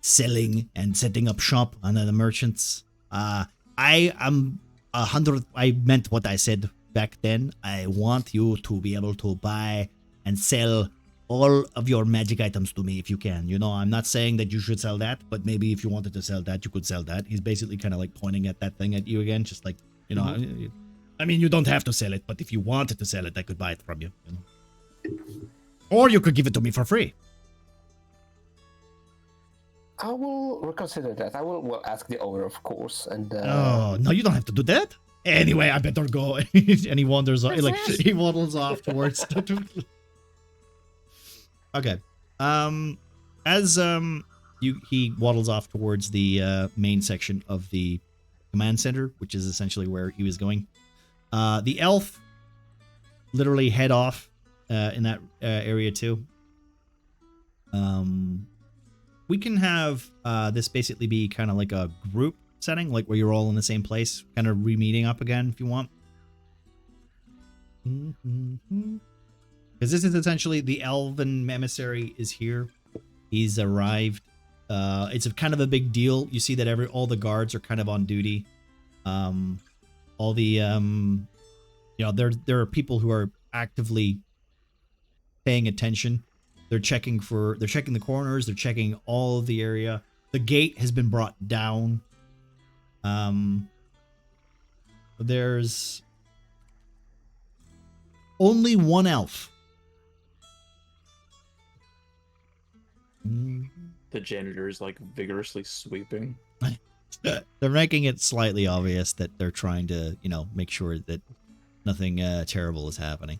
selling and setting up shop under the merchants. I am 100. I meant what I said back then. I want you to be able to buy and sell all of your magic items to me if you can. I'm not saying that you should sell that, but maybe if you wanted to sell that, you could sell that. He's basically kind of like pointing at that thing at you again, just like. I mean, you don't have to sell it, but if you wanted to sell it, I could buy it from you. Or you could give it to me for free. I will reconsider that. I will ask the owner, of course. And Oh, no, you don't have to do that. Anyway, I better go. And he wanders off. He waddles off towards. Okay. As he waddles off towards the main section of the command center, which is essentially where he was going. The elf literally head off in that area too. We can have this basically be kind of like a group setting, like where you're all in the same place, kind of re-meeting up again if you want. Because this is essentially the elven emissary is here. He's arrived. It's a kind of a big deal. You see that all the guards are kind of on duty. All the there are people who are actively paying attention. They're checking the corners, they're checking all of the area. The gate has been brought down. There's only one elf. The janitor is like vigorously sweeping. They're making it slightly obvious that they're trying to, make sure that nothing terrible is happening.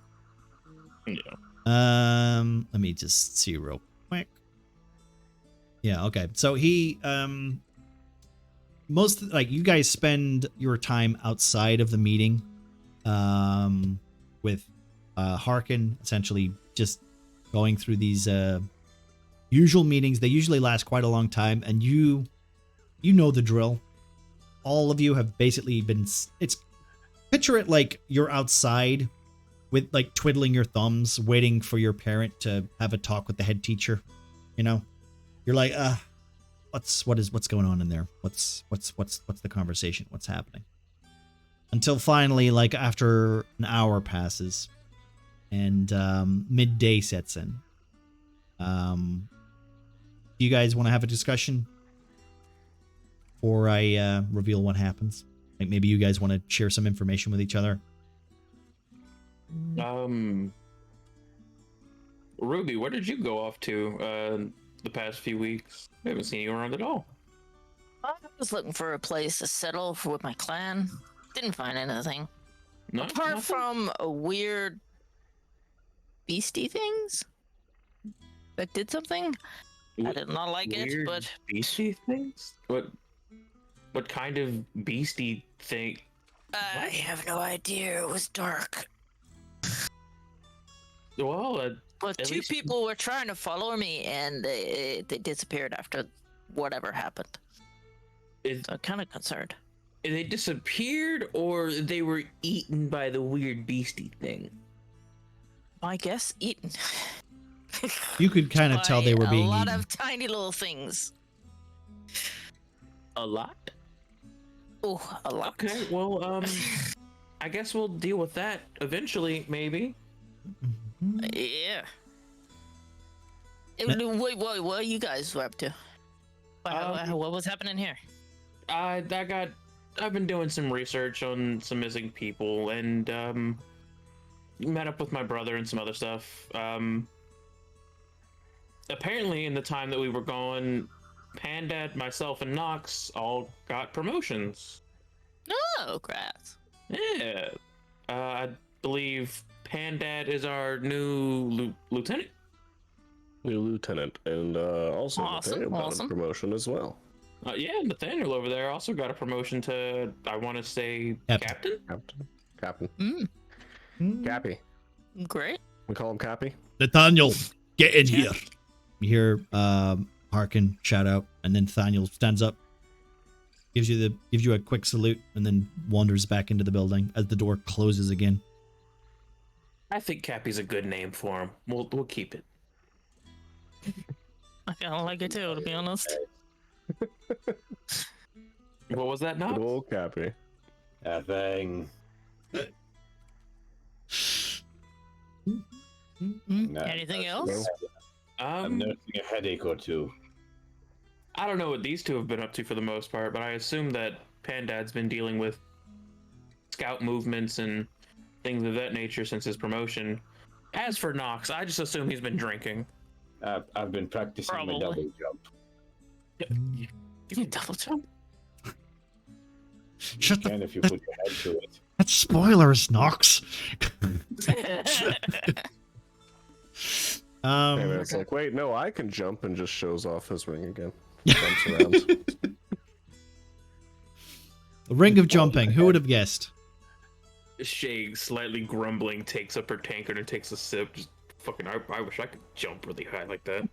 Yeah. Let me just see real quick. Yeah, okay. So he you guys spend your time outside of the meeting with Harkin, essentially just going through these usual meetings. They usually last quite a long time, and you know the drill. All of you have basically been picture it like you're outside with like twiddling your thumbs, waiting for your parent to have a talk with the head teacher. You're like, what's going on in there? What's the conversation? What's happening? Until finally, like after an hour passes, and midday sets in. Do you guys want to have a discussion before I reveal what happens? Like maybe you guys want to share some information with each other. Ruby, where did you go off to the past few weeks? I haven't seen you around at all. I was looking for a place to settle with my clan. Didn't find anything. Apart Nothing? from a weird beastie things that did something. I did not like it, Weird but beastie things? What kind of beastie thing? I have no idea. It was dark. Well, But At two least- people were trying to follow me, and they disappeared after whatever happened. So I'm kind of concerned. they disappeared, or they were eaten by the weird beastie thing? I guess eaten. You could kind of tell they were being a lot eaten. of tiny little things. A lot? Oh, a lot. Okay, well, I guess we'll deal with that eventually, maybe. Yeah. What are you guys up to? What was happening here? I've been doing some research on some missing people, and met up with my brother and some other stuff. Apparently, in the time that we were gone, Pandad, myself, and Nox all got promotions. Oh, crap. Yeah. I believe Pandad is our new lieutenant. New lieutenant, and also Awesome, Nathaniel got awesome. a promotion as well. Yeah, Nathaniel over there also got a promotion to, I want to say, Captain. captain. Cappy. Great. We call him Cappy. Nathaniel, get in here. You hear Harkin shout out, and then Nathaniel stands up, gives you a quick salute, and then wanders back into the building as the door closes again. I think Cappy's a good name for him. We'll keep it. I kind of like it too, to be honest. What was that, Good Nox? old Cappy. Thing. No, Anything else? I'm nursing a headache or two. I don't know what these two have been up to for the most part, but I assume that Pandad's been dealing with scout movements and things of that nature since his promotion. As for Nox, I just assume he's been drinking. I've been practicing my Probably. double jump. You double jump? Shut the. And if you put your head to it. That's spoilers, Nox. And it's like, wait, no, I can jump, and just shows off his ring again. Jumps around. Ring of jumping. Who would have guessed? Shay, slightly grumbling, takes up her tankard and takes a sip. Just fucking, I wish I could jump really high like that.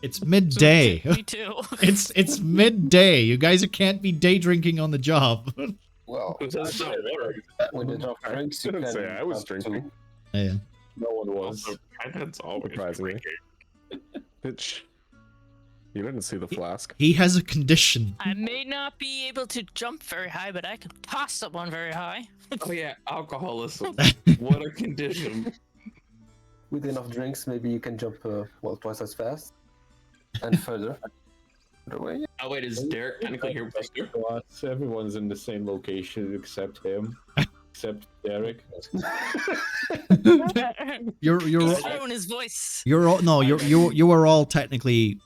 It's midday. Me too. It's midday. You guys can't be day drinking on the job. Well, That's not water. when the drop drinks, you Didn't can say I was have to- drinking. Yeah. No one was. Also, that's always Surprisingly. drinking. Bitch. You didn't see the flask. He has a condition. I may not be able to jump very high, but I can toss someone very high. Oh yeah, alcoholism. What a condition. with enough drinks, maybe you can jump twice as fast and further. Away. Oh wait, is Derek technically here with us too? Everyone's in the same location except him. Except Derek. You're He's throwing his voice. you're all no you are all technically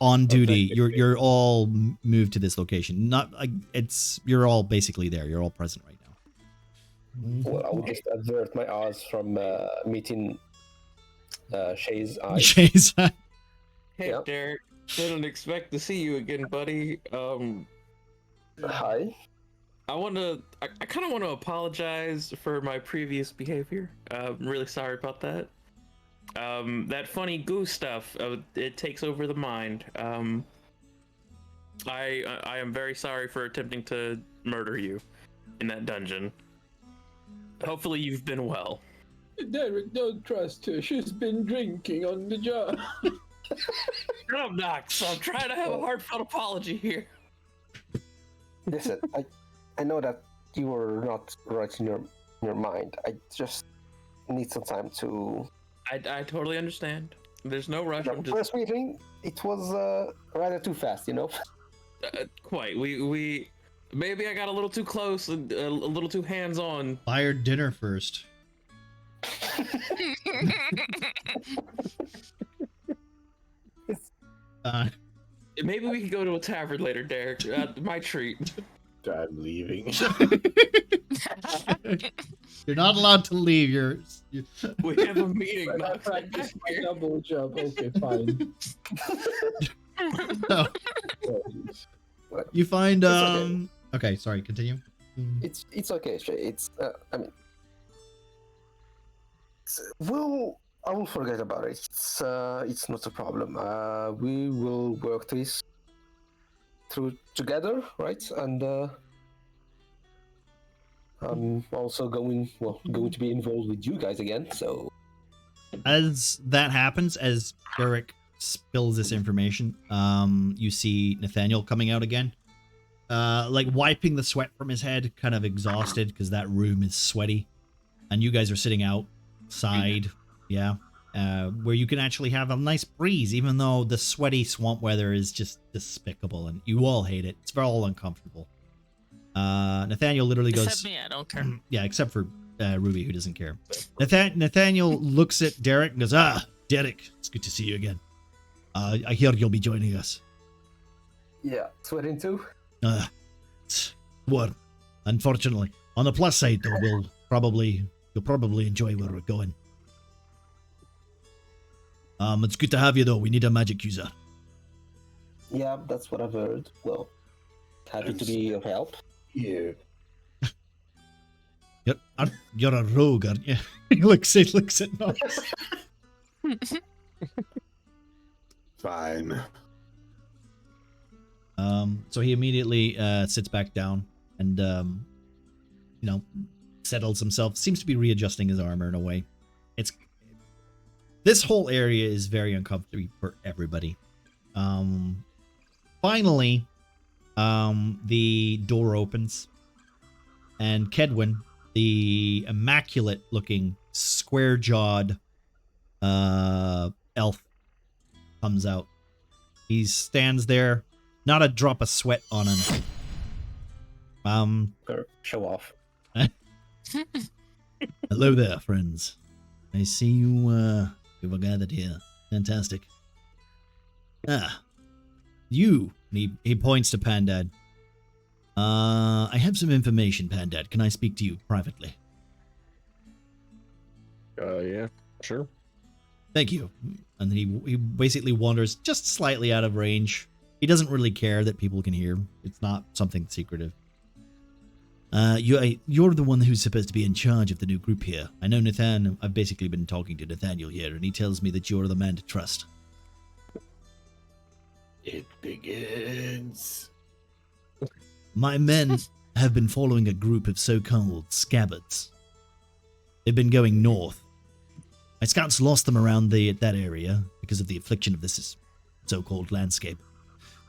on duty. You're all moved to this location. Not like you're all basically there. You're all present right now. Well, I would just avert my eyes from meeting Shay's eyes. Chase. Hey Yep. Derek, didn't expect to see you again, buddy. Hi. I kind of want to apologize for my previous behavior. I'm really sorry about that. That funny goo stuff, it takes over the mind. I am very sorry for attempting to murder you in that dungeon. Hopefully you've been well. Derek, don't trust her. She's been drinking on the job. Shut up, Knox. I'm trying to have a heartfelt apology here. Listen, I know that you were not right in your mind. I just need some time to. I totally understand. There's no rush. The I'm just first meeting, it was rather too fast, you know. quite. We maybe I got a little too close and a little too hands-on. Buy her dinner first. Maybe we could go to a tavern later, Derek. My treat. I'm leaving. You're not allowed to leave. We have a meeting. I Knox. practiced my double jump. Okay, fine. No. You find okay. Okay, sorry. Continue. It's okay, Shay. It's I mean, I will forget about it. It's not a problem. We will work this through together, right? And I'm also going to be involved with you guys again. So As that happens, as Derek spills this information, you see Nathaniel coming out again, like wiping the sweat from his head, kind of exhausted because that room is sweaty, and you guys are sitting outside, yeah, where you can actually have a nice breeze, even though the sweaty swamp weather is just despicable, and you all hate it. It's very all uncomfortable. Nathaniel literally goes, Except me, I don't care. yeah, except for Ruby, who doesn't care. Nathaniel looks at Derek and goes, Derek, it's good to see you again. I hear you'll be joining us. yeah, sweating too. Well, unfortunately. On the plus side, though, you'll probably enjoy where we're going. It's good to have you, though. We need a magic user. Yeah, that's what I've heard. Well, happy to be of help. Yeah. You're a rogue, aren't you? He looks at Knox. Fine. So he immediately sits back down and, settles himself. Seems to be readjusting his armor in a way. This whole area is very uncomfortable for everybody. Finally, the door opens, and Kedwin, the immaculate-looking, square-jawed elf, comes out. He stands there, not a drop of sweat on him. Show off. Hello there, friends. I see you are gathered here. Fantastic. You. He points to Pandad. I have some information, Pandad. Can I speak to you privately? Yeah, sure. Thank you. And then he basically wanders just slightly out of range. He doesn't really care that people can hear. It's not something secretive. You're the one who's supposed to be in charge of the new group here. I know I've basically been talking to Nathaniel here, and he tells me that you're the man to trust. It begins. My men have been following a group of so-called scabbards. They've been going north. My scouts lost them around that area because of the affliction of this so-called landscape.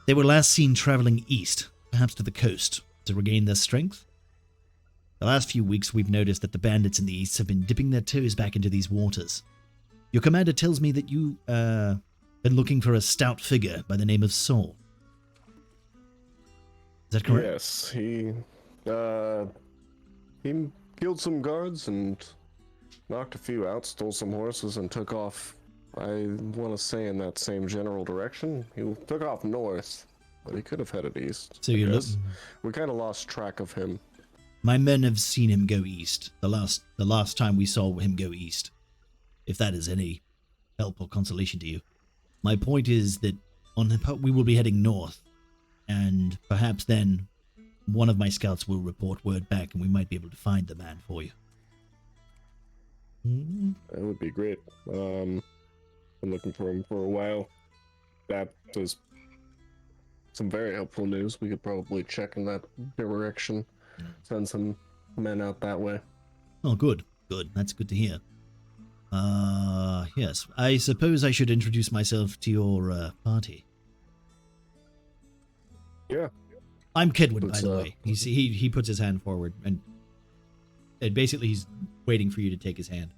They were last seen traveling east, perhaps to the coast, to regain their strength. The last few weeks we've noticed that the bandits in the east have been dipping their toes back into these waters. Your commander tells me that you, been looking for a stout figure by the name of Saul. Is that correct? Yes, he killed some guards and knocked a few out, stole some horses, and took off. I want to say in that same general direction. He took off north, but he could have headed east. So I you look. guess. We kind of lost track of him. My men have seen him go east. The last time we saw him go east. If that is any help or consolation to you. My point is that we will be heading north, and perhaps then one of my scouts will report word back, and we might be able to find the man for you. That would be great. Been looking for him for a while. That was some very helpful news. We could probably check in that direction. Send some men out that way. Oh, good. Good. That's good to hear. Yes. I suppose I should introduce myself to your party. Yeah. I'm Kedwin, by Let's, the way. He puts his hand forward, and basically he's waiting for you to take his hand.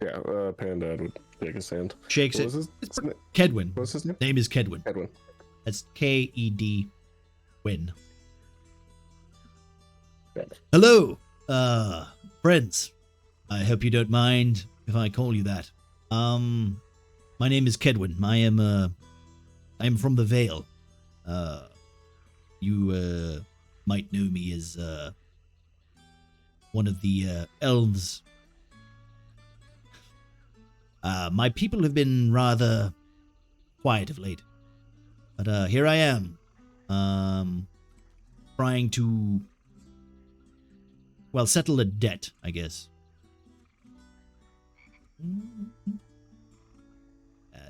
Yeah, Pandad would take his hand. Shakes What it. was his name? Kedwin. What's his name? Name is Kedwin. Edwin. That's K-E-D Win. Hello, friends. I hope you don't mind if I call you that. My name is Kedwin. I am from the Vale. You might know me as one of the elves. My people have been rather quiet of late, but here I am, trying to, well, settle a debt, I guess.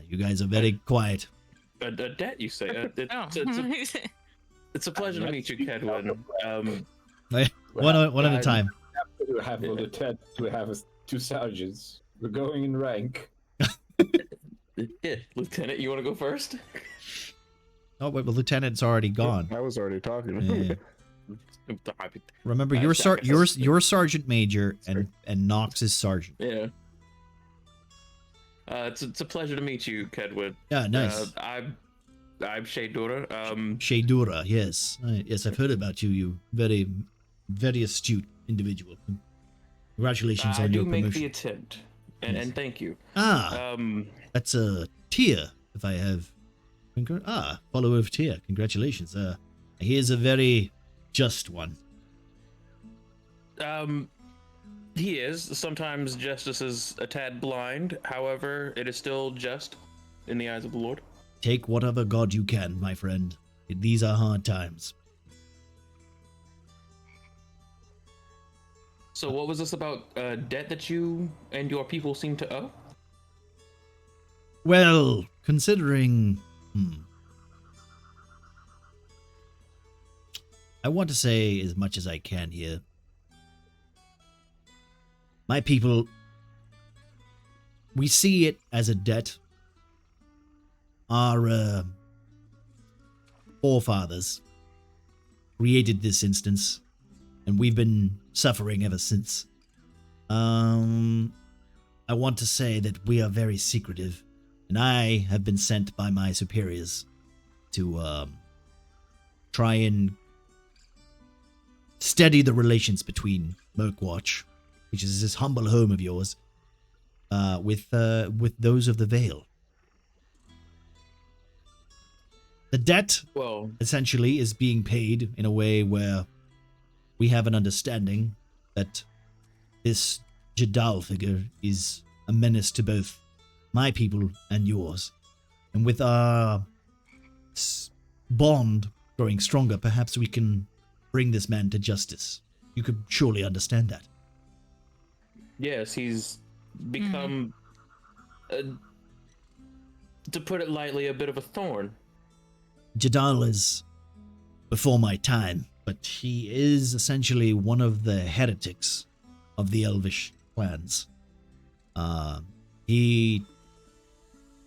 You guys are very quiet. A debt, you say? Oh. It's a pleasure to meet you, Kedwin. One at a time. To have a lieutenant, to have 2 sergeants. We're going in rank. Yeah, Lieutenant, you want to go first? Oh, wait, the lieutenant's already gone. I was already talking. Yeah. Remember, you're sergeant major, and Knox is sergeant. Yeah. It's a pleasure to meet you, Kedwin. Yeah, nice. I'm Shaydura. Shaydura, yes. Yes, I've heard about you. You very, very astute individual. Congratulations I on do your make promotion. the attempt, and thank you. That's a Tyr, if I have... follower of Tyr. Congratulations. He is a very just one. He is. Sometimes justice is a tad blind. However, it is still just in the eyes of the Lord. Take whatever god you can, my friend. These are hard times. So what was this about debt that you and your people seem to owe? Well, considering... I want to say as much as I can here. My people, we see it as a debt. Our forefathers created this instance, and we've been suffering ever since. I want to say that we are very secretive, and I have been sent by my superiors to try and steady the relations between Murkwatch, which is this humble home of yours, with those of the Vale. The debt, Well, essentially, is being paid in a way where we have an understanding that this Jadal figure is a menace to both my people and yours. And with our bond growing stronger, perhaps we can bring this man to justice. You could surely understand that. yes, he's become, to put it lightly, a bit of a thorn Jadal is before my time, but he is essentially one of the heretics of the Elvish clans. He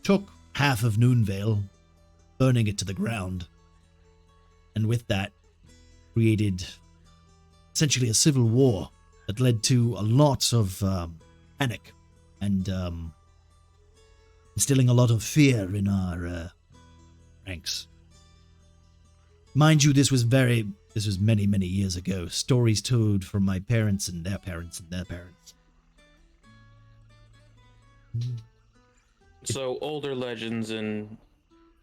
took half of Noonvale, burning it to the ground, and with that created essentially a civil war that led to a lot of panic and instilling a lot of fear in our ranks. Mind you, this was many, many years ago. Stories told from my parents and their parents and their parents. So older legends and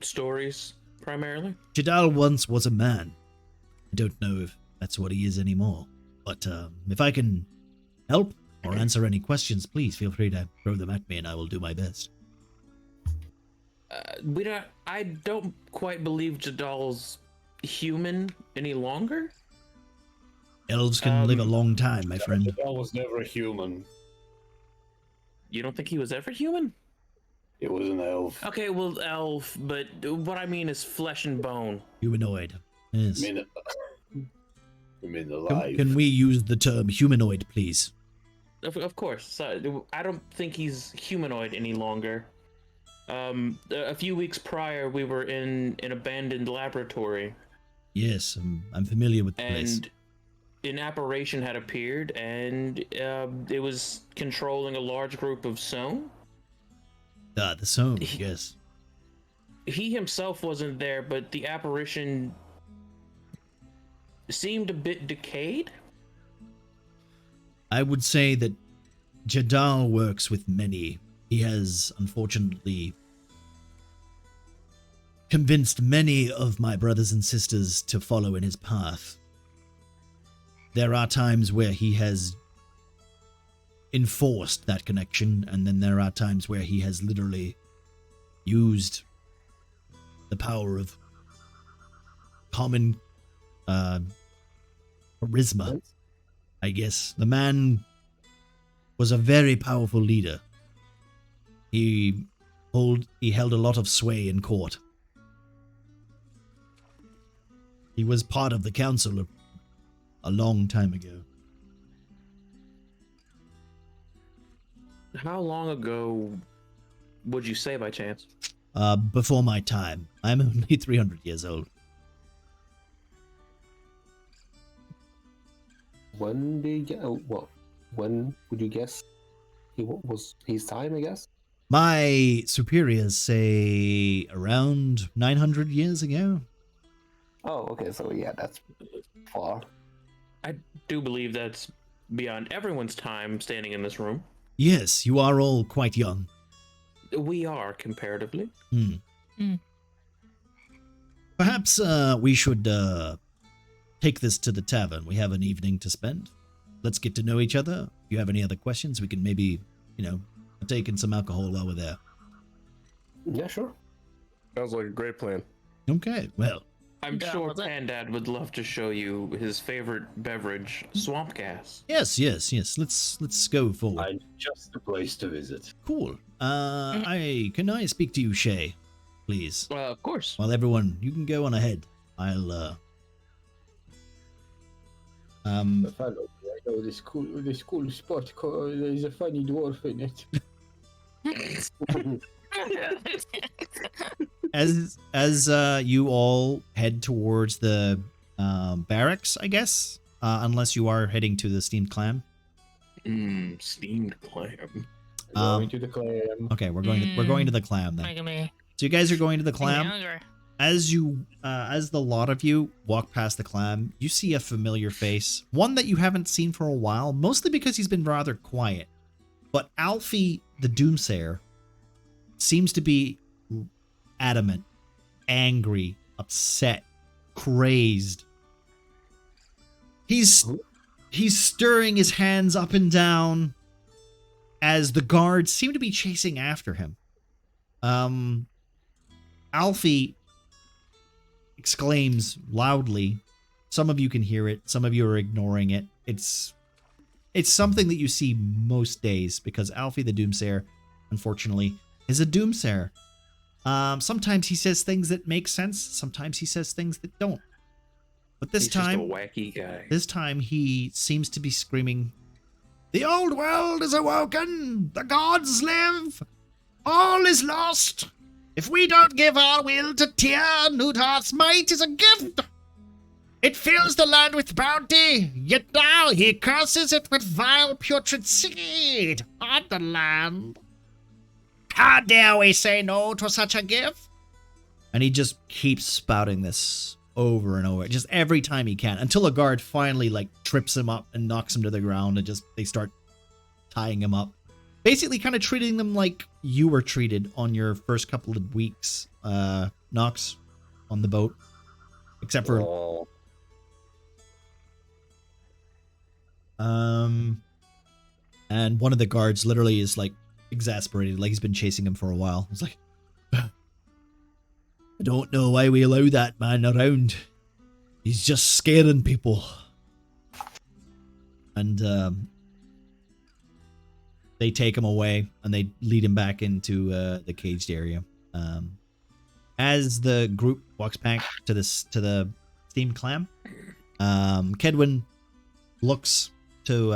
stories, primarily? Jadal once was a man. I don't know if that's what he is anymore. But if I can help or answer any questions, please feel free to throw them at me and I will do my best. I don't quite believe Jadal's human any longer. Elves can live a long time, my friend. Jadal was never human. You don't think he was ever human? It was an elf. Okay, well, elf, but what I mean is flesh and bone. Humanoid. Yes. I mean alive. Can we use the term humanoid, please? Of course. So, I don't think he's humanoid any longer. A few weeks prior, we were in an abandoned laboratory. Yes, I'm familiar with the place. And an apparition had appeared, and it was controlling a large group of Sown. The Sown, yes. He himself wasn't there, but the apparition seemed a bit decayed. I would say that Jadal works with many. He has, unfortunately, convinced many of my brothers and sisters to follow in his path. There are times where he has enforced that connection, and then there are times where he has literally used the power of common charisma, I guess. The man was a very powerful leader. He held a lot of sway in court. He was part of the council a long time ago. How long ago would you say, by chance? Before my time. I'm only 300 years old. When would you guess was his time, I guess? My superiors say around 900 years ago. Oh, okay, so yeah, that's far. I do believe that's beyond everyone's time standing in this room. Yes, you are all quite young. We are, comparatively. Perhaps we should take this to the tavern. We have an evening to spend. Let's get to know each other. If you have any other questions, we can maybe, take in some alcohol while we're there. Yeah, sure. Sounds like a great plan. Okay, well. I'm sure Pandad would love to show you his favorite beverage, swamp gas. Yes. Let's go forward. I'm just the place to visit. Cool. Can I speak to you, Shay, please? Of course. Well, everyone, you can go on ahead. I'll I know this cool spot. There's a funny dwarf in it. As you all head towards the barracks, I guess, unless you are heading to the steamed clam. Steamed clam. Going to the clam. Okay, we're going to the clam then. So you guys are going to the clam. As the lot of you walk past the clam, you see a familiar face, one that you haven't seen for a while, mostly because he's been rather quiet. But Alfie the Doomsayer seems to be adamant, angry, upset, crazed. He's stirring his hands up and down as the guards seem to be chasing after him. Alfie exclaims loudly. Some of you can hear it, some of you are ignoring it. It's something that you see most days because Alfie the Doomsayer, unfortunately, is a Doomsayer. Sometimes he says things that make sense. Sometimes he says things that don't. But this He's time, just a wacky guy. this time he seems to be screaming, "The old world is awoken! The gods live! All is lost! If we don't give our will to Tyr, Nudharth's might is a gift! It fills the land with bounty, yet now he curses it with vile putrid seed on the land. How dare we say no to such a gift?" And he just keeps spouting this over and over, just every time he can, until a guard finally like trips him up and knocks him to the ground, and just they start tying him up. Basically kind of treating them like you were treated on your first couple of weeks, Nox, on the boat. Except for Oh, and one of the guards literally is like exasperated, like he's been chasing him for a while. He's like, "I don't know why we allow that man around. He's just scaring people." And they take him away and they lead him back into the caged area. As the group walks back to the steamed clam, Kedwin looks to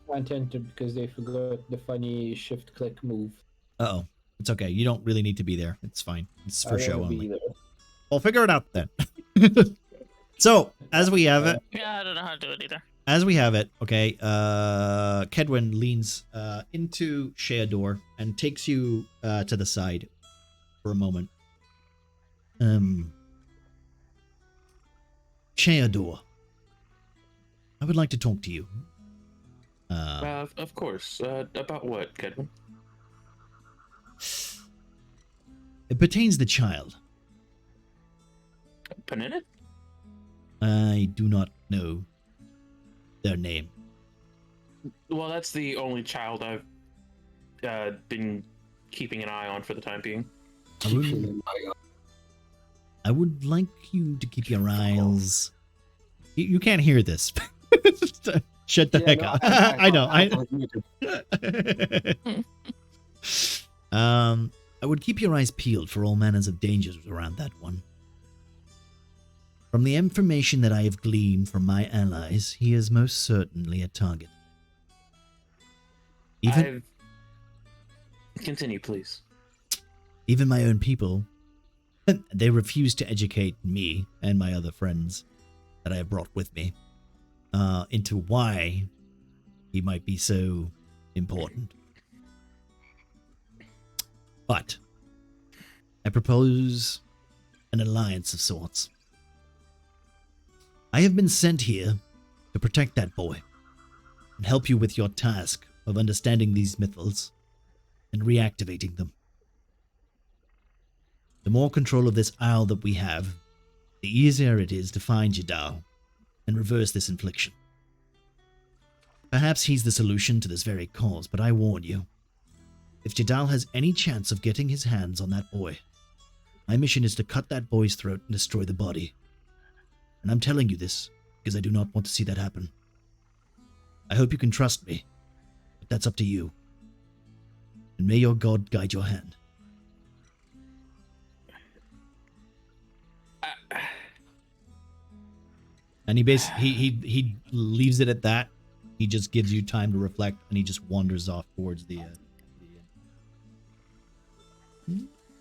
Can't enter because they forgot the funny shift-click move. Uh-oh. It's okay. You don't really need to be there. It's fine. It's for I show wanna be only. there. We'll figure it out then. So, as we have it, Yeah, I don't know how to do it either. okay, Kedwin leans into Sheador and takes you to the side for a moment. Sheador, I would like to talk to you. Of course. About what, Kedwin? It pertains the child. Panetta? I do not know their name. Well, that's the only child I've been keeping an eye on for the time being. I would like you to keep your eyes. You can't hear this. Shut the heck up. I know. I would keep your eyes peeled for all manners of dangers around that one. From the information that I have gleaned from my allies, he is most certainly a target. Continue, please. Even my own people, they refuse to educate me and my other friends that I have brought with me into why he might be so important. But I propose an alliance of sorts. I have been sent here to protect that boy and help you with your task of understanding these mythals and reactivating them. The more control of this isle that we have, the easier it is to find Jadal and reverse this infliction. Perhaps he's the solution to this very cause, but I warn you, if Jadal has any chance of getting his hands on that boy, my mission is to cut that boy's throat and destroy the body. And I'm telling you this because I do not want to see that happen. I hope you can trust me, but that's up to you. And may your God guide your hand. And he leaves it at that. He just gives you time to reflect, and he just wanders off towards the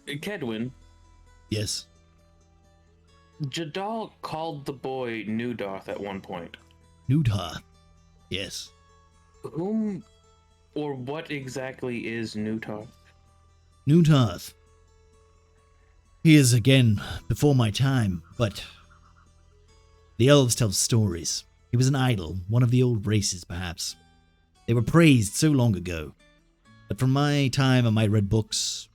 Kedwin, Yes. Jadal called the boy Nudarth at one point. Nudha. Yes. Whom or what exactly is Nudarth? Newtarth. He is again before my time, but the elves tell stories. He was an idol, one of the old races perhaps. They were praised so long ago, but from my time I might read books,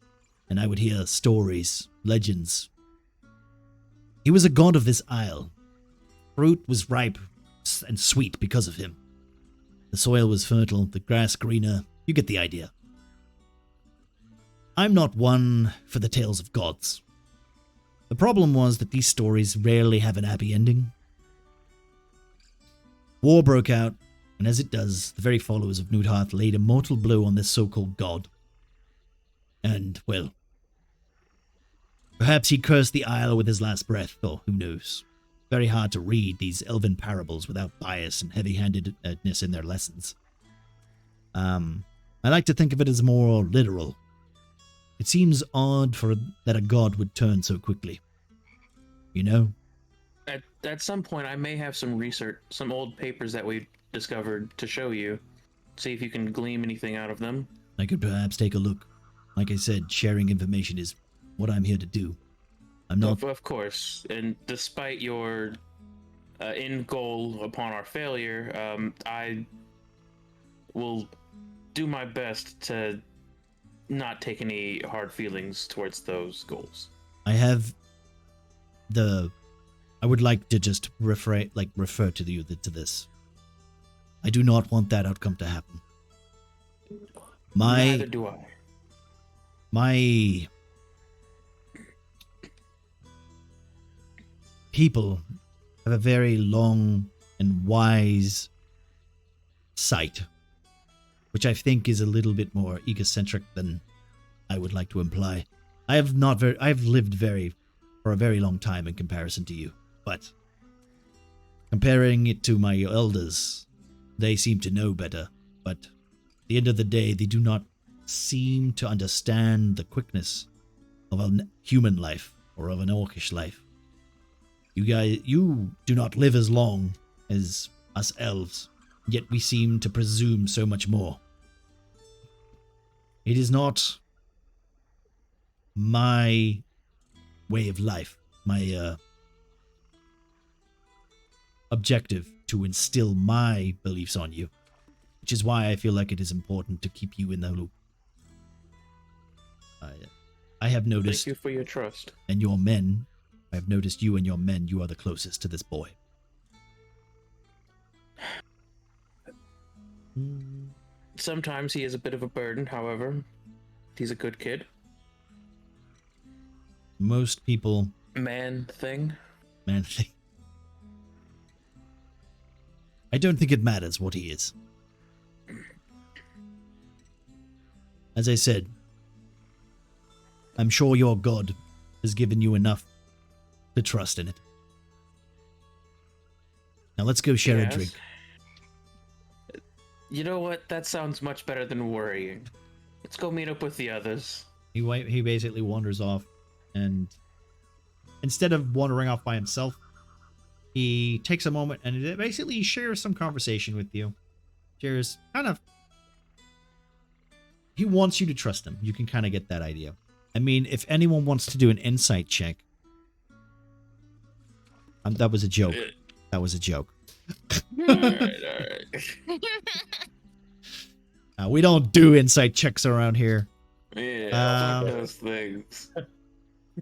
and I would hear stories, legends. He was a god of this isle. Fruit was ripe and sweet because of him. The soil was fertile, the grass greener. You get the idea. I'm not one for the tales of gods. The problem was that these stories rarely have an happy ending. War broke out, and as it does, the very followers of Nudharth laid a mortal blow on this so-called god. And, well, Perhaps he cursed the isle with his last breath, or who knows. Very hard to read these elven parables without bias and heavy-handedness in their lessons. I like to think of it as more literal. It seems odd that a god would turn so quickly. You know? At some point, I may have some research, some old papers that we discovered to show you. See if you can glean anything out of them. I could perhaps take a look. Like I said, sharing information is what I'm here to do. I'm not... Of course, and despite your end goal upon our failure, I will do my best to not take any hard feelings towards those goals. I would like to just refer to you to this. I do not want that outcome to happen. Neither do I. My people have a very long and wise sight, which I think is a little bit more egocentric than I would like to imply. I've lived for a very long time in comparison to you, but comparing it to my elders, they seem to know better, but at the end of the day, they do not seem to understand the quickness of a human life or of an orcish life. You do not live as long as us elves, yet we seem to presume so much more. It is not my way of life, my objective to instill my beliefs on you, which is why I feel like it is important to keep you in the loop. I have noticed... Thank you for your trust. And your men, I have noticed you and your men, you are the closest to this boy. Sometimes he is a bit of a burden, however. He's a good kid. Most people... Man thing. I don't think it matters what he is. As I said, I'm sure your God has given you enough to trust in it. Now let's go share a drink. You know what? That sounds much better than worrying. Let's go meet up with the others. He basically wanders off, and instead of wandering off by himself, he takes a moment and basically shares some conversation with you. Shares he wants you to trust him. You can kind of get that idea. I mean, if anyone wants to do an insight check. That was a joke. That was a joke. All right. We don't do insight checks around here. Yeah, those things.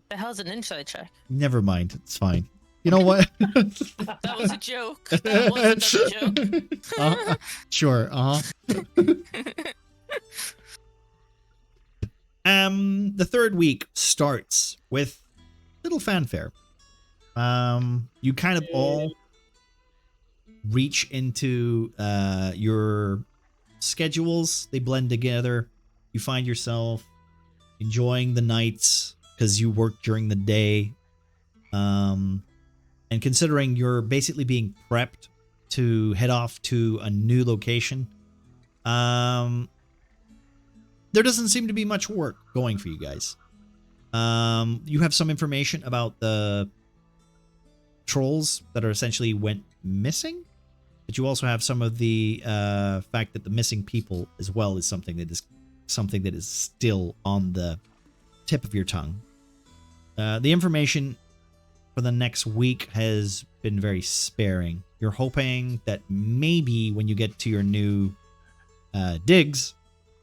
The hell's an insight check? Never mind. It's fine. You know what? That was a joke. That wasn't a joke. Sure. The third week starts with little fanfare. You kind of all reach into your schedules. They blend together. You find yourself enjoying the nights because you work during the day. And considering you're basically being prepped to head off to a new location, there doesn't seem to be much work going for you guys. You have some information about the trolls that are essentially went missing, but you also have some of the fact that the missing people as well is something that is still on the tip of your tongue. The information for the next week has been very sparing. You're hoping that maybe when you get to your new digs,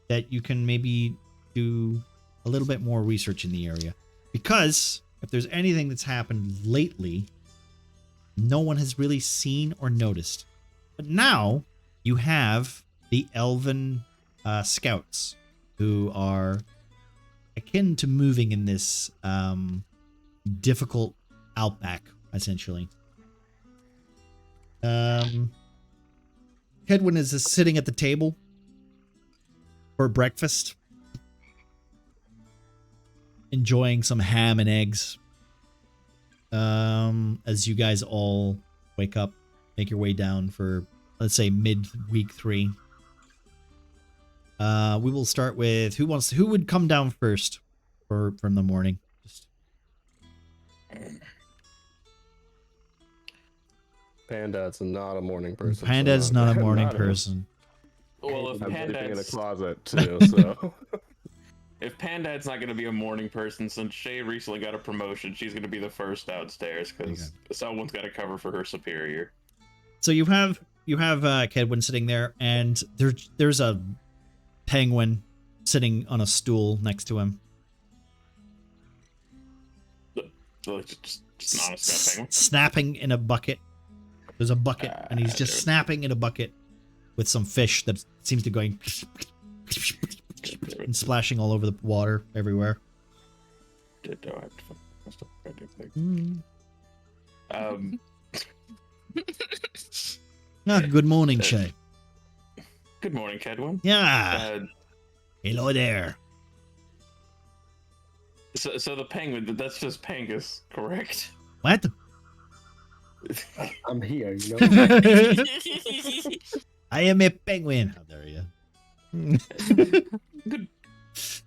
that you can maybe do a little bit more research in the area. Because if there's anything that's happened lately, no one has really seen or noticed. But now you have the elven scouts who are akin to moving in this difficult outback, essentially. Hedwin is sitting at the table for breakfast, enjoying some ham and eggs. As you guys all wake up, make your way down for, let's say, mid-week 3. We will start with who would come down first from the morning. Just Panda's not a morning person. Panda's so not a morning not him. person. Well, if I'm sleeping in a Pandad's closet too, so if Pandad's not going to be a morning person, since Shay recently got a promotion, she's going to be the first downstairs because someone's got to cover for her superior. So you have Kedwin sitting there, and there's a penguin sitting on a stool next to him. So just an honest penguin. Snapping in a bucket. There's a bucket, and he's just snapping in a bucket with some fish that seems to be going and splashing all over the water everywhere. Good morning, Shay. Good morning, Kedwin. Yeah. Hello there. So the penguin, that's just Pangus, correct? What? I'm here, you know. I am a penguin. How dare you? Good.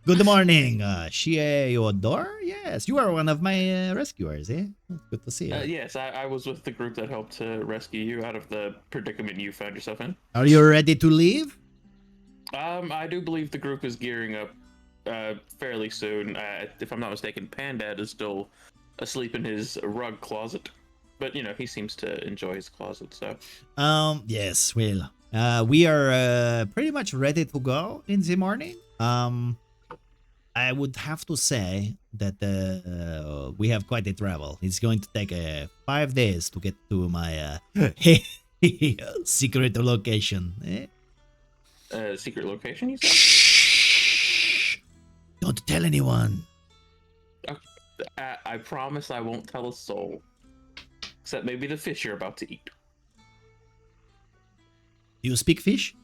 Good morning, Theodore. Yes, you are one of my rescuers, eh? Good to see you. Yes, I was with the group that helped to rescue you out of the predicament you found yourself in. Are you ready to leave? I do believe the group is gearing up fairly soon. If I'm not mistaken, Pandad is still asleep in his rug closet. But, you know, he seems to enjoy his closet, so... Yes, well, we are pretty much ready to go in the morning. I would have to say that we have quite a travel. It's going to take 5 days to get to my secret location. Eh? Secret location, you said? Shh! Don't tell anyone. I promise I won't tell a soul. Except maybe the fish you're about to eat. Do you speak fish?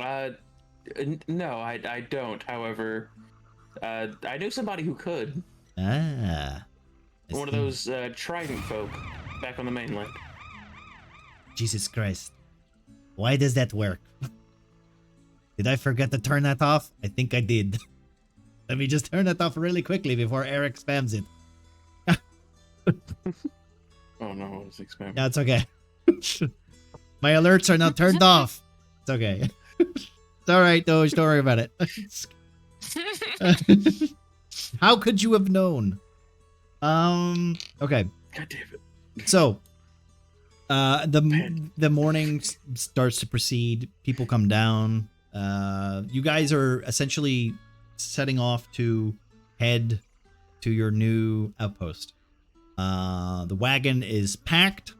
No, I don't. However, I knew somebody who could. Ah. One of those trident folk back on the mainland. Jesus Christ. Why does that work? Did I forget to turn that off? I think I did. Let me just turn that off really quickly before Eric spams it. Oh no, I was expecting. Yeah, it's okay. My alerts are now turned off. It's okay. It's alright, Doge. Don't worry about it. How could you have known? Okay. God damn it. So, the morning starts to proceed. People come down. You guys are essentially setting off to head to your new outpost. The wagon is packed.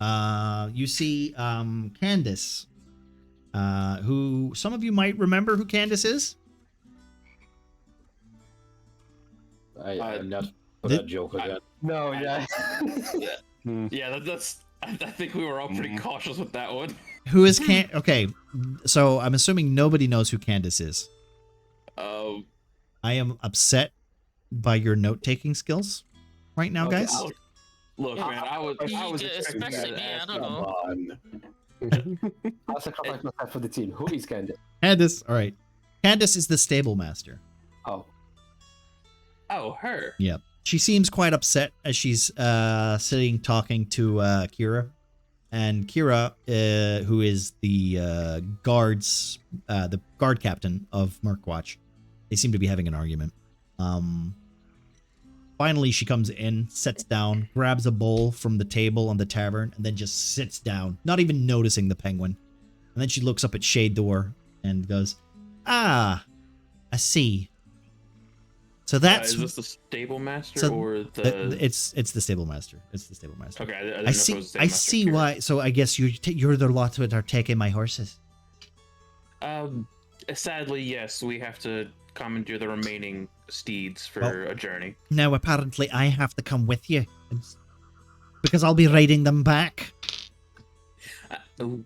You see Candace, who some of you might remember who Candace is. I'm not for that joke again. No, yeah. Yeah, that's. I think we were all pretty cautious with that one. Who is Okay, so I'm assuming nobody knows who Candace is. I I am upset by your note-taking skills right now, guys. Look, man, I was expecting especially me, I don't know. I'll sacrifice myself for the team. Who is Candace? Candace, all right. Candace is the stable master. Oh. Oh, her. Yep. She seems quite upset as she's sitting talking to Kira. And Kira, who is the guard captain of Murkwatch, they seem to be having an argument. Finally, she comes in, sits down, grabs a bowl from the table on the tavern, and then just sits down, not even noticing the penguin. And then she looks up at Shade Door and goes, "Ah, I see. So that's is this the stable master so or the? It's the stable master. It's the stable master. Okay, I didn't know I if it see. was the stable I master see here. why. So I guess you're the lot that are taking my horses. Sadly, yes, we have to commandeer the remaining steeds for Well- a journey. Now apparently I have to come with you because I'll be riding them back. Oh,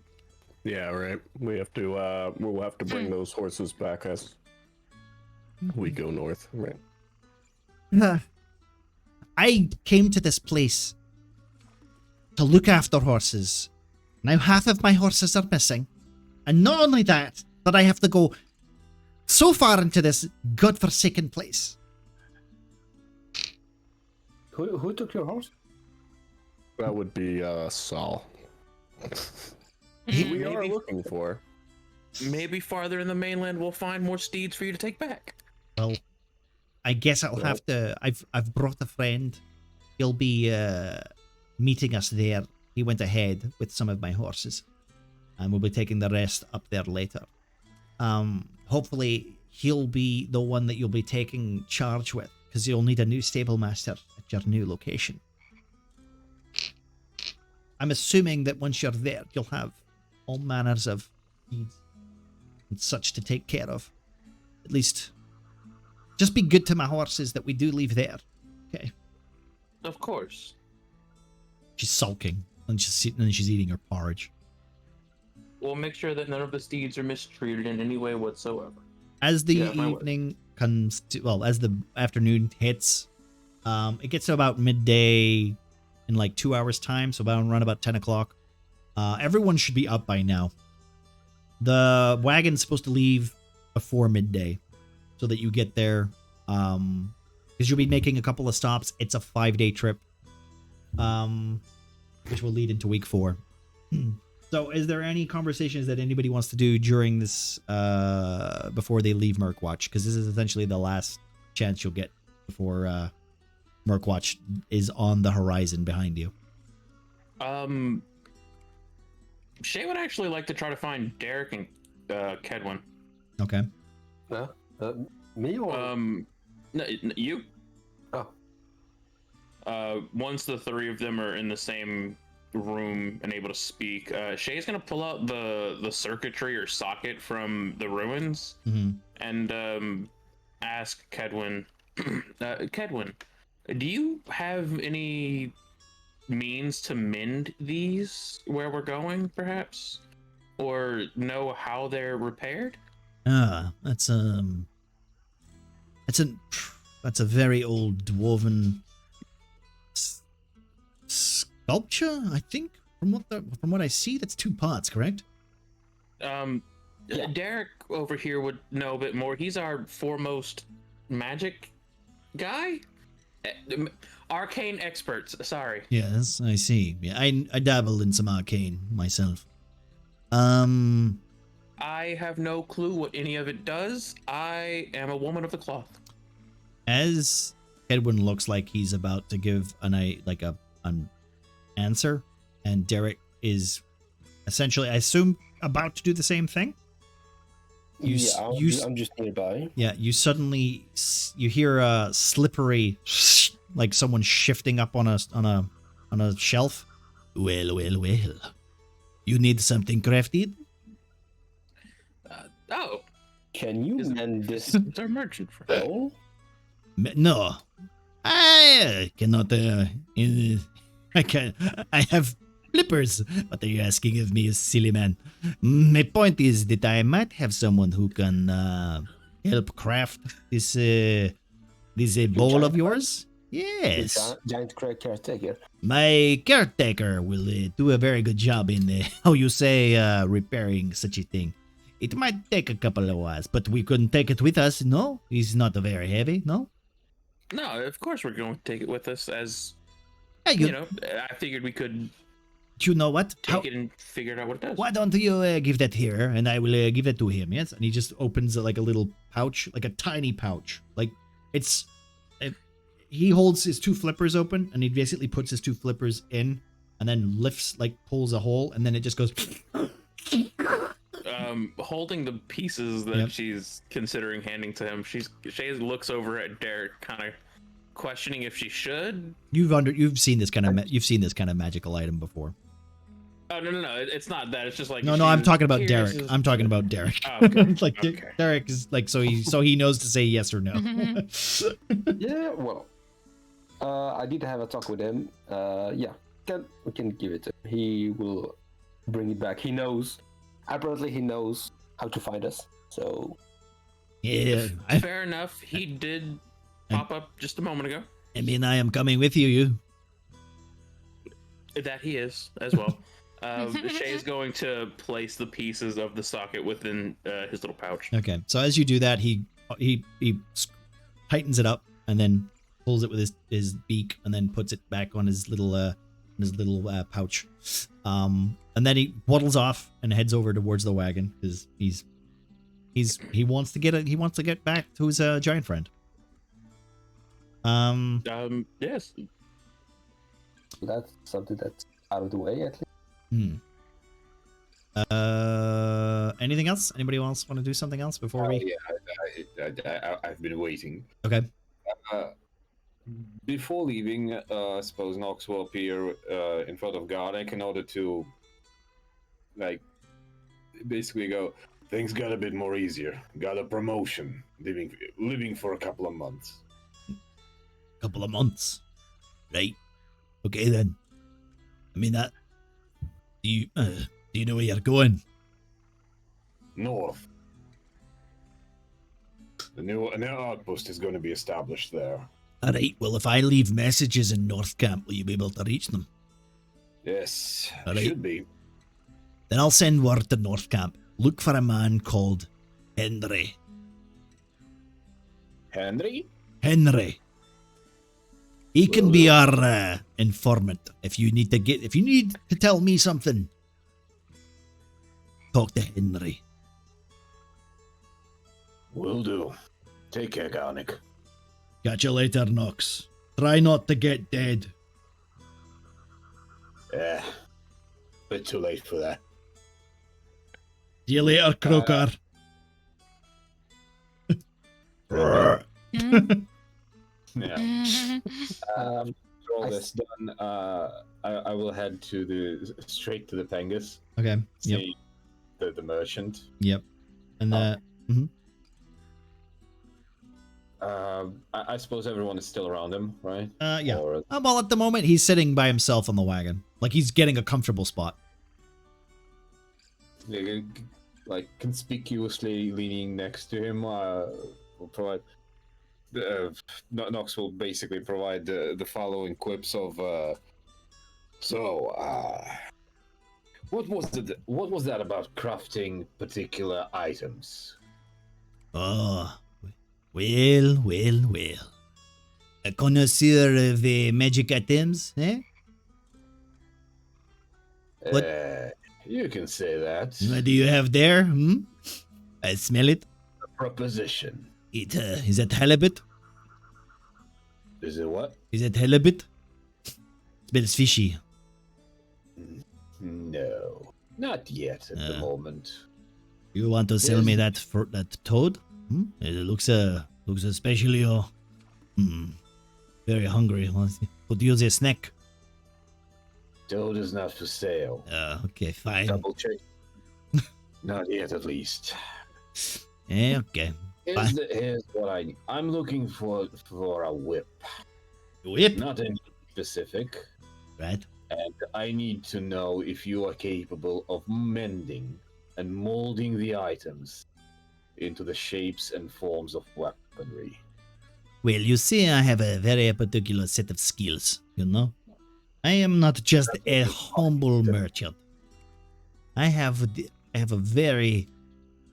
yeah, right. We have to. We'll have to bring those horses back as we go north, right? I came to this place to look after horses. Now half of my horses are missing. And not only that, that I have to go so far into this godforsaken place. Who took your horse? That would be Saul. Mm, We are Maybe- looking for. Maybe farther in the mainland we'll find more steeds for you to take back. Well, I guess I'll have to. I've brought a friend. He'll be meeting us there. He went ahead with some of my horses, and we'll be taking the rest up there later. Hopefully he'll be the one that you'll be taking charge with, because you'll need a new stable master at your new location. I'm assuming that once you're there, you'll have all manners of needs and such to take care of. At least, just be good to my horses that we do leave there. Okay. Of course. She's sulking and she's eating her porridge. We'll make sure that none of the steeds are mistreated in any way whatsoever. As the Yeah, my word. evening comes to, well, as the afternoon hits, it gets to about midday in like 2 hours time, so around 10 o'clock. Everyone should be up by now. The wagon's supposed to leave before midday so that you get there, because you'll be making a couple of stops. It's a 5-day trip, which will lead into week 4. So is there any conversations that anybody wants to do during this, before they leave Murkwatch? Because this is essentially the last chance you'll get before Murkwatch is on the horizon behind you. Shay would actually like to try to find Derek and Kedwin. Okay. Me or? You. Oh. Once the three of them are in the same room and able to speak, Shay's gonna pull out the circuitry or socket from the ruins and ask Kedwin, Kedwin, do you have any means to mend these where we're going, perhaps? Or know how they're repaired? That's a very old dwarven sculpture, I think. From what I see, that's 2 parts, correct? Yeah. Derek over here would know a bit more. He's our foremost magic guy. Arcane experts, sorry. Yes, I see. Yeah, I dabble in some arcane myself. I have no clue what any of it does. I am a woman of the cloth. As Edwin looks like he's about to give an answer, and Derek is essentially, I assume, about to do the same thing. I'm just nearby. Yeah, you suddenly you hear a slippery, like someone shifting up on a shelf. Well. You need something crafted? Oh, Can you mend this it's our merchant friend. bell? No, I cannot. I have flippers. What are you asking of me, silly man? My point is that I might have someone who can help craft this bowl of yours. Yes, Giant caretaker. my caretaker will do a very good job in how you say repairing such a thing. It might take a couple of hours, but we couldn't take it with us. No, it's not very heavy. No. No, of course we're going to take it with us. As Hey, you know, I figured we could you know what? take it and figure out what it does. Why don't you give that here, and I will give it to him? Yes, and he just opens like a little pouch, like a tiny pouch. Like it's, he holds his 2 flippers open, and he basically puts his 2 flippers in, and then lifts, like pulls a hole, and then it just goes. Holding the pieces that she's considering handing to him, Shay looks over at Derek, kind of questioning if she should. You've seen this kind of magical item before. Oh no, it's not that. It's just like No, I'm talking about Derek. I'm talking about Derek. Oh, okay. Like Okay. Derek is like so he knows to say yes or no. Yeah, well, I did have a talk with him. Yeah, we can give it to him. He will bring it back. He knows. Apparently, he knows how to find us. So Yeah, Fair enough. He did pop up just a moment ago. I mean, I am coming with you. That he is as well. Shay is going to place the pieces of the socket within his little pouch. Okay, so as you do that, he tightens it up and then pulls it with his beak and then puts it back on his little pouch. And then he waddles off and heads over towards the wagon because he wants to get back to his giant friend. Yes. That's something that's out of the way at least. Anything else? Anybody else want to do something else before we? Yeah, I've been waiting. Okay. Before leaving, I suppose Nox will appear in front of Garnick in order to, like, basically go, things got a bit more easier. Got a promotion, living for a couple of months. Couple of months, right? Okay then. I mean that. Do you know where you're going? North. An outpost is going to be established there. All right. Well, if I leave messages in North Camp, will you be able to reach them? Yes, All right. should be. Then I'll send word to North Camp. Look for a man called Henry. Henry? Henry. He can be our informant. If you need to tell me something, talk to Henry. Will do. Take care, Garnick. Catch you later, Nox. Try not to get dead. Yeah. Bit too late for that. See you later, Croker. Yeah. Mm-hmm. All this done, I will head straight to the Pengus. Okay. See the merchant. Yep. And I suppose everyone is still around him, right? yeah. Or, Well, at the moment he's sitting by himself on the wagon, like he's getting a comfortable spot. like conspicuously leaning next to him. Will provide. Nox will basically provide the following quips of. What was that about crafting particular items? Oh, well. A connoisseur of magic items, eh? What? You can say that. What do you have there? I smell it. A proposition. It is that halibut? Is it what? Is that halibut? Smells fishy. No, not yet at the moment. You want to sell me that toad? It looks especially very hungry. Could use a snack. Toad is not for sale. Okay, fine. Double check. Not yet, at least. Yeah, okay. Here's what I'm looking for a whip. Whip? Not any specific. Right. And I need to know if you are capable of mending and molding the items into the shapes and forms of weaponry. Well, you see, I have a very particular set of skills, you know? I am not just a humble merchant. I have a very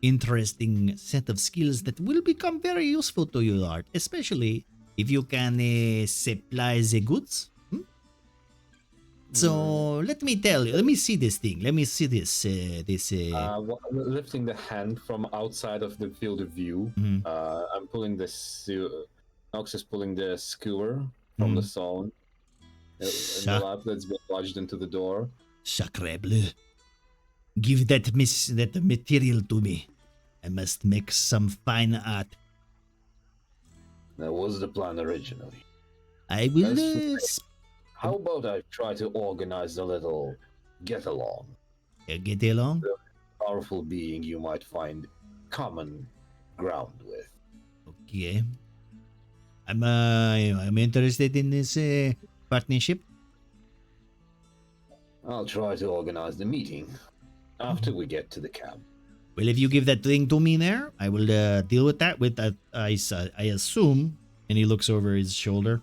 interesting set of skills that will become very useful to you, Art, especially if you can supply the goods. So let me tell you. Let me see this thing. Let me see this. Lifting the hand from outside of the field of view, I'm pulling Nox is pulling the skewer from the zone. The lap that's been lodged into the door. Sacre bleu. Give that material to me. I must make some fine art. That was the plan originally. I will. How about I try to organize a little get-along? Get along? Powerful being you might find common ground with. Okay. I'm interested in this partnership. I'll try to organize the meeting after we get to the camp. Well, if you give that thing to me there, I will deal with that with, I assume, And he looks over his shoulder.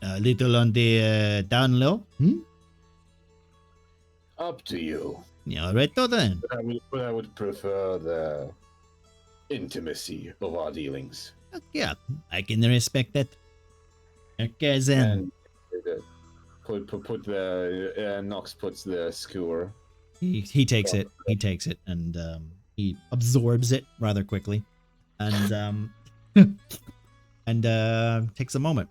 A little on the down low. Up to you. Yeah, all right, then. But I would prefer the intimacy of our dealings. Yeah, I can respect that. Okay, then. And put the Nox puts the skewer. He takes it. He takes it, and he absorbs it rather quickly, and takes a moment.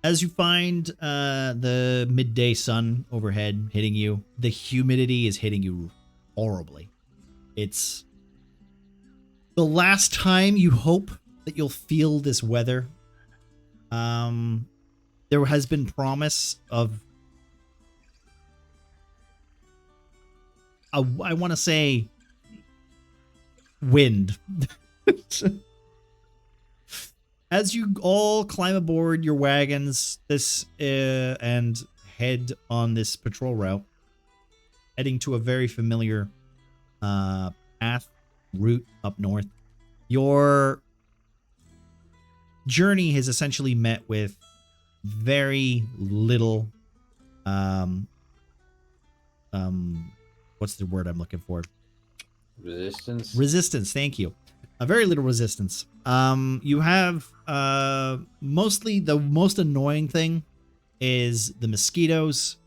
As you find the midday sun overhead hitting you, the humidity is hitting you horribly. It's the last time you hope that you'll feel this weather. There has been promise of, I want to say, wind. As you all climb aboard your wagons and head on this patrol route, heading to a very familiar route up north, your journey has essentially met with very little what's the word I'm looking for? Resistance. Resistance, thank you. A very little resistance. You have mostly the most annoying thing is the mosquitoes,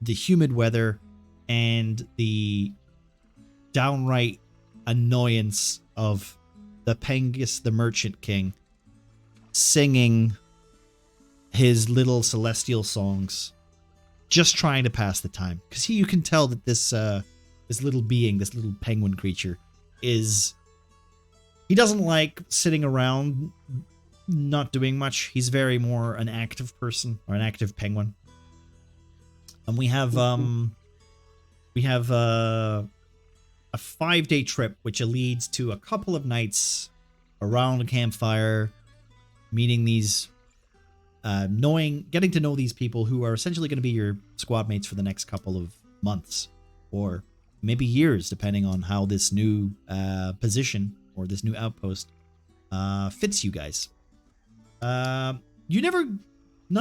the humid weather, and the downright annoyance of the Pengus the Merchant King singing his little celestial songs, just trying to pass the time. Because you can tell that this little being, this little penguin creature, he doesn't like sitting around not doing much. He's very more an active person, or an active penguin. And we have a 5-day trip which leads to a couple of nights around a campfire, meeting these getting to know these people who are essentially going to be your squad mates for the next couple of months, or maybe years, depending on how this new position or this new outpost fits you guys. None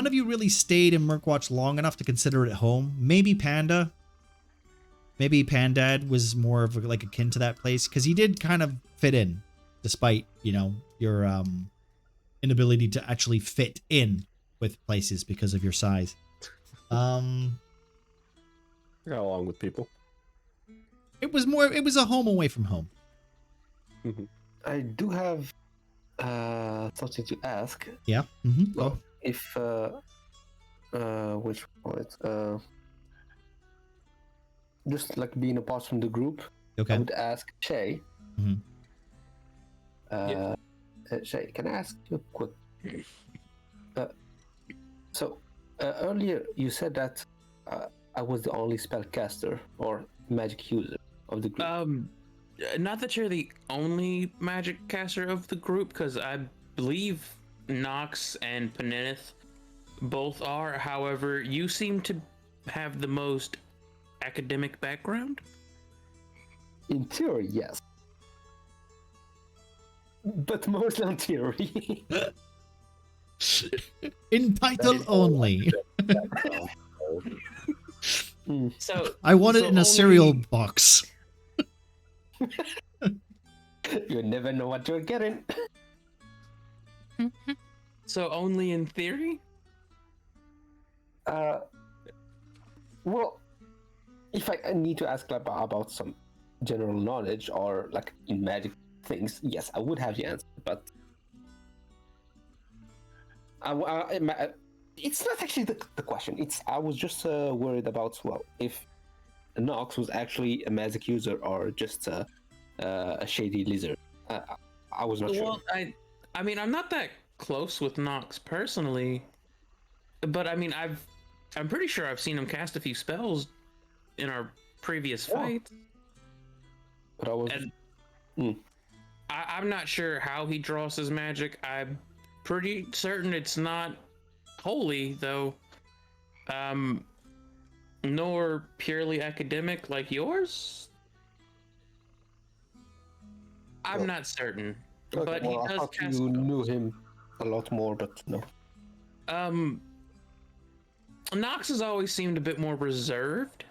of you really stayed in Murkwatch long enough to consider it home. Maybe Panda. Maybe Pandad was more of like akin to that place, because he did kind of fit in, despite, your inability to actually fit in with places because of your size. I got along with people. It was a home away from home. I do have something to ask. Yeah. Well, if which point? Just like being apart from the group, Okay. I would ask Shay. Mhm. Shay, can I ask you a quick? So earlier you said that I was the only spellcaster or magic user of the group. Not that you're the only magic caster of the group, because I believe Nox and Penenith both are. However, you seem to have the most academic background. In theory, yes. But mostly on theory. In title only. So I want it so in a only- cereal box. You never know what you're getting. So only in theory? Well, if I need to ask about some general knowledge or like in magic things, yes, I would have the answer, but it's not actually the question. I was just worried about, well, if Nox was actually a magic user or just a shady lizard. I was not sure. Well, I mean, I'm not that close with Nox personally, but I mean, I'm pretty sure I've seen him cast a few spells in our previous fight. But I was. I'm not sure how he draws his magic. I'm pretty certain it's not holy, though. Nor purely academic like yours. I'm not certain, Okay, but well, he I does thought cast you spells. knew him a lot more, but no. Knox has always seemed a bit more reserved.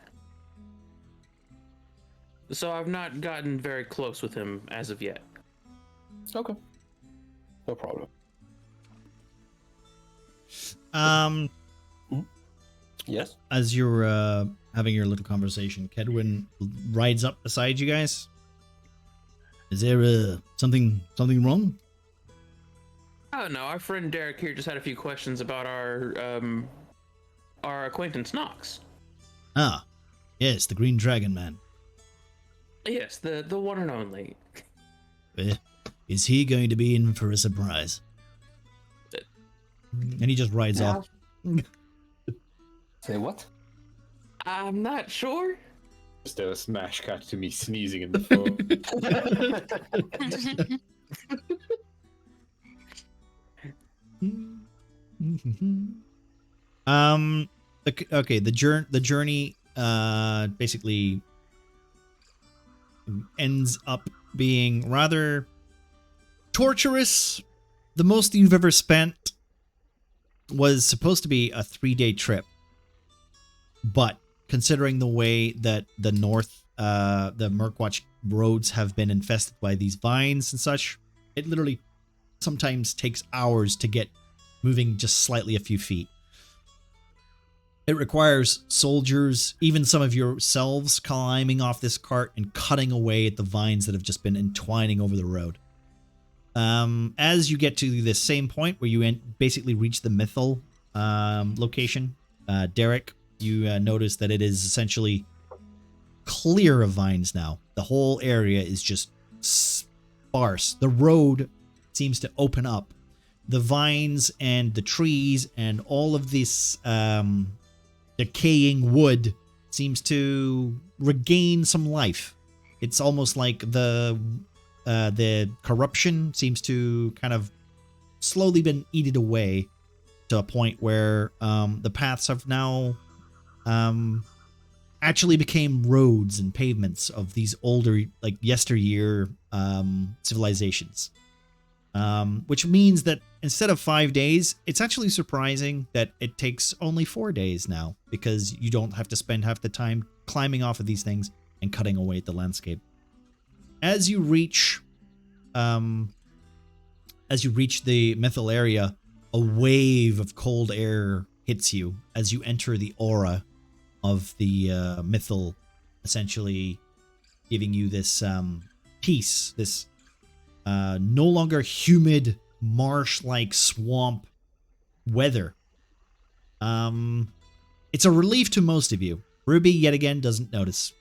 So I've not gotten very close with him as of yet. Okay. No problem. Yes? As you're having your little conversation, Kedwin rides up beside you guys. Is there something wrong? Oh no, our friend Derek here just had a few questions about our acquaintance Knox. Ah, yes, the Green Dragon Man. Yes, the one and only. Is he going to be in for a surprise? And he just rides off. Say what? I'm not sure. Just a smash cut to me sneezing in the phone. Okay, the journey basically ends up being rather torturous. The most you've ever spent was supposed to be a 3-day trip, but considering the way that the Murkwatch roads have been infested by these vines and such, it literally sometimes takes hours to get moving just slightly a few feet. It requires soldiers, even some of yourselves, climbing off this cart and cutting away at the vines that have just been entwining over the road. As you get to the same point where you basically reach the Mythal location, Derek, you notice that it is essentially clear of vines now. The whole area is just sparse. The road seems to open up. The vines and the trees and all of this decaying wood seems to regain some life. It's almost like the corruption seems to kind of slowly been eaten away to a point where the paths have now actually became roads and pavements of these older, like yesteryear civilizations. Which means that instead of 5 days, it's actually surprising that it takes only 4 days now, because you don't have to spend half the time climbing off of these things and cutting away at the landscape. As you reach the Mythal area, a wave of cold air hits you as you enter the aura of the Mythal, essentially giving you this peace, this no longer humid, marsh-like swamp weather. It's a relief to most of you. Ruby, yet again, doesn't notice.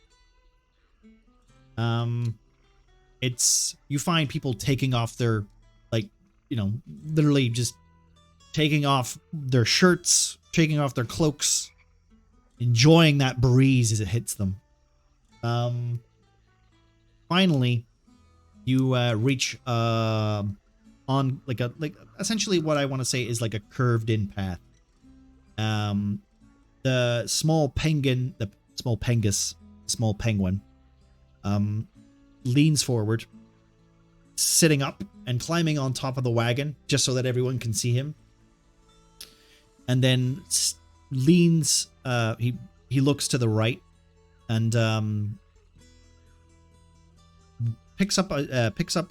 You find people taking off their, literally just taking off their shirts, taking off their cloaks, enjoying that breeze as it hits them. Finally, you reach on essentially what I want to say is like a curved in path. The small penguin leans forward, sitting up and climbing on top of the wagon just so that everyone can see him, and then leans. He looks to the right and picks up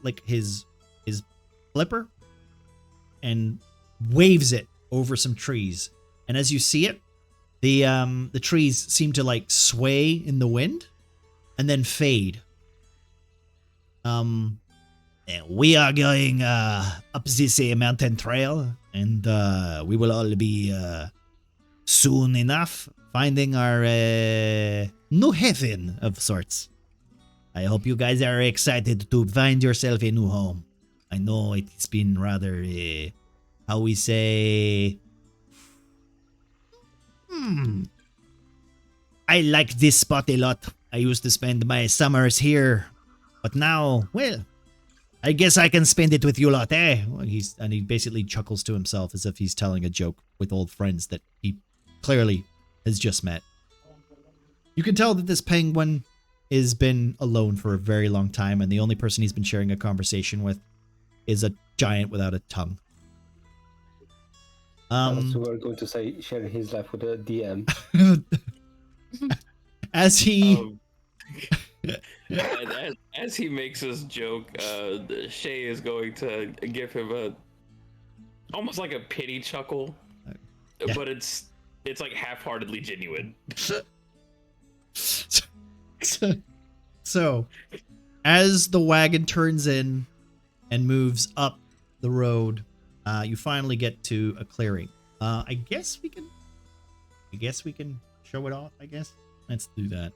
like his flipper and waves it over some trees. And as you see it, the trees seem to like sway in the wind and then fade. We are going up this mountain trail, and we will all be soon enough finding our new heaven of sorts. I hope you guys are excited to find yourself a new home. I know it's been rather, how we say... I like this spot a lot. I used to spend my summers here. But now, well, I guess I can spend it with you lot, eh? And he basically chuckles to himself as if he's telling a joke with old friends that he clearly has just met. You can tell that this penguin has been alone for a very long time, and the only person he's been sharing a conversation with is a giant without a tongue. So we're going to say share his life with the DM. As he Um, as he makes this joke, Shay is going to give him almost like a pity chuckle, yeah. but it's like half-heartedly genuine. So, as the wagon turns in and moves up the road, you finally get to a clearing. I guess we can show it off. I guess let's do that.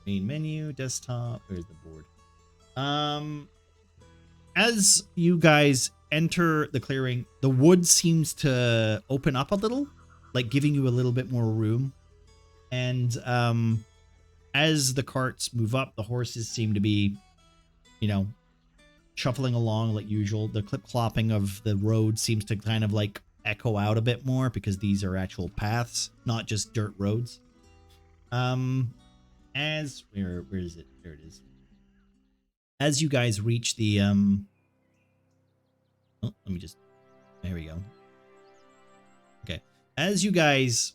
Main menu, desktop. Where's the board? As you guys enter the clearing, the wood seems to open up a little, like giving you a little bit more room. And as the carts move up, the horses seem to be, shuffling along like usual. The clip-clopping of the road seems to kind of like echo out a bit more because these are actual paths, not just dirt roads. Where is it? There it is. As you guys reach the there we go. Okay. As you guys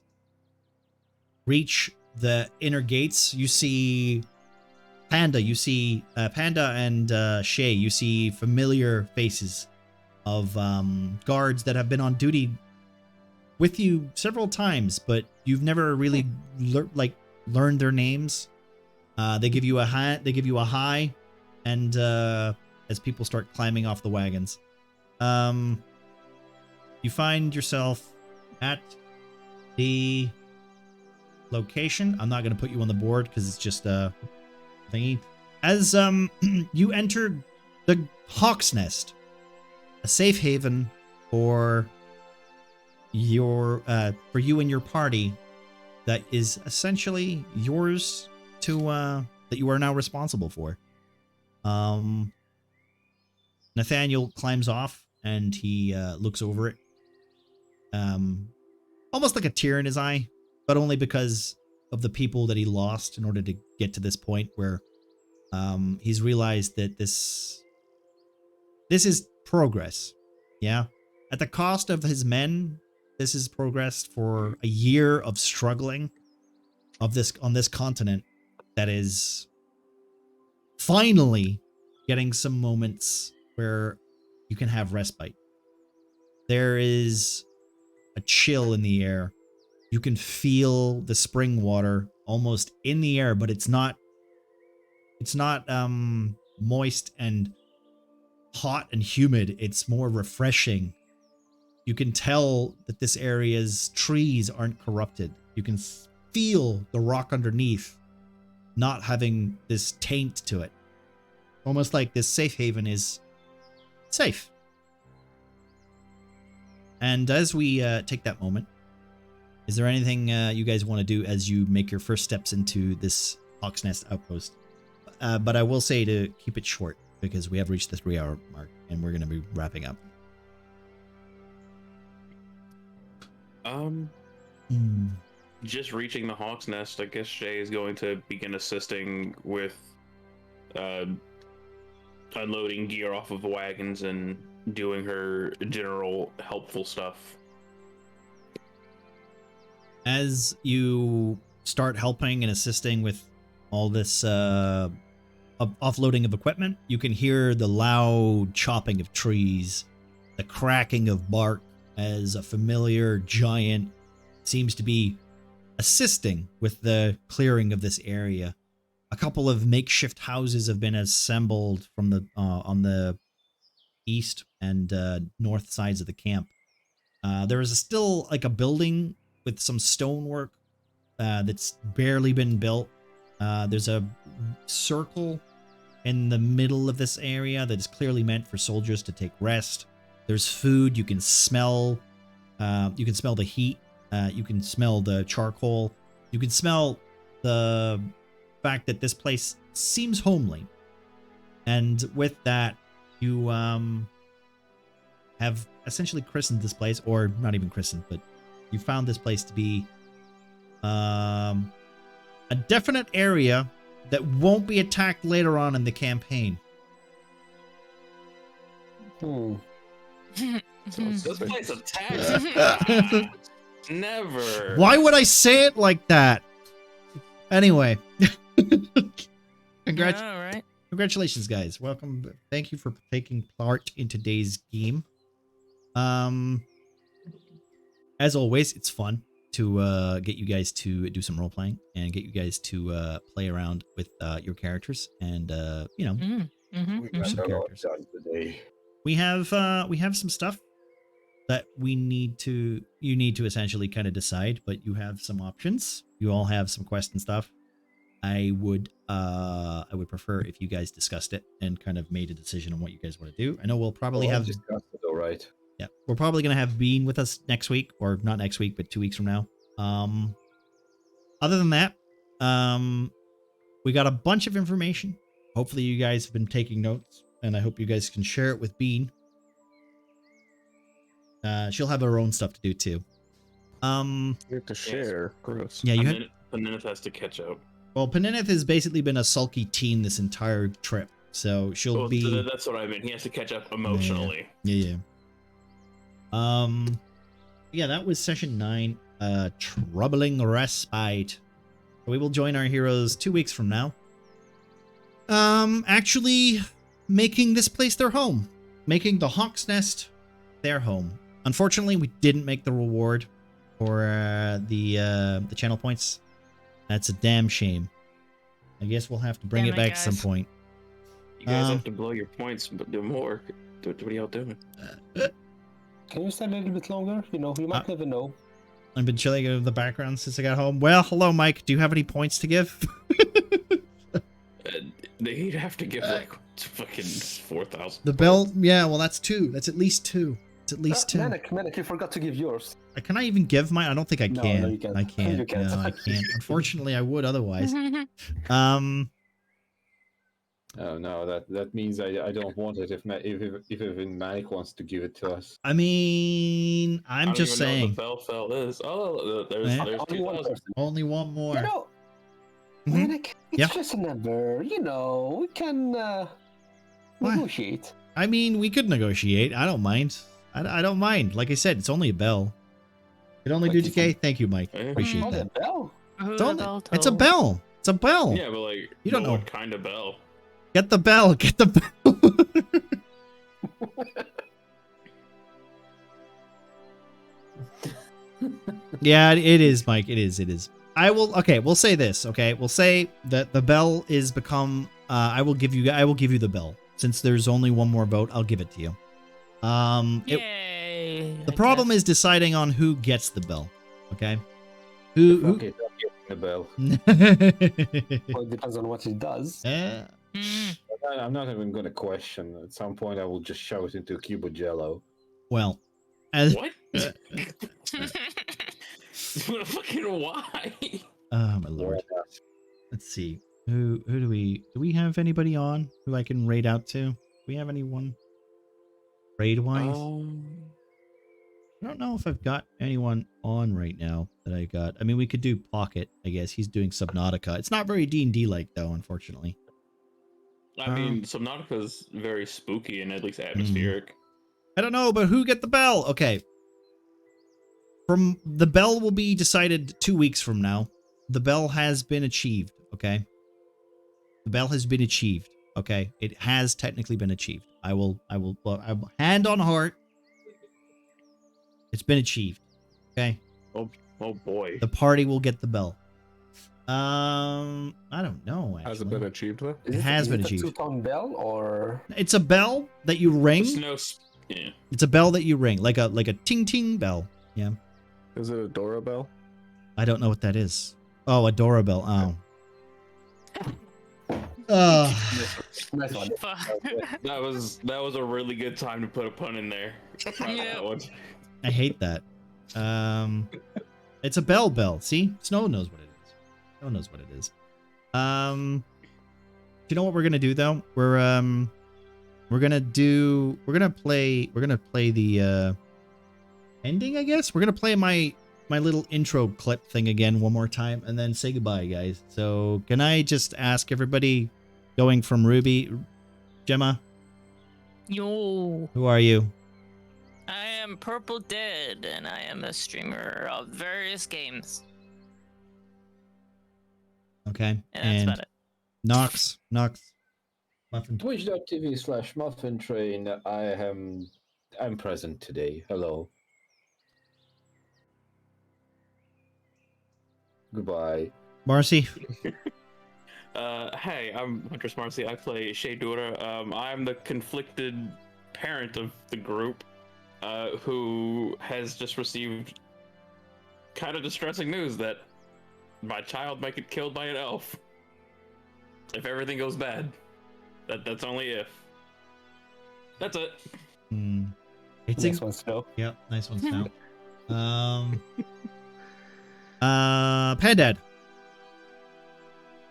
reach the inner gates, you see Panda. You see Panda and Shay. You see familiar faces of guards that have been on duty with you several times, but you've never really learned their names. They give you a hat. They give you a hi, and as people start climbing off the wagons, you find yourself at the location. I'm not going to put you on the board because it's just a thingy. As you enter the Hawk's Nest, a safe haven for you and your party that is essentially yours to that you are now responsible for. Nathaniel climbs off and he looks over it, almost like a tear in his eye, but only because of the people that he lost in order to get to this point where he's realized that this is progress. Yeah, at the cost of his men, this is progress for a year of struggling on this continent that is finally getting some moments where you can have respite. There is a chill in the air. You can feel the spring water almost in the air, but it's not moist and hot and humid. It's more refreshing. You can tell that this area's trees aren't corrupted. You can feel the rock underneath not having this taint to it. Almost like this safe haven is safe. And as we take that moment, is there anything you guys want to do as you make your first steps into this Hawk's Nest outpost? But I will say to keep it short because we have reached the 3-hour mark and we're going to be wrapping up. Just reaching the Hawk's Nest, I guess Shay is going to begin assisting with unloading gear off of wagons and doing her general helpful stuff. As you start helping and assisting with all this offloading of equipment, you can hear the loud chopping of trees, the cracking of bark as a familiar giant seems to be assisting with the clearing of this area. A couple of makeshift houses have been assembled from the on the east and north sides of the camp. There is still like a building with some stonework that's barely been built. There's a circle in the middle of this area that is clearly meant for soldiers to take rest. There's food. You can smell the heat. You can smell the charcoal. You can smell the fact that this place seems homely. And with that, you have essentially christened this place, or not even christened, but you found this place to be a definite area that won't be attacked later on in the campaign. This place attacks. Never. Why would I say it like that? Anyway. All right. Congratulations, guys. Welcome. Thank you for taking part in today's game. As always, it's fun to get you guys to do some role playing and get you guys to play around with your characters and you know, We got some a lot characters. done today. We have some stuff that you need to essentially kind of decide, but you have some options. You all have some quests and stuff. I would prefer if you guys discussed it and kind of made a decision on what you guys want to do. I know we'll probably have discussed it, all right. yeah, we're probably gonna have Bean with us next week, or not next week, but 2 weeks from now. Other than that, we got a bunch of information. Hopefully you guys have been taking notes, and I hope you guys can share it with Bean. She'll have her own stuff to do too. You have to share. Gross. Yeah, you had. Panenith has to catch up. Well, Panenith has basically been a sulky teen this entire trip, so she'll Well, be. that's what I mean. He has to catch up emotionally. Yeah. Yeah, that was session 9. Troubling Respite. We will join our heroes 2 weeks from now. Actually making this place their home. Making the Hawk's Nest their home. Unfortunately, we didn't make the reward for the channel points. That's a damn shame. I guess we'll have to bring Damn it back it, at some guys. point. You guys have to blow your points, but do more. What are y'all doing? Can you stay a little bit longer? You know, you might never know. I've been chilling in the background since I got home. Well, hello, Mike. Do you have any points to give? They'd have to give like fucking 4,000. The bell? Yeah, well, that's 2. That's at least 2. It's at least 2. Manic, you forgot to give yours. Can I even give mine? I don't think I No, can. no, you can't. I can't. You can't. No, I can't. Unfortunately, I would otherwise. Oh no, that means I don't want it if even Mike wants to give it to us. I mean, I'm just Know what saying. the Bellfell is. Oh, there's Yeah. there's Only one 2,000. person. Only one more. You know, Mhm. Manic, it's Yeah. just a number. You know, we can What? negotiate. I mean, we could negotiate. I don't mind. I don't mind. Like I said, it's only a bell. It only do Like you decay. Thank you, Mike. Eh. Appreciate Oh, that. the bell. It's a bell. It's a bell. Yeah, but like, You don't know. what kind of bell? Get the bell. Get the bell. Yeah, it is, Mike. It is. It is. I will. Okay, we'll say this. Okay, we'll say that the bell is become. I will give you the bell since there's only one more vote. I'll give it to you. Yay. The problem is deciding on who gets the bell. Okay. Who? Okay, I'm getting the bell. Well, it depends on what it does. Eh, Mm. I'm not even going to question. At some point, I will just shove it into a cube of Jello. well, as What? Fucking why? oh my lord. Let's see. Who do we have anybody on who I can raid out to? Do we have anyone raid wise? I don't know if I've got anyone on right now that I got. I mean, we could do Pocket, I guess. He's doing Subnautica. It's not very D&D like though, unfortunately. I mean, Subnautica's very spooky and at least atmospheric. I don't know, but who get the bell? Okay. From the bell will be decided 2 weeks from now. The bell has been achieved, okay? The bell has been achieved, okay? It has technically been achieved. I will hand on heart. It's been achieved. Okay? Oh boy. The party will get the bell. I don't know. Has it actually. been achieved though? It has been a achieved. 2-tone bell or It's a bell that you ring. There's no yeah. It's a bell that you ring, like a ting ting bell. Yeah. Is it a Dora bell? I don't know what that is. Oh, a Dora bell. Oh. nice one. Fuck. That was a really good time to put a pun in there. I'm proud of Yeah. that one. I hate that. It's a bell. See, Snow knows what it is. Snow knows what it is. Do you know what we're gonna do though? We're gonna play the ending, I guess. We're gonna play my little intro clip thing again one more time and then say goodbye, guys. So can I just ask everybody, going from Ruby, Gemma, Yo. who are you? am Purple Dead, and I am a streamer of various games. Okay. And that's about it. Nox, Muffin. Twitch.tv/Muffin Train. I'm present today. Hello. Goodbye. Marcy. Hey, I'm Huntress Marcy. I play Shay Dura. I'm the conflicted parent of the group, who has just received kind of distressing news that my child might get killed by an elf. If everything goes bad. That's only if. That's it. It's Next one, Snow. Yeah, nice one, Snow. Pandad.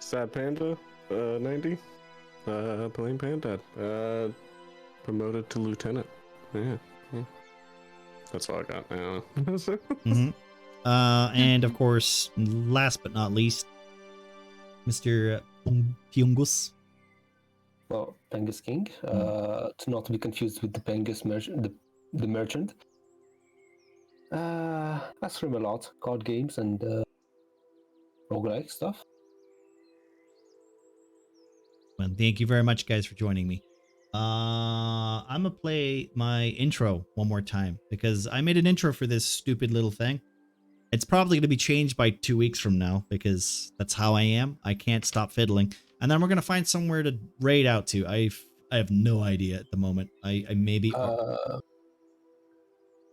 Sad Panda, 90. Playing Pandad. Promoted to lieutenant. Yeah. That's all I got now. And of course, last but not least, Mr. Pyungus. Well, Pengus King, to not be confused with the Pengus merchant, the merchant. I stream a lot, card games and roguelike stuff. Well, thank you very much, guys, for joining me. I'm gonna play my intro one more time because I made an intro for this stupid little thing. It's probably gonna be changed by 2 weeks from now because that's how I am. I can't stop fiddling, and then we're gonna find somewhere to raid out to. I have no idea at the moment. I maybe.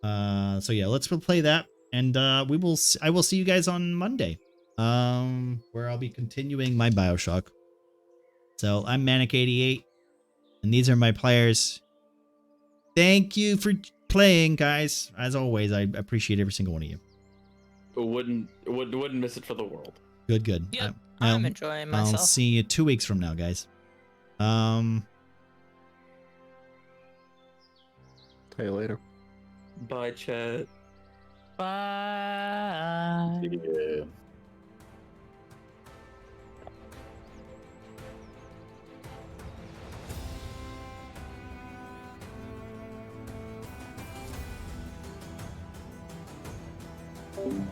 So yeah, let's play that, and I will see you guys on Monday, where I'll be continuing my BioShock. So I'm Manic88, and these are my players. Thank you for playing, guys. As always, I appreciate every single one of you. Wouldn't miss it for the world. Good. Yep, I'm enjoying myself. I'll see you 2 weeks from now, guys. Hey, later. Bye, chat. Bye. Yeah. Thank you.